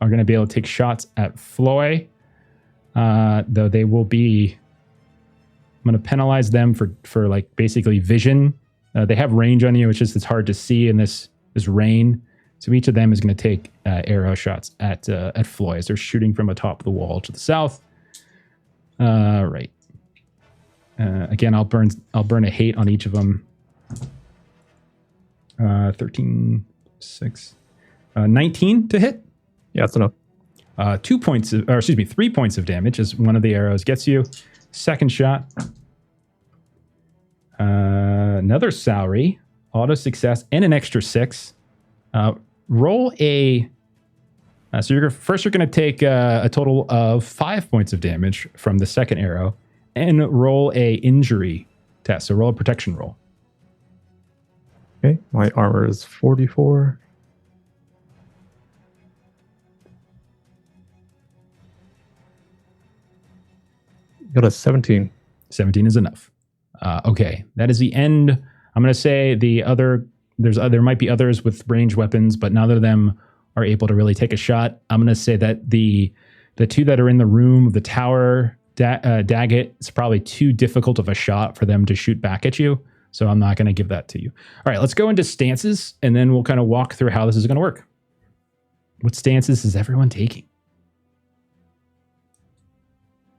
are going to be able to take shots at Floy, though they will be, I'm going to penalize them for like basically vision. They have range on you, it's hard to see in this rain. So each of them is going to take arrow shots at Floy as they're shooting from atop the wall to the south. Right. Again, I'll burn a hate on each of them. 13, 6, 19 to hit. Yeah, that's enough. 3 points of damage as one of the arrows gets you. Second shot. Another salary, auto success, and an extra 6. Roll a. So you're going to take a total of 5 points of damage from the second arrow, and roll a injury test. So roll a protection roll. Okay, my armor is 44. Got a 17. 17 is enough. Okay, that is the end. I'm going to say there might be others with ranged weapons, but none of them are able to really take a shot. I'm going to say that the two that are in the room of the tower, Daggett, it's probably too difficult of a shot for them to shoot back at you. So I'm not going to give that to you. All right, let's go into stances, and then we'll kind of walk through how this is going to work. What stances is everyone taking?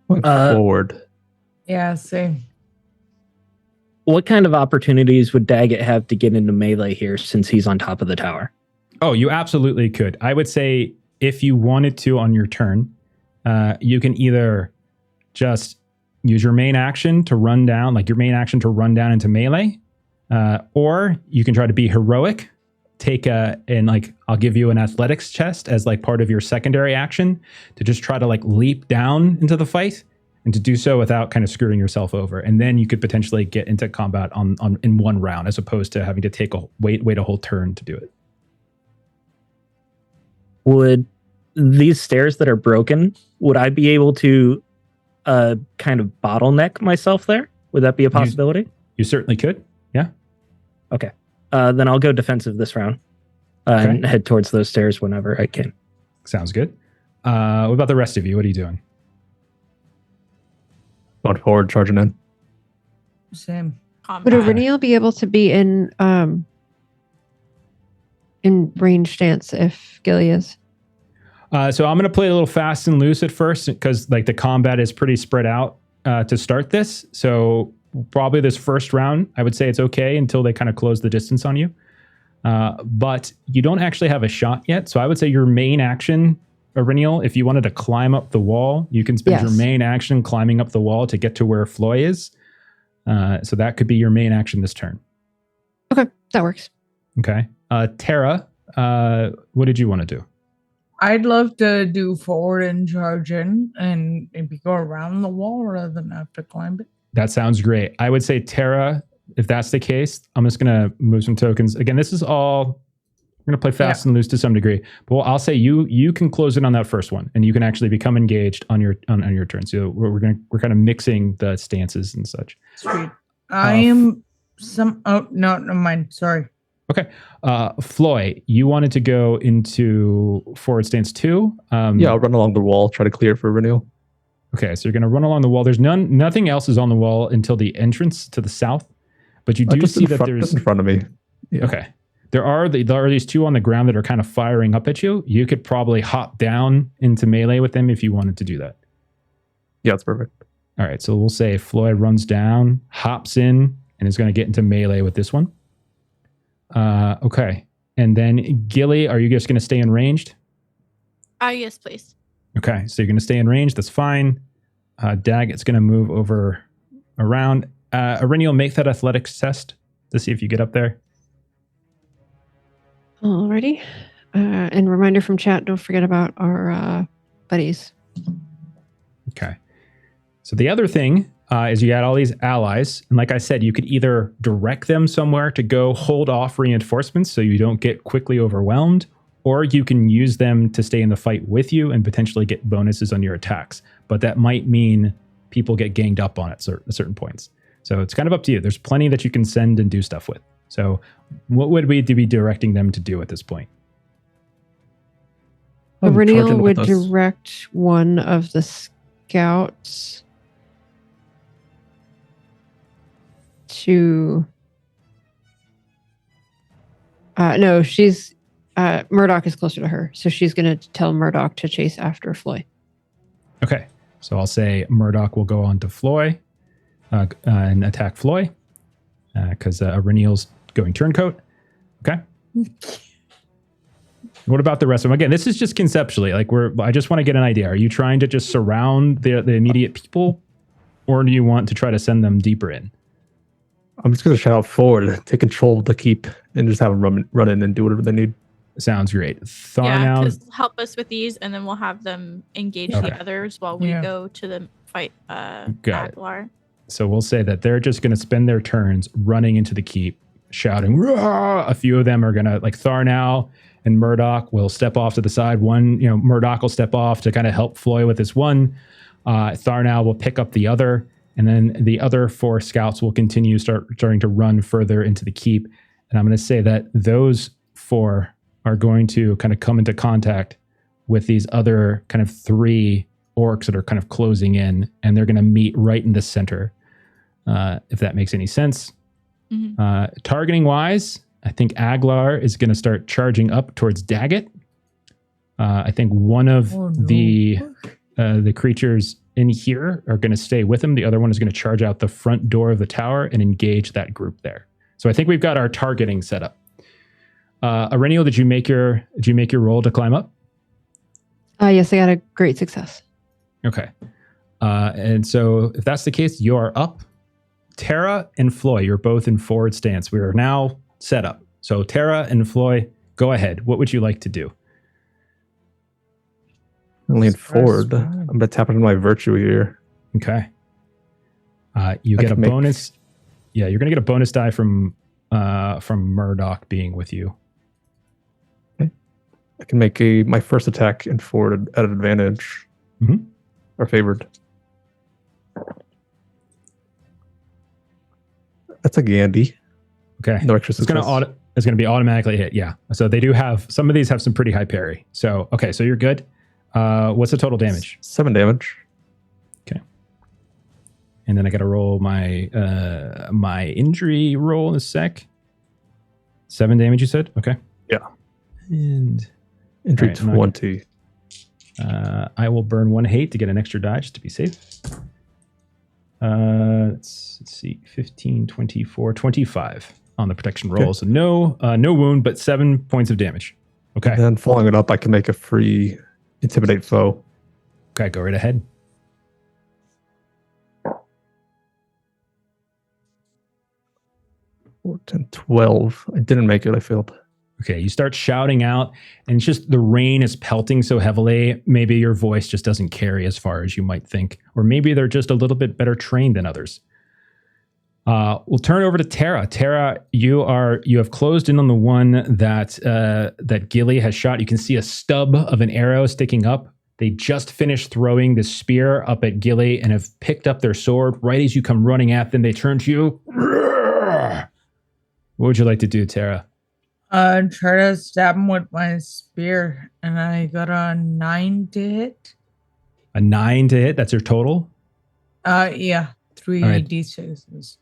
Forward. Yeah, same. What kind of opportunities would Daggett have to get into melee here since he's on top of the tower? Oh, you absolutely could. I would say if you wanted to on your turn, you can either just use your main action to run down, into melee, or you can try to be heroic, I'll give you an athletics chest as like part of your secondary action to just try to like leap down into the fight and to do so without kind of screwing yourself over. And then you could potentially get into combat in one round as opposed to having to wait a whole turn to do it. Would these stairs that are broken, would I be able to kind of bottleneck myself there? Would that be a possibility? You certainly could. Yeah. Okay. Then I'll go defensive this round and head towards those stairs whenever I can. Sounds good. What about the rest of you? What are you doing? Going forward, charging in. Same. Would Auriniel be able to be in range stance if Gilly is? So I'm going to play a little fast and loose at first because like the combat is pretty spread out to start this. So probably this first round, I would say it's okay until they kind of close the distance on you. But you don't actually have a shot yet. So I would say your main action, Auriniel, if you wanted to climb up the wall, you can spend your main action climbing up the wall to get to where Floy is. So that could be your main action this turn. Okay, that works. Okay. Tara, what did you want to do? I'd love to do forward and charge in and maybe go around the wall rather than have to climb it. That sounds great. I would say Tara, if that's the case, I'm just going to move some tokens. Again, this is all, we're going to play fast and loose to some degree. But I'll say you can close in on that first one and you can actually become engaged on your turn. So we're kind of mixing the stances and such. Sweet. No, never mind. Sorry. Okay. Floy, you wanted to go into forward stance 2. Yeah, I'll run along the wall, try to clear it for renewal. Okay, so you're going to run along the wall. There's nothing else is on the wall until the entrance to the south, but you do see that there's just in front of me. Yeah. Okay, there are these two on the ground that are kind of firing up at you. You could probably hop down into melee with them if you wanted to do that. Yeah, that's perfect. All right, so we'll say Floyd runs down, hops in, and is going to get into melee with this one. Okay, and then Gilly, are you just going to stay in ranged? Yes, please. Okay, so you're going to stay in range. That's fine. Daggett's going to move over around. Auriniel, make that athletics test to see if you get up there. Alrighty. And reminder from chat, don't forget about our buddies. Okay. So the other thing is you got all these allies. And like I said, you could either direct them somewhere to go hold off reinforcements so you don't get quickly overwhelmed, or you can use them to stay in the fight with you and potentially get bonuses on your attacks. But that might mean people get ganged up on at certain points. So it's kind of up to you. There's plenty that you can send and do stuff with. So what would we be directing them to do at this point? Aurelial would direct one of the scouts to... no, she's... Murdoch is closer to her, so she's going to tell Murdoch to chase after Floy. Okay, so I'll say Murdoch will go on to Floy and attack Floy because Aurelial's going turncoat. Okay. What about the rest of them? Again, this is just conceptually. I just want to get an idea. Are you trying to just surround the immediate people, or do you want to try to send them deeper in? I'm just going to shout out forward, take control of the keep, and just have them run in and do whatever they need. Sounds great. Yeah, because help us with these, and then we'll have them engage Okay. the others while we go to the fight Aglar. So we'll say that they're just going to spend their turns running into the keep, shouting, "Rah!" A few of them are going to, like Tharnau and Murdoch will step off to the side. Murdoch will step off to kind of help Floy with this one. Tharnau will pick up the other, and then the other 4 scouts will continue starting to run further into the keep. And I'm going to say that those 4 are going to kind of come into contact with these other kind of 3 orcs that are kind of closing in, and they're going to meet right in the center, if that makes any sense. Mm-hmm. Targeting wise, I think Aglar is going to start charging up towards Daggett. I think one of the creatures in here are going to stay with him. The other one is going to charge out the front door of the tower and engage that group there. So I think we've got our targeting set up. Aurelial, did you make your roll to climb up? Yes, I got a great success. Okay. And so if that's the case, you are up. Tara and Floy, you're both in forward stance. We are now set up. So Tara and Floy, go ahead. What would you like to do? Lean forward. I'm going to tap into my virtue here. Okay. You get a bonus. Yeah, you're going to get a bonus die from Murdoch being with you. Okay. I can make my first attack in forward at an advantage. Mm-hmm. Or favored. That's a Gandhi. Okay. No extra success. It's going to be automatically hit. Yeah. So they do have, some of these have some pretty high parry. So, okay. So you're good. What's the total damage? 7 damage. Okay. And then I got to roll my my injury roll in a sec. 7 damage, you said? Okay. Yeah. And injury right, 20. I will burn 1 hate to get an extra die just to be safe. Let's see, 15, 24, 25 on the protection roll. Okay. So no wound, but 7 points of damage. Okay. And then following it up, I can make a free intimidate foe. Okay, go right ahead. Four, 10, 12. I didn't make it. I failed. Okay, you start shouting out, and it's just the rain is pelting so heavily, maybe your voice just doesn't carry as far as you might think. Or maybe they're just a little bit better trained than others. We'll turn over to Tara. Tara, you have closed in on the one that Gilly has shot. You can see a stub of an arrow sticking up. They just finished throwing the spear up at Gilly and have picked up their sword. Right as you come running at them, they turn to you. What would you like to do, Tara? Try to stab him with my spear, and I got a 9 to hit. A 9 to hit? That's your total? Yeah. 3 right. D6s.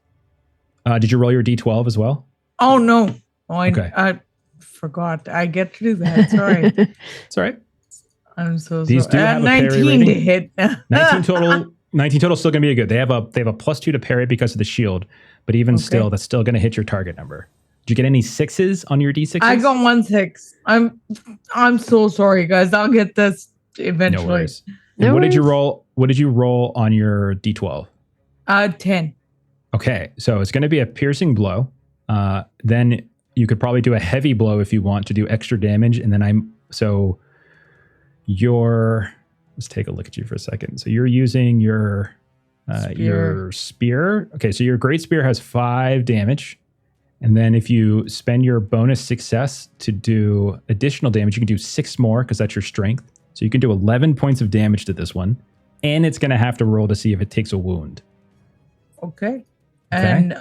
Did you roll your D12 as well? Oh, no. Okay. I forgot. I get to do that. Sorry. It's all right. I'm so These sorry. do have a 19 parry rating. to hit. 19 total. 19 total is still going to be good. They have a +2 to parry because of the shield, but even still, that's still going to hit your target number. Did you get any 6s on your D6s? I got 1 6. I'm so sorry, guys. I'll get this eventually. No worries. And what did you roll? What did you roll on your D12? 10. Okay, so it's going to be a piercing blow. Then you could probably do a heavy blow if you want to do extra damage. And then let's take a look at you for a second. So you're using your your spear. Okay, so your great spear has 5 damage. And then if you spend your bonus success to do additional damage, you can do 6 more because that's your strength. So you can do 11 points of damage to this one. And it's going to have to roll to see if it takes a wound. Okay. And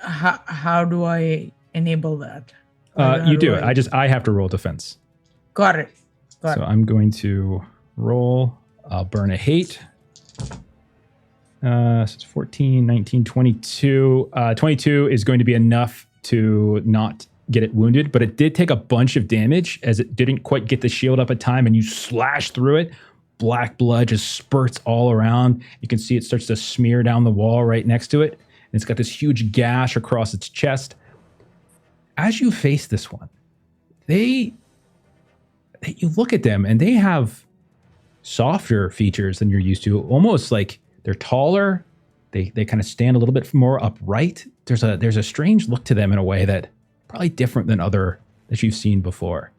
how do I enable that? You do it. I have to roll defense. Got it. So I'm going to roll. I'll burn a hate. So it's 14, 19, 22. 22 is going to be enough to not get it wounded, but it did take a bunch of damage as it didn't quite get the shield up at time, and you slash through it. Black blood just spurts all around. You can see it starts to smear down the wall right next to it. And it's got this huge gash across its chest. As you face this one, you look at them and they have softer features than you're used to, almost like they're taller. They kind of stand a little bit more upright. There's a strange look to them in a way that probably different than other that you've seen before.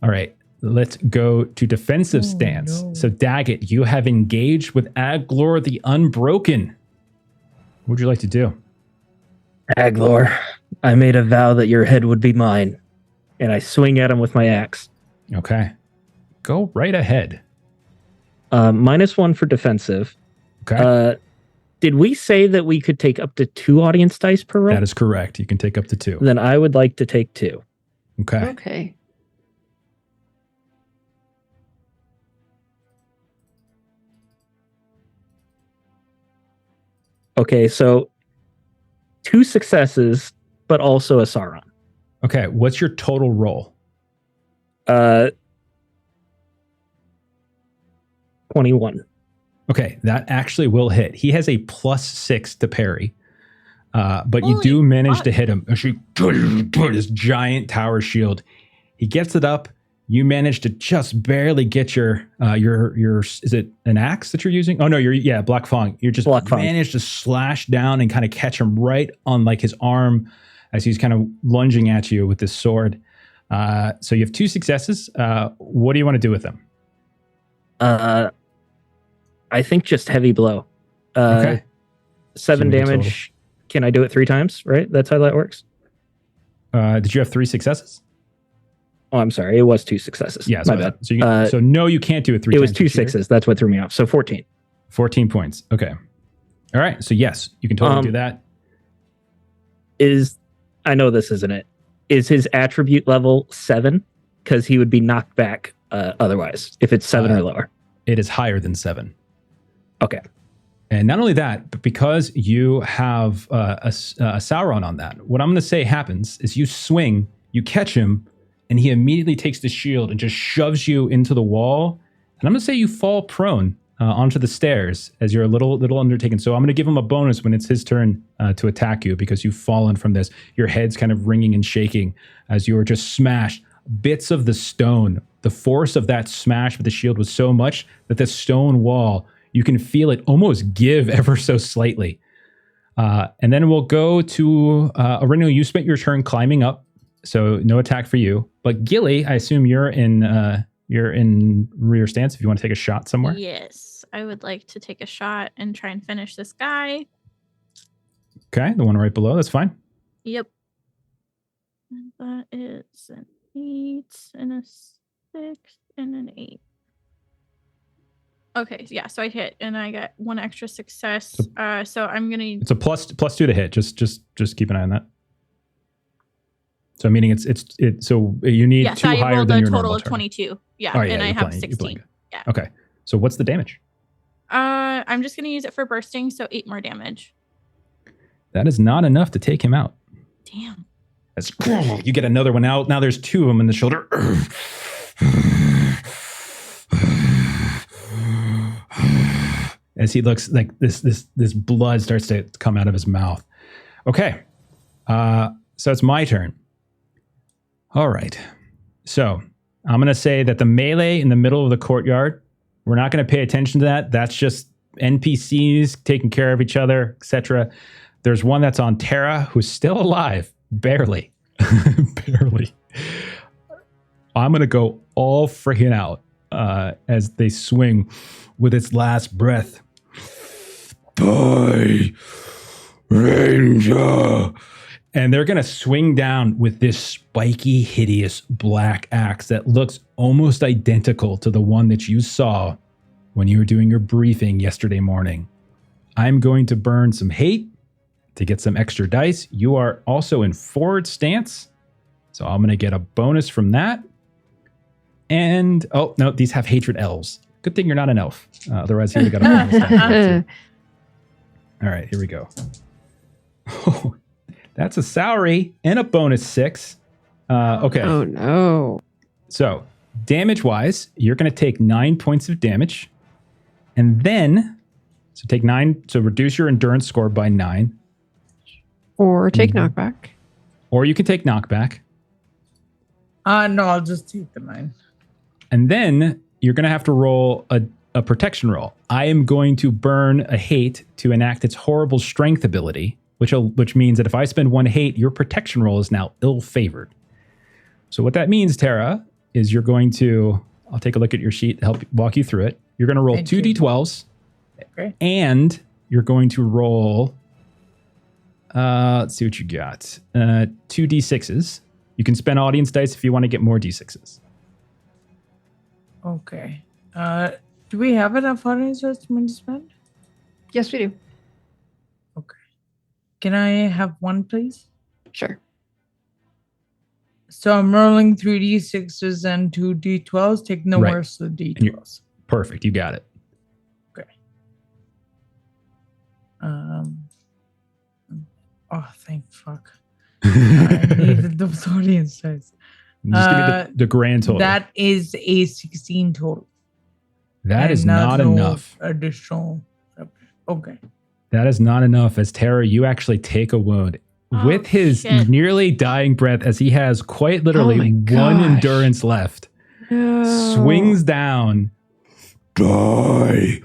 All right, let's go to defensive stance. No. So Daggett, you have engaged with Aglar the Unbroken. What would you like to do? Aglar, I made a vow that your head would be mine, and I swing at him with my axe. Okay, go right ahead. -1 for defensive. Okay. Did we say that we could take up to 2 audience dice per roll? That is correct. You can take up to 2. Then I would like to take 2. Okay. Okay. Okay, so 2 successes, but also a Sauron. Okay, what's your total roll? 21. Okay, that actually will hit. He has a +6 to parry, but you Holy do manage fuck. to hit him. This giant tower shield. He gets it up. You manage to just barely get your is it an axe that you're using? Oh no, Black Fong. You're just managed to slash down and kind of catch him right on like his arm as he's kind of lunging at you with this sword. So you have 2 successes. What do you want to do with them? I think just heavy blow. Okay. 7 damage. Can I do it 3 times? Right? That's how that works. Did you have 3 successes? Oh, I'm sorry. It was 2 successes. Yeah, my bad. So no, you can't do it 3 times. It was 2 sixes. That's what threw me off. So 14. 14 points. Okay. All right. So yes, you can totally do that. I know this isn't it. Is his attribute level 7? Because he would be knocked back otherwise if it's 7 or lower. It is higher than 7. Okay. And not only that, but because you have a Sauron on that, what I'm going to say happens is you swing, you catch him, and he immediately takes the shield and just shoves you into the wall. And I'm going to say you fall prone onto the stairs as you're a little undertaken. So I'm going to give him a bonus when it's his turn to attack you because you've fallen from this. Your head's kind of ringing and shaking as you are just smashed. Bits of the stone, the force of that smash with the shield was so much that the stone wall, you can feel it almost give ever so slightly. And then we'll go to Aurelio. You spent your turn climbing up, so no attack for you. But Gilly, I assume you're in rear stance if you want to take a shot somewhere. Yes, I would like to take a shot and try and finish this guy. Okay, the one right below. That's fine. Yep. And that is an 8 and a 6 and an 8. Okay, yeah, so I hit and I got 1 extra success. So I'm gonna. It's a plus 2 to hit. Just keep an eye on that. So meaning it's so you need 2 higher than your normal turn. I rolled a total of 22. Yeah, and I have 16. Yeah. Okay. So what's the damage? I'm just gonna use it for bursting, so 8 more damage. That is not enough to take him out. Damn. That's cool. You get another one out. Now there's 2 of them in the shoulder. As he looks like this blood starts to come out of his mouth. Okay. So it's my turn. All right. So I'm going to say that the melee in the middle of the courtyard, we're not going to pay attention to that. That's just NPCs taking care of each other, etc. There's one that's on Terra who's still alive. Barely. Barely. I'm going to go all freaking out as they swing with its last breath. Die, Ranger. And they're going to swing down with this spiky, hideous black axe that looks almost identical to the one that you saw when you were doing your briefing yesterday morning. I'm going to burn some hate to get some extra dice. You are also in forward stance, so I'm going to get a bonus from that. And, oh, no, these have hatred elves. Good thing you're not an elf. Otherwise, you would have got a bonus. Down. All right, here we go. Oh, that's a salary and a bonus 6. Okay. Oh, no. So, damage-wise, you're going to take 9 points of damage. And then, so take 9, so reduce your endurance score by 9. Or take knockback. Or you can take knockback. No, I'll just take the 9. And then you're going to have to roll a protection roll. I am going to burn a hate to enact its horrible strength ability, which means that if I spend 1 hate, your protection roll is now ill-favored. So what that means, Tara, is you're going to, I'll take a look at your sheet to help walk you through it. You're going to roll Thank 2 you. d12s, Okay. and you're going to roll, let's see what you got, 2 d6s. You can spend audience dice if you want to get more d6s. Okay. Do we have enough audience dice to spend? Yes, we do. Can I have 1, please? Sure. So I'm rolling 3d6s and 2d12s. Take no Right. worse than you're- d12s. Perfect, you got it. Oh, thank fuck. I needed those audience dice. Just give me the grand total. That is a 16 total. That is And not no enough. Additional. Okay. That is not enough, as Tara, you actually take a wound. Oh, With his shit. nearly dying breath, as he has quite literally Oh my one gosh. endurance left, No. swings down Die,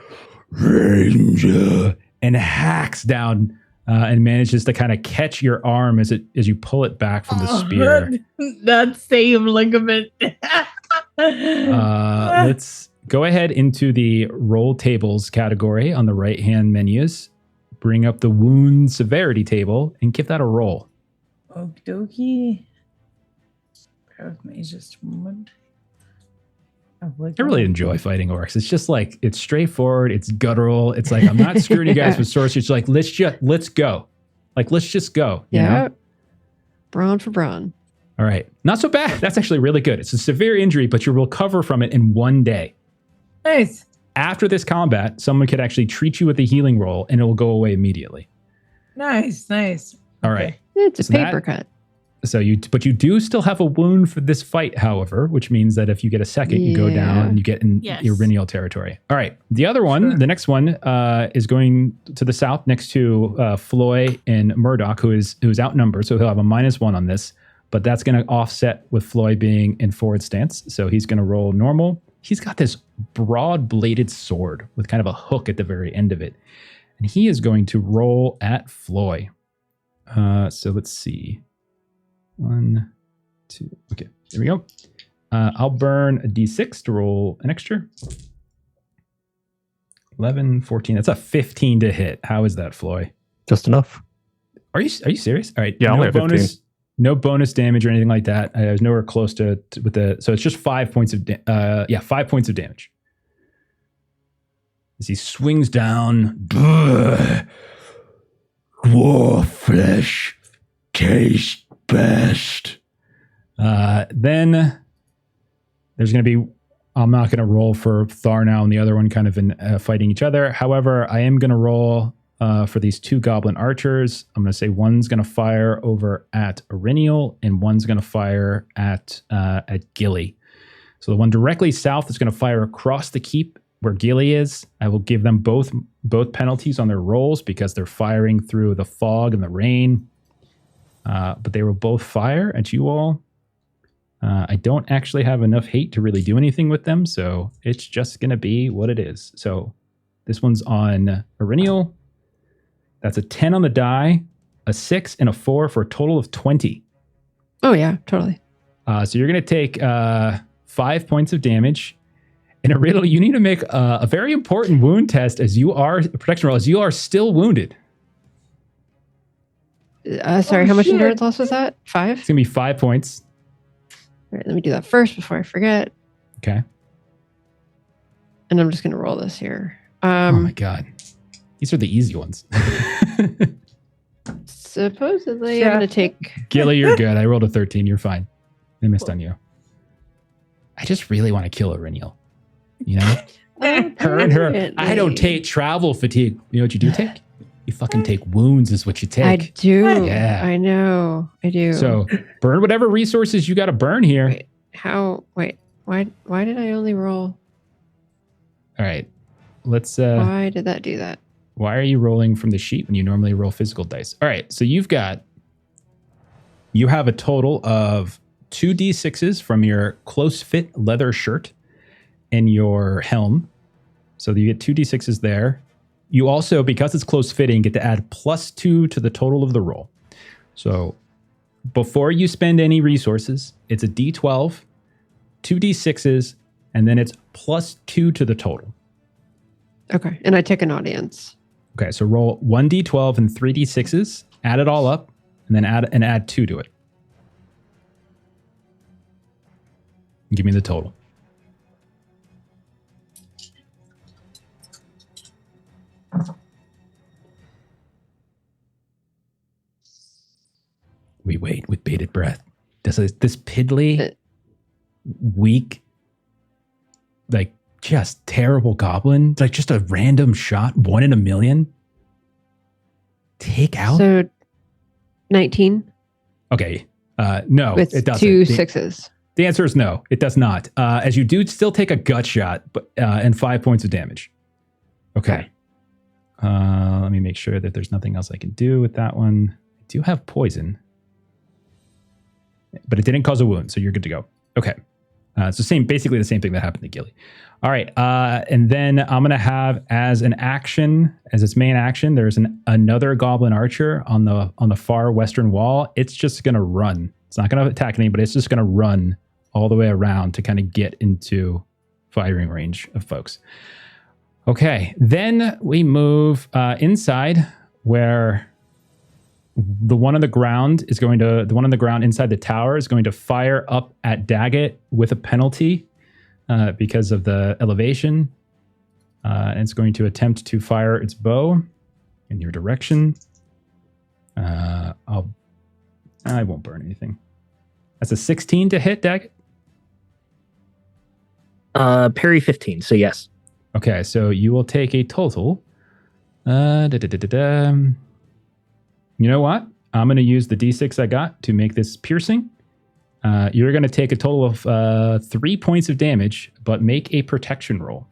Ranger. and hacks down and manages to kind of catch your arm as you pull it back from the spear. That same ligament. Let's go ahead into the roll tables category on the right-hand menus. Bring up the wound severity table and give that a roll. Okie dokie. Bear with me just a moment. I really enjoy fighting orcs. It's just like, it's straightforward. It's guttural. It's like, I'm not screwing you guys with swords. It's like, let's go. Like, let's just go. You Yeah. know? Brawn for brawn. All right. Not so bad. That's actually really good. It's a severe injury, but you'll recover from it in 1 day. Nice. After this combat, someone could actually treat you with a healing roll and it will go away immediately. Nice. All right. It's a So that- paper cut. So you do still have a wound for this fight, however, which means that if you get a second, you go down Yeah. and you get in Yes. your Irinial territory. All right. The other one, Sure. the next one, is going to the south next to Floy and Murdoch, who's outnumbered. So he'll have a -1 on this, but that's going to offset with Floy being in forward stance. So he's going to roll normal. He's got this broad bladed sword with kind of a hook at the very end of it. And he is going to roll at Floy. So let's see. 1, 2. Okay, there we go. I'll burn a d6 to roll an extra. 11, 14. That's a 15 to hit. How is that, Floy? Just enough. Are you serious? All right. Yeah, no only a 15. bonus. No bonus damage or anything like that. I was nowhere close to with the. So it's just 5 points of 5 points of damage. As he swings down. Bleh. War flesh tastes best. Then there's going to be. I'm not going to roll for Tharnau and the other one kind of in fighting each other. However, I am going to roll for these 2 goblin archers. I'm going to say one's going to fire over at Irinial and one's going to fire at Gilly. So the one directly south is going to fire across the keep where Gilly is. I will give them both penalties on their rolls because they're firing through the fog and the rain. But they will both fire at you all. I don't actually have enough hate to really do anything with them, so it's just going to be what it is. So this one's on Irinial. That's a 10 on the die, a 6, and a 4 for a total of 20. Oh, yeah, totally. So you're going to take 5 points of damage. In a riddle, you need to make a very important wound test protection roll, as you are still wounded. Sorry, Oh, how much shit. endurance loss was that? 5? It's going to be 5 points. All right, let me do that first before I forget. Okay. And I'm just going to roll this here. Oh my God. These are the easy ones. Supposedly, Yeah. I'm going to take... Gilly, you're good. I rolled a 13. You're fine. I missed on you. I just really want to kill Auriniel. You know? Her and her. I don't take travel fatigue. You know what you do take? You fucking take wounds is what you take. I do. Yeah. I know. I do. So burn whatever resources you got to burn here. Wait, why did I only roll? All right. Let's Why did that do that? why are you rolling from the sheet when you normally roll physical dice? All right. So you have a total of 2d6s from your close fit leather shirt and your helm. So you get 2d6s there. You also, because it's close fitting, get to add +2 to the total of the roll. So before you spend any resources, it's a d12, 2d6s, and then it's +2 to the total. Okay. And I take an audience. Okay, so roll 1d12 and 3d6s, add it all up, and then add 2 to it. Give me the total. We wait with bated breath. This piddly, weak, like just terrible goblin, like just a random shot, 1 in a million. Take out. So 19 Okay. No, with it doesn't. 2 6s. The answer is no, it does not. As you do still take a gut shot, but and 5 points of damage. Okay. Let me make sure that there's nothing else I can do with that one. I do have poison, but it didn't cause a wound, so you're good to go. Okay. So basically the same thing that happened to Gilly. All right. And then I'm going to have as an action, as its main action, there's another goblin archer on the far western wall. It's just going to run. It's not going to attack anybody. It's just going to run all the way around to kind of get into firing range of folks. Okay. Then we move inside, where the one on the ground inside the tower is going to fire up at Daggett with a penalty because of the elevation. And it's going to attempt to fire its bow in your direction. I won't burn anything. That's a 16 to hit, Daggett. Parry 15, so yes. Okay, so you will take a total. You know what? I'm going to use the D6 I got to make this piercing. You're going to take a total of 3 points of damage, but make a protection roll.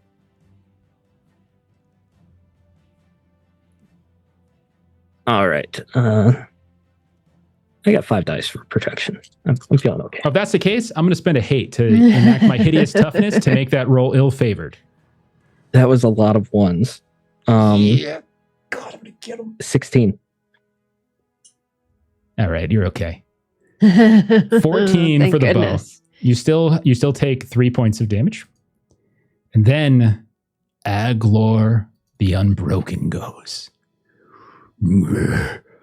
All right. I got 5 dice for protection. I'm feeling okay. If that's the case, I'm going to spend a hate to enact my hideous toughness to make that roll ill-favored. That was a lot of ones. Yeah. God, I'm going to get him. 16. All right, you're okay. 14 Thank for the goodness. bow. You still take 3 points of damage. And then Aglar the Unbroken goes.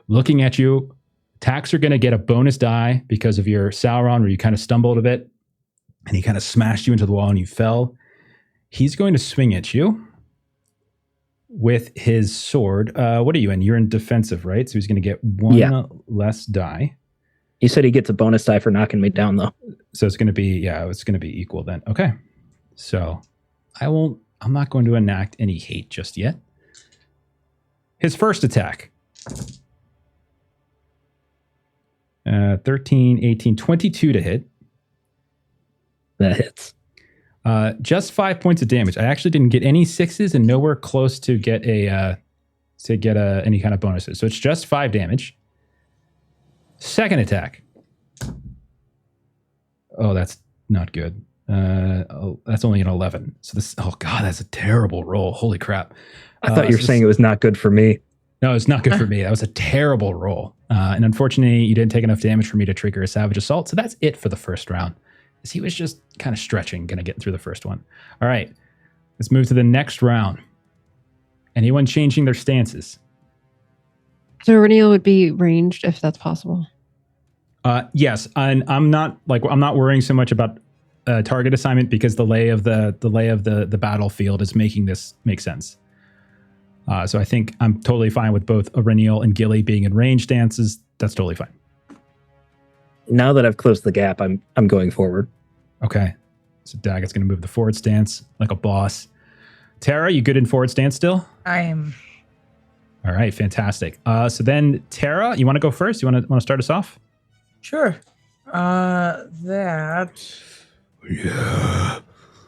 Looking at you, attacks are going to get a bonus die because of your Sauron, where you kind of stumbled a bit and he kind of smashed you into the wall and you fell. He's going to swing at you with his sword. What are you in? You're in defensive, right? So he's going to get one less die. You said he gets a bonus die for knocking me down, though. So it's going to be, it's going to be equal then. Okay. So I'm not going to enact any hate just yet. His first attack. 13, 18, 22 to hit. That hits. Just 5 points of damage. I actually didn't get any 6s and nowhere close to get any kind of bonuses. So it's just 5 damage. Second attack. Oh, that's not good. That's only an 11. So that's a terrible roll. Holy crap. I thought you were saying it was not good for me. No, it's not good for me. That was a terrible roll. And unfortunately, you didn't take enough damage for me to trigger a Savage Assault. So that's it for the first round. as he was just kind of stretching, kind of getting through the first one. All right, let's move to the next round. Anyone changing their stances? So Reniel would be ranged if that's possible. Yes, and I'm not worrying so much about target assignment because the lay of the battlefield is making this make sense. So I think I'm totally fine with both Reniel and Gilly being in range stances. That's totally fine. Now that I've closed the gap, I'm going forward. Okay. So Daggett's going to move the forward stance like a boss. Tara, you good in forward stance still? I am. All right, fantastic. So then Tara, you want to go first? You want to start us off? Sure. That. Yeah.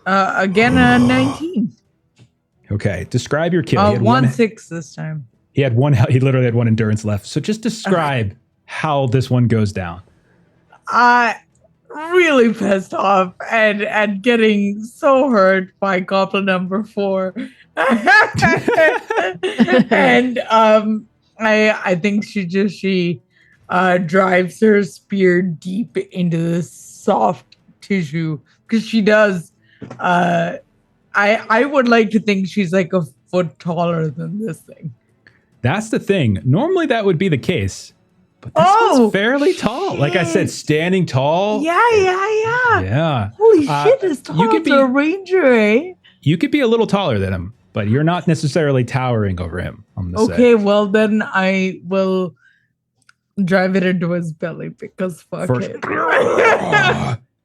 Again, 19. Okay. Describe your kill. He had 1-6 this time. He had one. He literally had one endurance left. So just describe how this one goes down. Really pissed off and getting so hurt by Goblin number 4. And I think she drives her spear deep into the soft tissue because she does. I would like to think she's like a foot taller than this thing. That's the thing. Normally that would be the case, but this one's fairly tall. Like I said, standing tall. Yeah. Yeah. Holy shit, it's tall you could as a ranger, eh? You could be a little taller than him, but you're not necessarily towering over him. I'm gonna say. Okay, well then I will drive it into his belly because fuck it.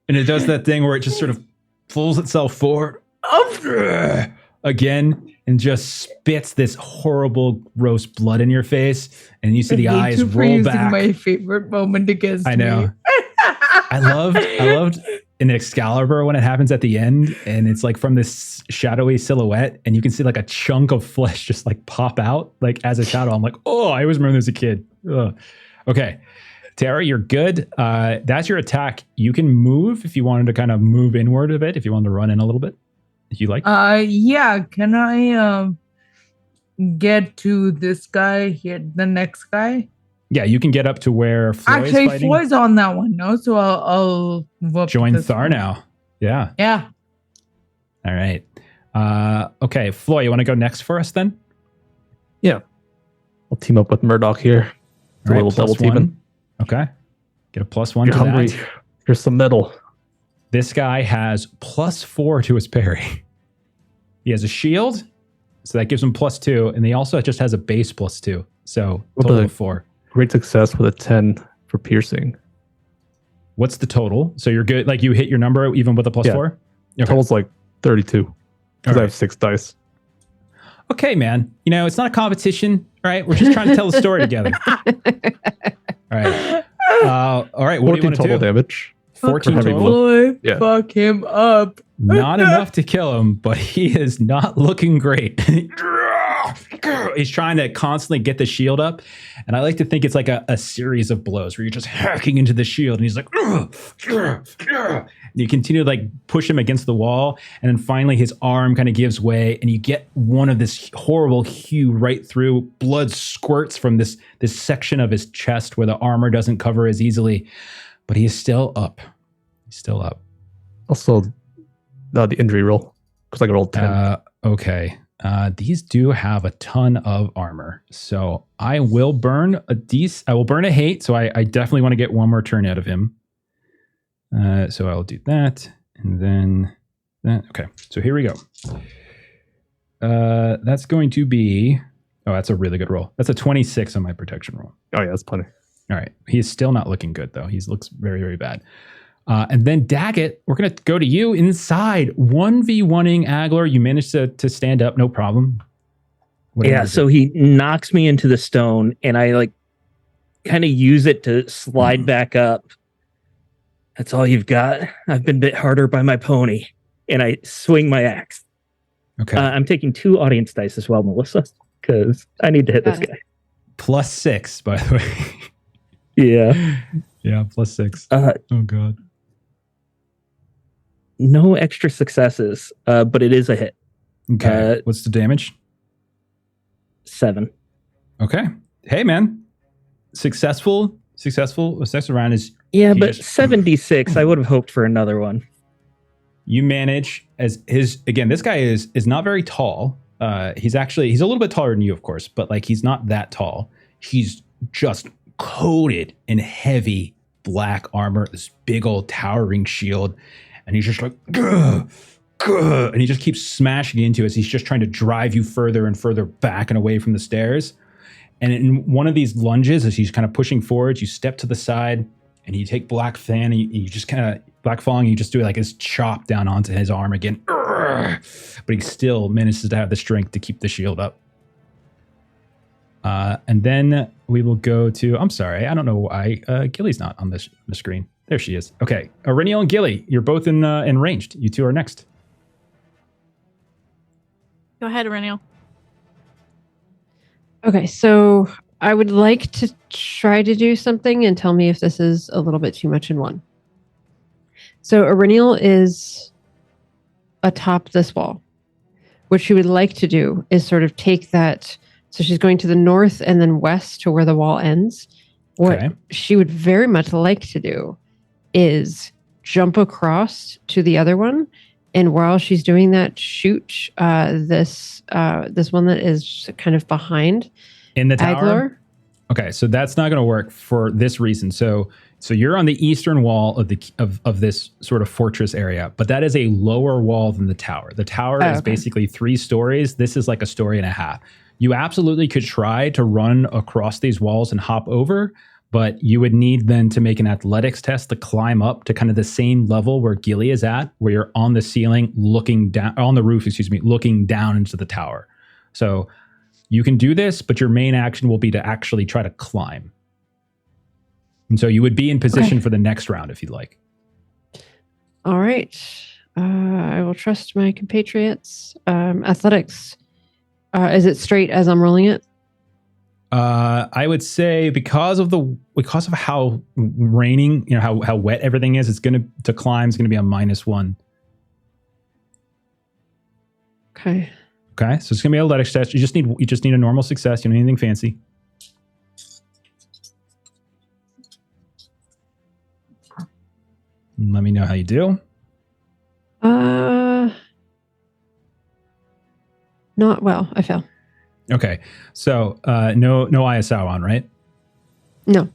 And it does that thing where it just sort of pulls itself forward again and just spits this horrible gross blood in your face, and you see the eyes roll back. My favorite moment against I know. me. I loved in Excalibur when it happens at the end, and it's like from this shadowy silhouette, and you can see like a chunk of flesh just like pop out like as a shadow. I'm like, oh, I always remember as a kid. Ugh. Okay, Tara, you're good. That's your attack. You can move if you wanted to kind of move inward a bit, if you wanted to run in a little bit, if you like. Yeah. Can I get to this guy here, the next guy? Yeah, you can get up to where Floyd is fighting. Floyd's on that one, no? So I'll join Thar now. Yeah. Yeah. All right. Okay, Floyd, you want to go next for us then? Yeah. I'll team up with Murdoch here. All right, a little double teaming. Okay. Get a +1 You're to hungry. that. Here's some metal. This guy has +4 to his parry. He has a shield, so that gives him +2, and he also just has a base +2. So total of 4. Great success with a 10 for piercing. What's the total? So you're good, like you hit your number even with a +4? Okay. Total's like 32 because I have 6 dice. Okay, man. You know, it's not a competition, right? We're just trying to tell the story together. All right. All right. What do you want to do? Total damage. 14 heavy total. Floyd, Yeah. fuck him up. Not enough to kill him, but he is not looking great. He's trying to constantly get the shield up. And I like to think it's like a series of blows where you're just hacking into the shield and he's like, and you continue to like push him against the wall. And then finally his arm kind of gives way and you get one of this horrible hue right through. Blood squirts from this section of his chest where the armor doesn't cover as easily, but he is still up. He's still up. Also, the injury roll because I rolled 10. Okay. These do have a ton of armor, so I will burn I will burn a hate. So I definitely want to get one more turn out of him. So I'll do that, and then that. Okay. So here we go. That's going to be. Oh, that's a really good roll. That's a 26 on my protection roll. Oh yeah, that's plenty. All right. He is still not looking good though. He looks very, very bad. And then Daggett, we're going to go to you inside. 1v1ing Aglar. You managed to stand up. No problem. Yeah, so he knocks me into the stone and I like kind of use it to slide back up. That's all you've got? I've been bit harder by my pony. And I swing my axe. Okay. I'm taking 2 audience dice as well, Melissa, because I need to hit this guy. +6, by the way. Yeah. Yeah, +6. Oh, God. No extra successes, but it is a hit. Okay. What's the damage? 7. Okay. Hey, man. Successful round is Yeah, He but just- 76, I would have hoped for another one. You manage as his again. This guy is not very tall. He's a little bit taller than you, of course, but like he's not that tall. He's just coated in heavy black armor, this big old towering shield, and he's just like, "Gah, gah," and he just keeps smashing into us. He's just trying to drive you further and further back and away from the stairs. And in one of these lunges, as he's kind of pushing forward, you step to the side and you take Black Fan and you just kind of Black Falling, you just do like his chop down onto his arm again. But he still manages to have the strength to keep the shield up. And then we will go to, I'm sorry, I don't know why Gilly's not on the screen. There she is. Okay, Reniel and Gilly, you're both in ranged. You two are next. Go ahead, Reniel. Okay, so I would like to try to do something and tell me if this is a little bit too much in one. So Irenial is atop this wall. What she would like to do is sort of take that. So she's going to the north and then west to where the wall ends. What Okay. she would very much like to do is jump across to the other one. And while she's doing that, shoot this one that is kind of behind In the tower? Aglar. Okay, so that's not going to work for this reason. So you're on the eastern wall of this sort of fortress area, but that is a lower wall than the tower. The tower is okay. basically 3 stories. This is like a story and a half. You absolutely could try to run across these walls and hop over, but you would need then to make an athletics test to climb up to kind of the same level where Gilly is at, where you're on the ceiling looking down, on the roof, looking down into the tower. So you can do this, but your main action will be to actually try to climb. And so you would be in position for the next round if you'd like. All right. I will trust my compatriots. Athletics. Is it straight as I'm rolling it? I would say because of how raining, how wet everything is, to climb is gonna be a -1. Okay. Okay, so it's gonna be an athletics test. You just need a normal success. You don't need anything fancy. Let me know how you do. Not well. I fell. Okay, so no ISO on, right? No.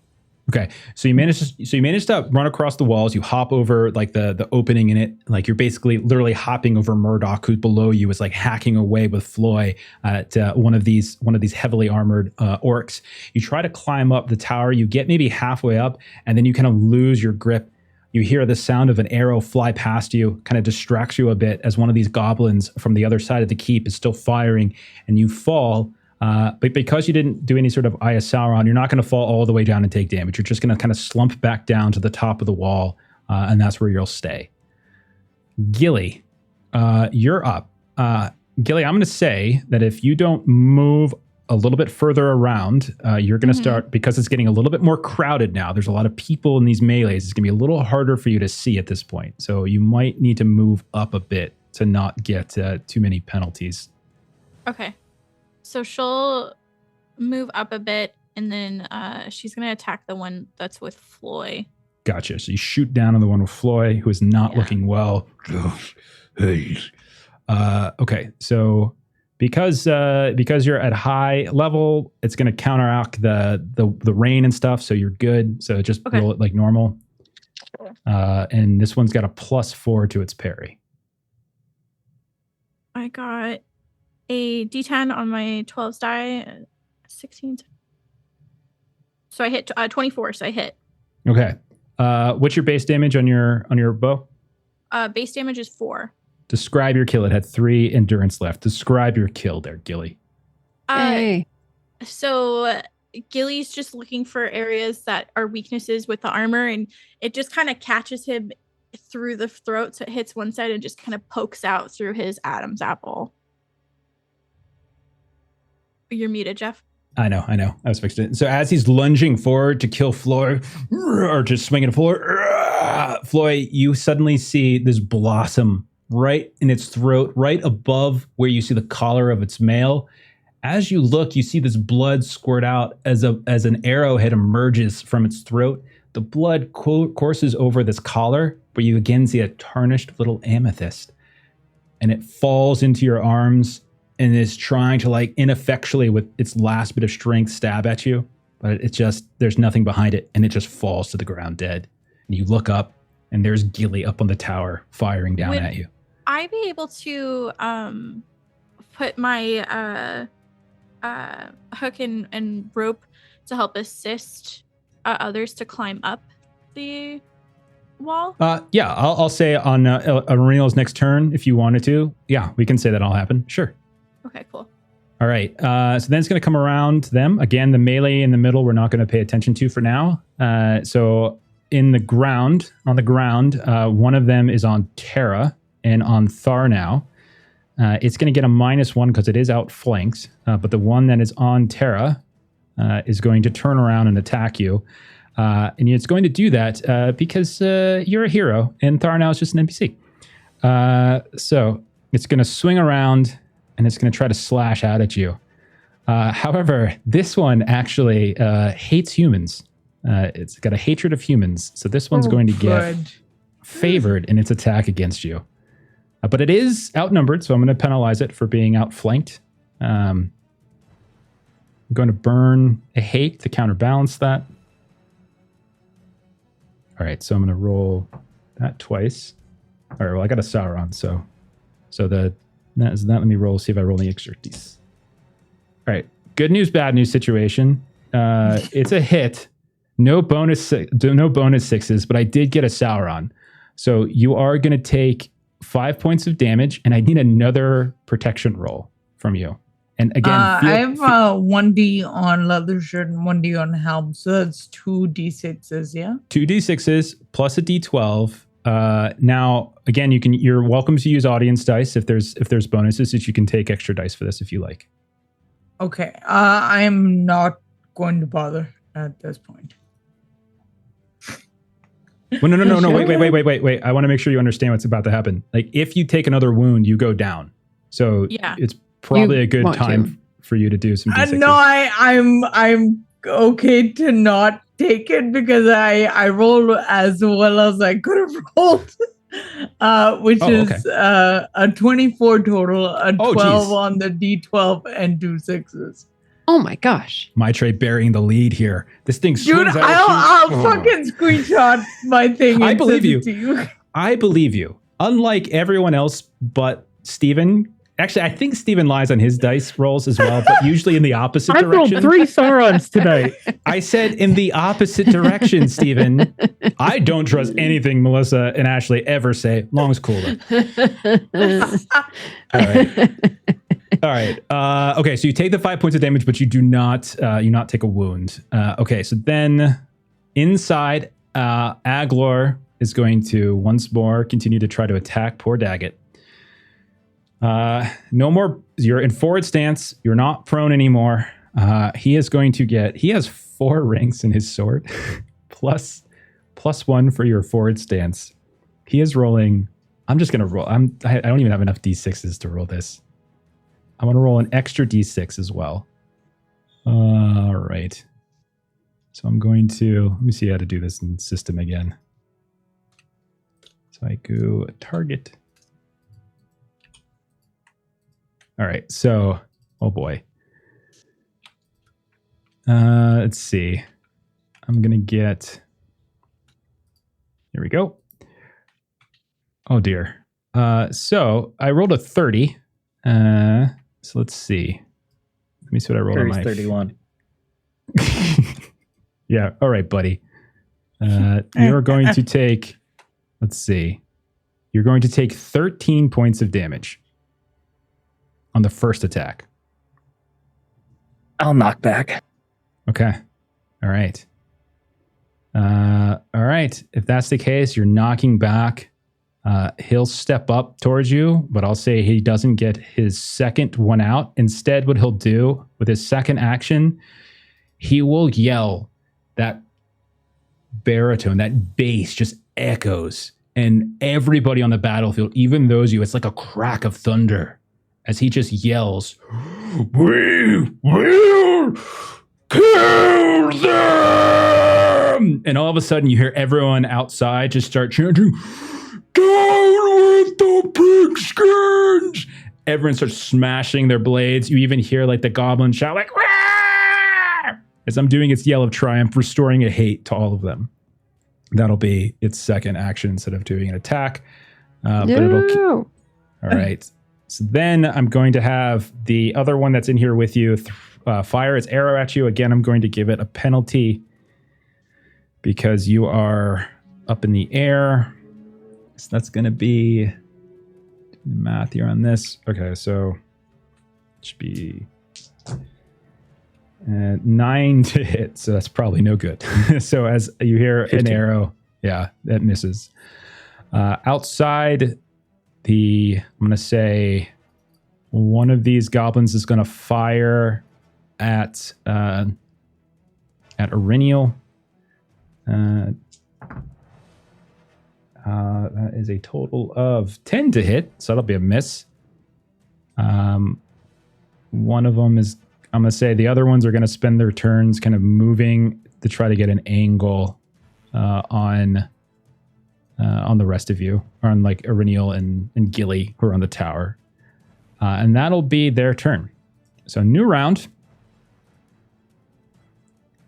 Okay, so you managed to run across the walls. You hop over like the opening in it, like you're basically literally hopping over Murdoch, who's below you, is like hacking away with Floy at one of these heavily armored orcs. You try to climb up the tower. You get maybe halfway up, and then you kind of lose your grip. You hear the sound of an arrow fly past you, kind of distracts you a bit as one of these goblins from the other side of the keep is still firing, and you fall. But because you didn't do any sort of Sauron, you're not going to fall all the way down and take damage. You're just going to kind of slump back down to the top of the wall, and that's where you'll stay. Gilly, you're up. Gilly, I'm going to say that if you don't move a little bit further around, you're going to start, because it's getting a little bit more crowded now. There's a lot of people in these melees. It's going to be a little harder for you to see at this point. So you might need to move up a bit to not get too many penalties. Okay. So she'll move up a bit, and then she's going to attack the one that's with Floy. Gotcha. So you shoot down on the one with Floy, who is not looking well. Okay. So because you're at high level, it's going to counteract the rain and stuff. So you're good. So just roll it like normal. And this one's got a +4 to its parry. I got a D10 on my 12's die, 16. So I hit 24. So I hit. Okay. What's your base damage on your bow? Base damage is 4. Describe your kill. It had 3 endurance left. Describe your kill there, Gilly. Hey. So Gilly's just looking for areas that are weaknesses with the armor, and it just kind of catches him through the throat. So it hits one side and just kind of pokes out through his Adam's apple. You're muted, Jeff. I know. I was fixing it. So as he's lunging forward to kill Floy, or just swinging forward, Floy, you suddenly see this blossom right in its throat, right above where you see the collar of its mail. As you look, you see this blood squirt out as an arrowhead emerges from its throat. The blood courses over this collar, but you again see a tarnished little amethyst. And it falls into your arms and is trying to, like, ineffectually with its last bit of strength stab at you. But it's just, there's nothing behind it, and it just falls to the ground dead. And you look up, and there's Gilly up on the tower firing down at you. I be able to put my hook and rope to help assist others to climb up the wall? Yeah, I'll say on Renal's next turn, if you wanted to. Yeah, we can say that'll happen. Sure. Okay, cool. All right. So then it's going to come around them. Again, the melee in the middle, we're not going to pay attention to for now. So on the ground, one of them is on Terra and on Thar now. It's going to get a -1 because it is outflanked. But the one that is on Terra is going to turn around and attack you. And it's going to do that because you're a hero and Thar now is just an NPC. So it's going to swing around and it's going to try to slash out at you. However, this one actually hates humans. It's got a hatred of humans. So this one's going to get favored in its attack against you. But it is outnumbered, so I'm going to penalize it for being outflanked. I'm going to burn a hate to counterbalance that. All right, so I'm going to roll that twice. All right, well, I got a Sauron, so that is that. Let me roll, see if I roll any extra dice. All right, good news, bad news situation. It's a hit. No bonus sixes, but I did get a Sauron. So you are going to take 5 points of damage, and I need another protection roll from you. And again, I have 1d on leather shirt and 1d on helm, so that's 2d6s, yeah? 2d6s plus a d12. Now, again, you're welcome to use audience dice if there's bonuses that you can take extra dice for this if you like. Okay, I am not going to bother at this point. Well, no, wait. I want to make sure you understand what's about to happen. Like, if you take another wound, you go down. So yeah, it's probably a good time for you to do some d6s. No, I'm okay to not take it because I rolled as well as I could have rolled, which is a 24 total, a 12 on the d12, and 2 6s. Oh my gosh. Maitre burying the lead here. This thing Dude, I'll fucking screenshot my thing. I believe you. To you. I believe you. Unlike everyone else but Steven. Actually, I think Steven lies on his dice rolls as well, but usually in the opposite direction. I rolled 3 Saurons tonight. I said in the opposite direction, Steven. I don't trust anything Melissa and Ashley ever say. Long's cooler. All right. Okay, so you take the 5 points of damage, but you do not take a wound. Okay, so then inside, Aglar is going to once more continue to try to attack poor Daggett. No more. You're in forward stance. You're not prone anymore. He has 4 rings in his sword, plus 1 for your forward stance. He is rolling. I'm just gonna roll. I don't even have enough d6s to roll this. I'm gonna roll an extra d6 as well. All right. So I'm going to let me see how to do this in system again. So I go target. All right, so, oh boy. Let's see. I'm going to get, here we go. Oh dear. So I rolled a 30. So let's see. Let me see what I rolled on my 31. Yeah, all right, buddy. You're going to take, let's see. You're going to take 13 points of damage on the first attack. I'll knock back. Okay. All right. All right. If that's the case, you're knocking back. He'll step up towards you, but I'll say he doesn't get his second one out. Instead, what he'll do with his second action, he will yell. That baritone, that bass just echoes. And everybody on the battlefield, even those it's like a crack of thunder. As he just yells, "We will kill them!" And all of a sudden, you hear everyone outside just start chanting, "Down with the pigskins!" Everyone starts smashing their blades. You even hear like the goblin shout, like, "Rah!" As I'm doing its yell of triumph, restoring a hate to all of them. That'll be its second action instead of doing an attack. But it'll all right. So then I'm going to have the other one that's in here with you fire its arrow at you. Again, I'm going to give it a penalty because you are up in the air. So that's going to be the math here on this. Okay, so it should be 9 to hit. So that's probably no good. So as you hear 15. An arrow, yeah, that misses. Outside I'm going to say one of these goblins is going to fire at Arinial. That is a total of 10 to hit, so that'll be a miss. One of them is, I'm going to say the other ones are going to spend their turns kind of moving to try to get an angle on the rest of you, or on like Arinial and Gilly, who are on the tower. And that'll be their turn. So new round.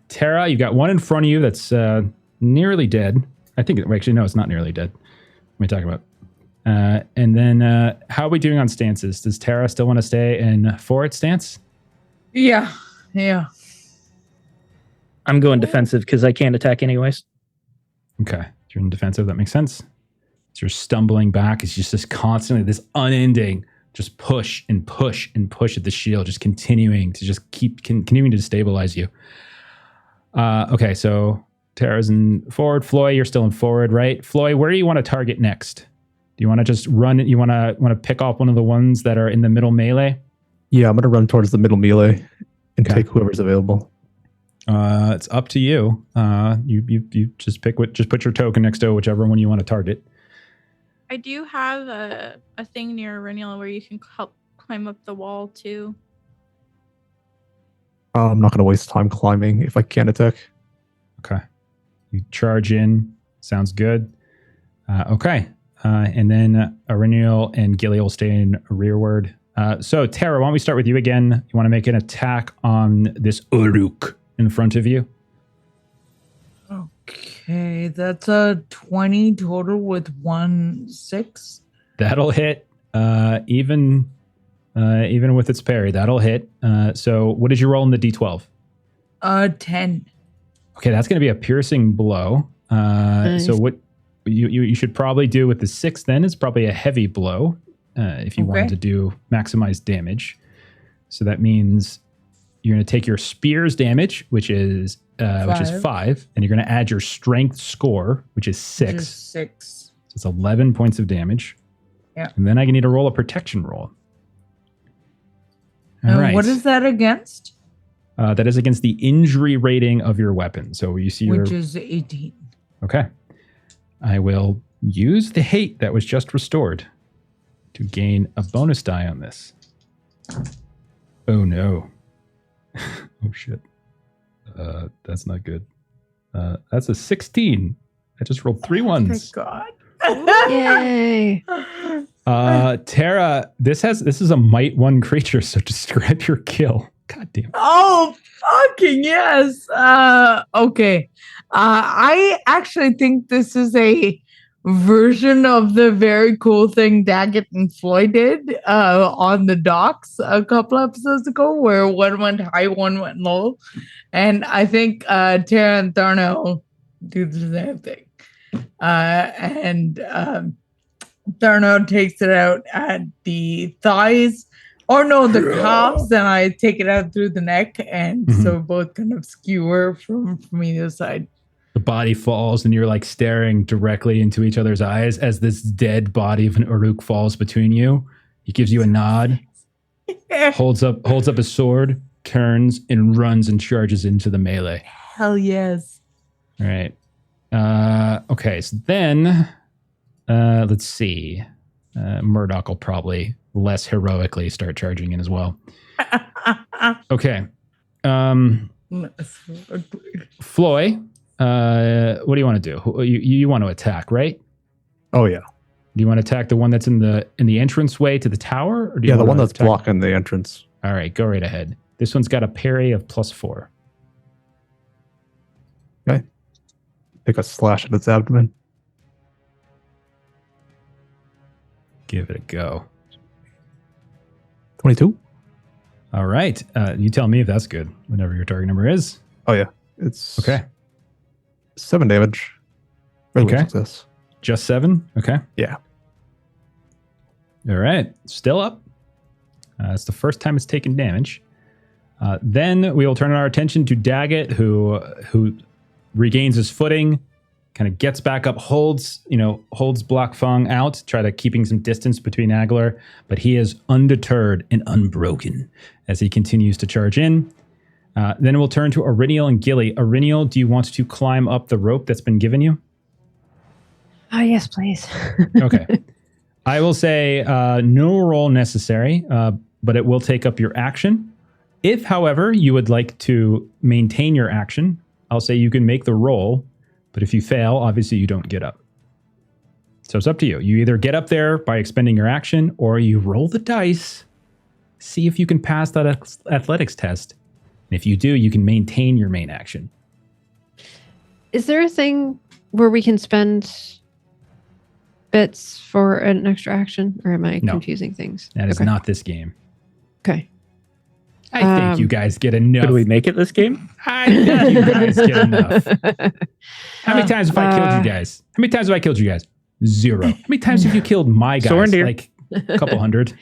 Tara, you've got one in front of you that's nearly dead. I think, actually, no, it's not nearly dead. What am I talking about? And then how are we doing on stances? Does Tara still want to stay in forward stance? Yeah. I'm going defensive because I can't attack anyways. Okay. You're in defensive, that makes sense. So you're stumbling back. It's just this constantly, this unending, just push and push and push at the shield, just continuing to just keep continuing to destabilize you. Okay, so Tara's in forward. Floy, you're still in forward, right? Floy, where do you want to target next? Do you want to just run? You want to pick off one of the ones that are in the middle melee? Yeah, I'm going to run towards the middle melee and take whoever's available. It's up to you. You just put your token next to whichever one you want to target. I do have a thing near Arinial where you can help climb up the wall too. I'm not going to waste time climbing if I can't attack. Okay. You charge in. Sounds good. Okay. And then Arinial and Gilly will stay in rearward. So Tara, why don't we start with you again? You want to make an attack on this Uruk in front of you? Okay, that's a 20 total with 1/6. That'll hit. Even with its parry, that'll hit. So what did you roll in the D12? 10. Okay, that's going to be a piercing blow. Nice. So what you should probably do with the 6 then is probably a heavy blow if you wanted to do maximize damage. So that means you're going to take your spear's damage, which is 5, and you're going to add your strength score, which is 6. Which is 6. So it's 11 points of damage. Yeah. And then I need to roll a protection roll. All right. What is that against? That is against the injury rating of your weapon. So you see which is 18. Okay. I will use the hate that was just restored to gain a bonus die on this. Oh no. Oh shit. That's not good. That's a 16. I just rolled 3 ones. Thank God. Yay. Tara, this is a might 1 creature, so describe your kill. God damn. Oh, fucking yes. Okay. I actually think this is a version of the very cool thing Daggett and Floyd did on the docks a couple episodes ago, where one went high, one went low. And I think Tara and Tharno do the same thing. And Tharno takes it out at the thighs. Or no, the calves, and I take it out through the neck, and so both kind of skewer from either side. The body falls, and you're like staring directly into each other's eyes as this dead body of an Uruk falls between you. He gives you a nod, holds up his sword, turns, and runs and charges into the melee. Hell yes. All right. Okay, so then let's see. Murdoch will probably less heroically start charging in as well. Okay. Floy, what do you want to do? You want to attack, right? Oh yeah. Do you want to attack the one that's in the entranceway to the tower? Or do you Yeah, the wanna one that's attack- blocking the entrance. All right, go right ahead. This one's got a parry of +4. Take a slash at its abdomen. Give it a go. 22. All right. You tell me if that's good. Whatever your target number is. Oh yeah. It's Okay. 7 damage. Regular Okay. success. Just 7. Okay. Yeah. All right. Still up. It's the first time it's taken damage. Then we will turn our attention to Daggett, who regains his footing, kind of gets back up, holds Block Fung out, try to keeping some distance between Aglar, but he is undeterred and unbroken as he continues to charge in. Then we'll turn to Auriniel and Gilly. Auriniel, do you want to climb up the rope that's been given you? Yes, please. Okay. I will say no roll necessary, but it will take up your action. If, however, you would like to maintain your action, I'll say you can make the roll, but if you fail, obviously you don't get up. So it's up to you. You either get up there by expending your action, or you roll the dice, see if you can pass that athletics test. And if you do, you can maintain your main action. Is there a thing where we can spend bits for an extra action, or am I No. confusing things? That is Okay. not this game. Okay. I think you guys get enough. Could we make it this game? I think you guys get enough. How many times have I killed you guys? How many times have I killed you guys? 0. How many times have you killed my guys? Sorndir. Like a couple hundred.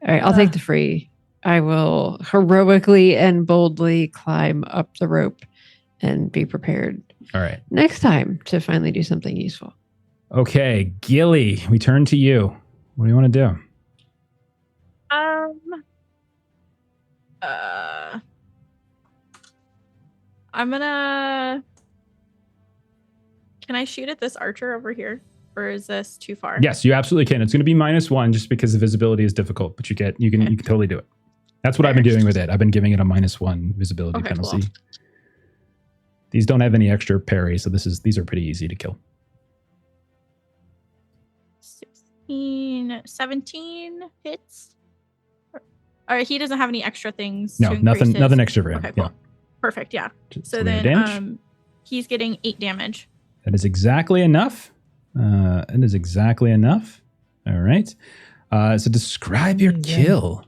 All right, I'll take the free. I will heroically and boldly climb up the rope and be prepared All right. next time to finally do something useful. Okay, Gilly, we turn to you. What do you want to do? I'm gonna. Can I shoot at this archer over here, or is this too far? Yes, you absolutely can. It's going to be -1 just because the visibility is difficult, but you can totally do it. That's what I've been doing with it. I've been giving it a -1 visibility Okay, penalty. cool. These don't have any extra parry, so these are pretty easy to kill. 16, 17 hits. Or he doesn't have any extra things. No, to increase his- nothing extra for him. Okay, cool. Yeah. Perfect. Yeah. Just So roll your then, damage. he's getting 8 damage. That is exactly enough. It is exactly enough. All right. So describe your kill.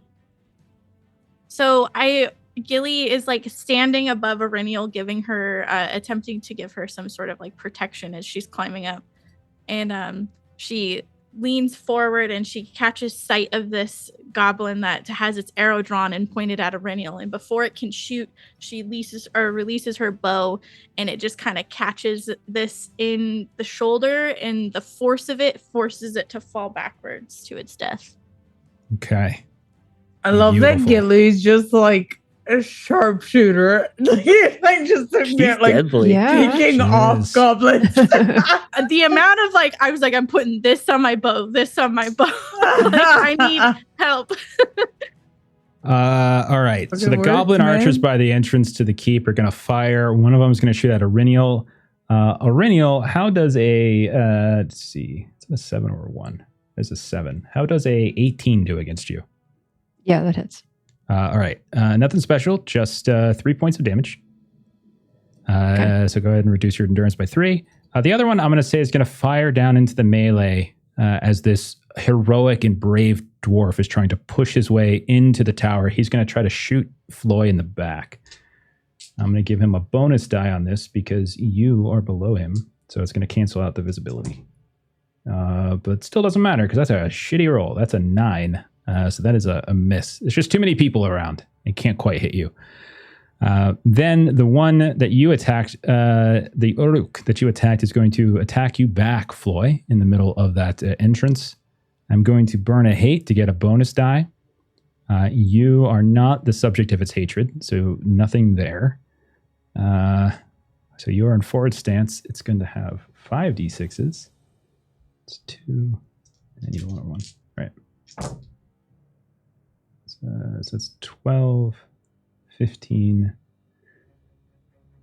So Gilly is like standing above Auriniel, giving her, attempting to give her some sort of like protection as she's climbing up. And she leans forward and she catches sight of this goblin that has its arrow drawn and pointed at Auriniel. And before it can shoot, she releases her bow, and it just kind of catches this in the shoulder, and the force of it forces it to fall backwards to its death. Okay. I love that Beautiful. Gilly's just like a sharpshooter. like just She's like deadly. Yeah. picking She off is. goblins. The amount of like, I was like, I'm putting this on my bow, this on my bow. Like, I need help. All right. Okay, So the works, goblin man. archers by the entrance to the keep are going to fire. One of them is going to shoot at Auriniel. Auriniel, how does a let's see, it's a 7 or a 1? There's a 7. How does a 18 do against you? Yeah, that hits. All right. Nothing special, just 3 points of damage. Okay. So go ahead and reduce your endurance by 3. The other one I'm going to say is going to fire down into the melee as this heroic and brave dwarf is trying to push his way into the tower. He's going to try to shoot Floy in the back. I'm going to give him a bonus die on this because you are below him. So it's going to cancel out the visibility. But it still doesn't matter because that's a shitty roll. That's a 9. So that is a miss. There's just too many people around. It can't quite hit you. Then the one that you attacked, the Uruk that you attacked is going to attack you back, Floy, in the middle of that entrance. I'm going to burn a hate to get a bonus die. You are not the subject of its hatred, so nothing there. So you are in forward stance. It's going to have 5d6s. It's 2, and then you want 1. Right. So it's 12, 15.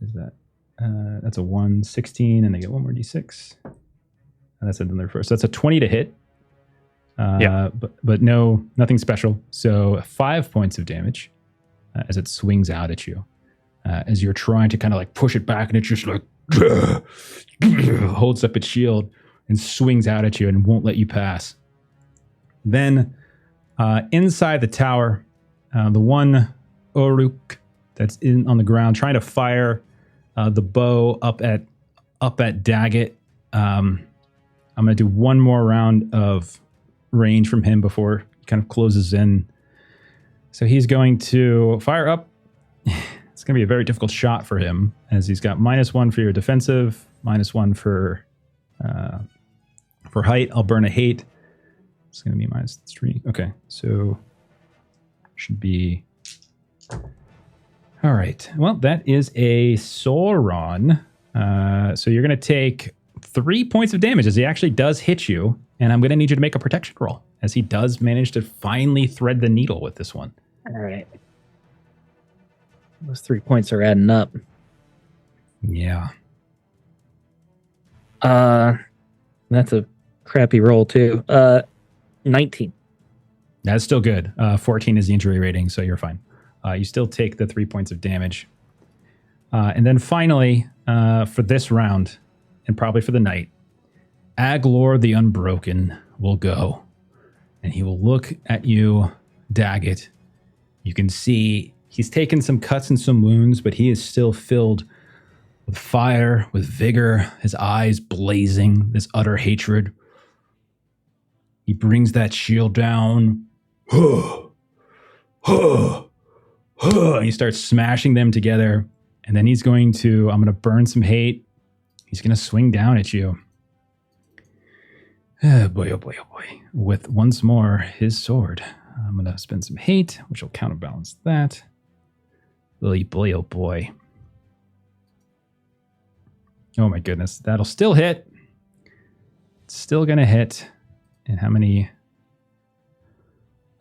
Is that? That's a 1, 16, and they get one more d6. And that's another first. So that's a 20 to hit. But nothing special. So 5 points of damage as it swings out at you. As you're trying to kind of like push it back, and it's just like holds up its shield and swings out at you and won't let you pass. Then inside the tower, the one Oruk that's on the ground trying to fire the bow up at Daggett. I'm going to do one more round of range from him before he kind of closes in. So he's going to fire up. It's going to be a very difficult shot for him, as he's got -1 for your defensive, -1 for height. I'll burn a hate. It's going to be -3. Okay, so should be... All right. Well, that is a Sauron. So you're going to take 3 points of damage as he actually does hit you, and I'm going to need you to make a protection roll, as he does manage to finally thread the needle with this one. All right. Those 3 points are adding up. Yeah. That's a crappy roll too. 19. That's still good. 14 is the injury rating, so you're fine. You still take the 3 points of damage. And then finally, for this round, and probably for the night, Aglar the Unbroken will go. And he will look at you, Daggett. You can see he's taken some cuts and some wounds, but he is still filled with fire, with vigor, his eyes blazing, this utter hatred. He brings that shield down. And he starts smashing them together. And then he's going to, I'm going to burn some hate. He's going to swing down at you. Oh boy, oh boy, oh boy. With once more his sword. I'm going to spend some hate, which will counterbalance that. Oh boy, oh boy. Oh my goodness. That'll still hit. It's still going to hit. And how many?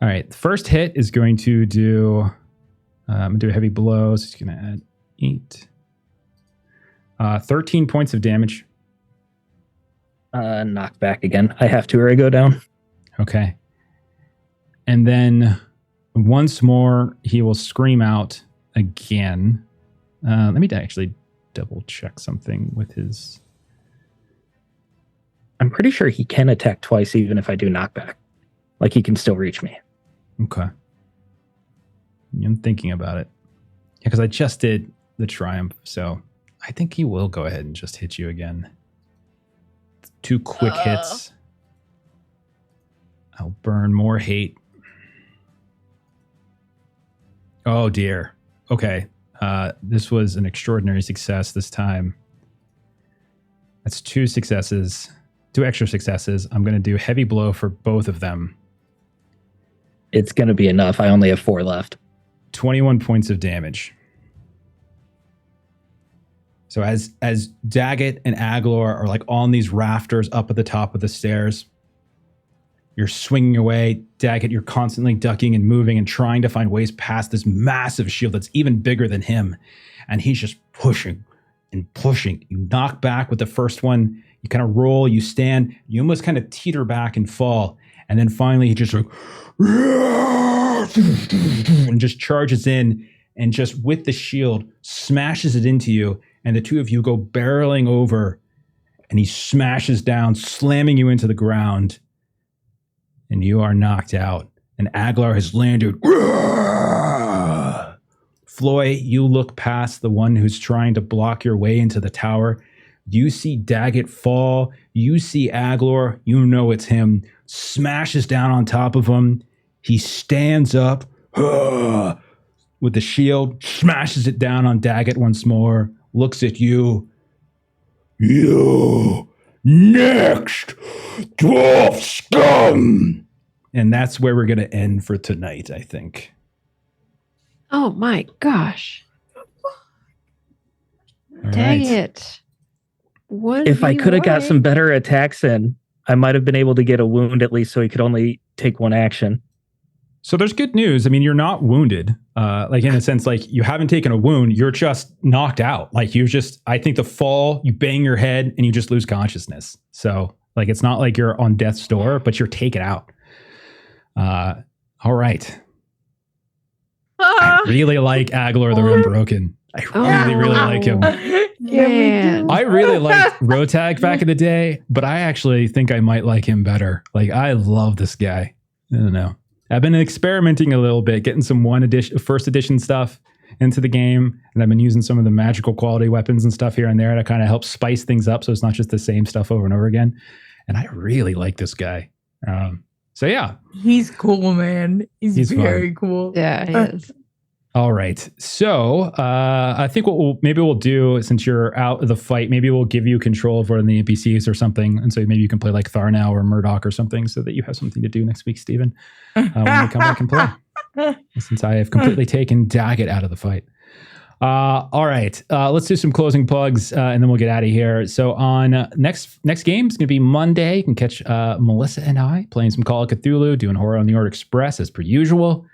All right. The first hit is going to do, I'm going to do a heavy blow. So it's going to add 8. 13 points of damage. Knock back again. I have to, or I go down. Okay. And then once more, he will scream out again. Let me actually double check something with his... I'm pretty sure he can attack twice even if I do knockback. Like, he can still reach me. Okay. I'm thinking about it. Yeah, because I just did the triumph, so I think he will go ahead and just hit you again. 2 quick hits. I'll burn more hate. Oh dear. Okay. This was an extraordinary success this time. That's 2 successes. 2 extra successes. I'm going to do heavy blow for both of them. It's going to be enough. I only have 4 left. 21 points of damage. So as Daggett and Aglar are like on these rafters up at the top of the stairs, you're swinging away. Daggett, you're constantly ducking and moving and trying to find ways past this massive shield that's even bigger than him. And he's just pushing and pushing. You knock back with the first one. You kind of roll, you stand, you almost kind of teeter back and fall. And then finally he just like, and just charges in and just with the shield smashes it into you. And the 2 of you go barreling over and he smashes down, slamming you into the ground. And you are knocked out. And Aglar has landed. Floy, you look past the one who's trying to block your way into the tower. You see Daggett fall. You see Aglar. You know it's him. Smashes down on top of him. He stands up with the shield, smashes it down on Daggett once more, looks at you. You next, dwarf scum! And that's where we're going to end for tonight, I think. Oh my gosh. All Dang right. it. What If I could have got some better attacks in, I might have been able to get a wound at least so he could only take 1 action. So there's good news. I mean, you're not wounded. Like in a sense, like you haven't taken a wound. You're just knocked out. Like I think the fall, you bang your head and you just lose consciousness. So like, it's not like you're on death's door, but you're taken out. All right. I really like Aglar the Unbroken. I really like him. Man. I really liked Rotag back in the day, but I actually think I might like him better. Like, I love this guy. I don't know. I've been experimenting a little bit, getting some first edition stuff into the game, and I've been using some of the magical quality weapons and stuff here and there to kind of help spice things up, so it's not just the same stuff over and over again. And I really like this guy. So yeah, he's cool, man. He's very fun. Cool. Yeah, he is. All right. So I think what we'll do, since you're out of the fight, maybe we'll give you control of one of the NPCs or something. And so maybe you can play like Tharnau or Murdoch or something so that you have something to do next week, Stephen, when we come back and play. Since I have completely taken Daggett out of the fight. All right. Let's do some closing plugs and then we'll get out of here. So on next game is going to be Monday. You can catch Melissa and I playing some Call of Cthulhu, doing Horror on the Orient Express as per usual.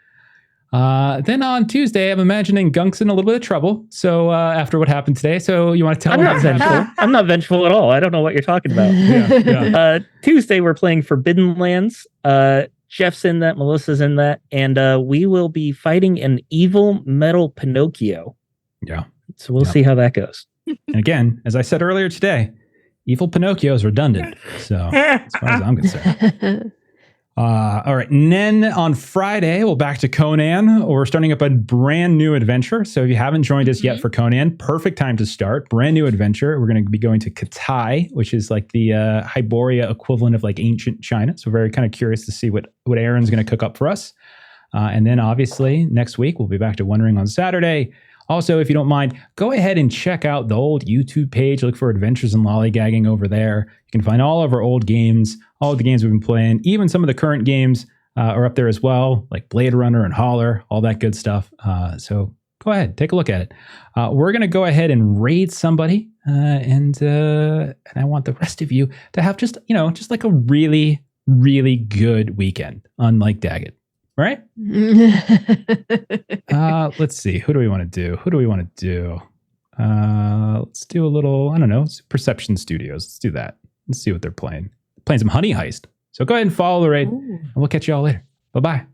Then on Tuesday, I'm imagining Gunk's in a little bit of trouble. So after what happened today, so you want to tell I'm him? not vengeful. I'm not vengeful at all. I don't know what you're talking about. Yeah. Tuesday, we're playing Forbidden Lands. Jeff's in that. Melissa's in that. And we will be fighting an evil metal Pinocchio. Yeah. So we'll see how that goes. And again, as I said earlier today, evil Pinocchio is redundant. So as far as I'm concerned. All right. And then on Friday, we'll back to Conan. We're starting up a brand new adventure. So if you haven't joined us yet for Conan, perfect time to start. Brand new adventure. We're going to be going to Katai, which is like the Hyboria equivalent of like ancient China. So very kind of curious to see what Aaron's going to cook up for us. And then obviously next week, we'll be back to One Ring on Saturday. Also, if you don't mind, go ahead and check out the old YouTube page. Look for Adventures in Lollygagging over there. You can find all of our old games, all of the games we've been playing. Even some of the current games are up there as well, like Blade Runner and Holler, all that good stuff. So go ahead, take a look at it. We're going to go ahead and raid somebody, and I want the rest of you to have just like a really, really good weekend, unlike Daggett. Right? Let's see. Who do we want to do? Let's do a little, I don't know, Perception Studios. Let's do that. Let's see what they're playing. Playing some Honey Heist. So go ahead and follow the raid, and we'll catch you all later. Bye-bye.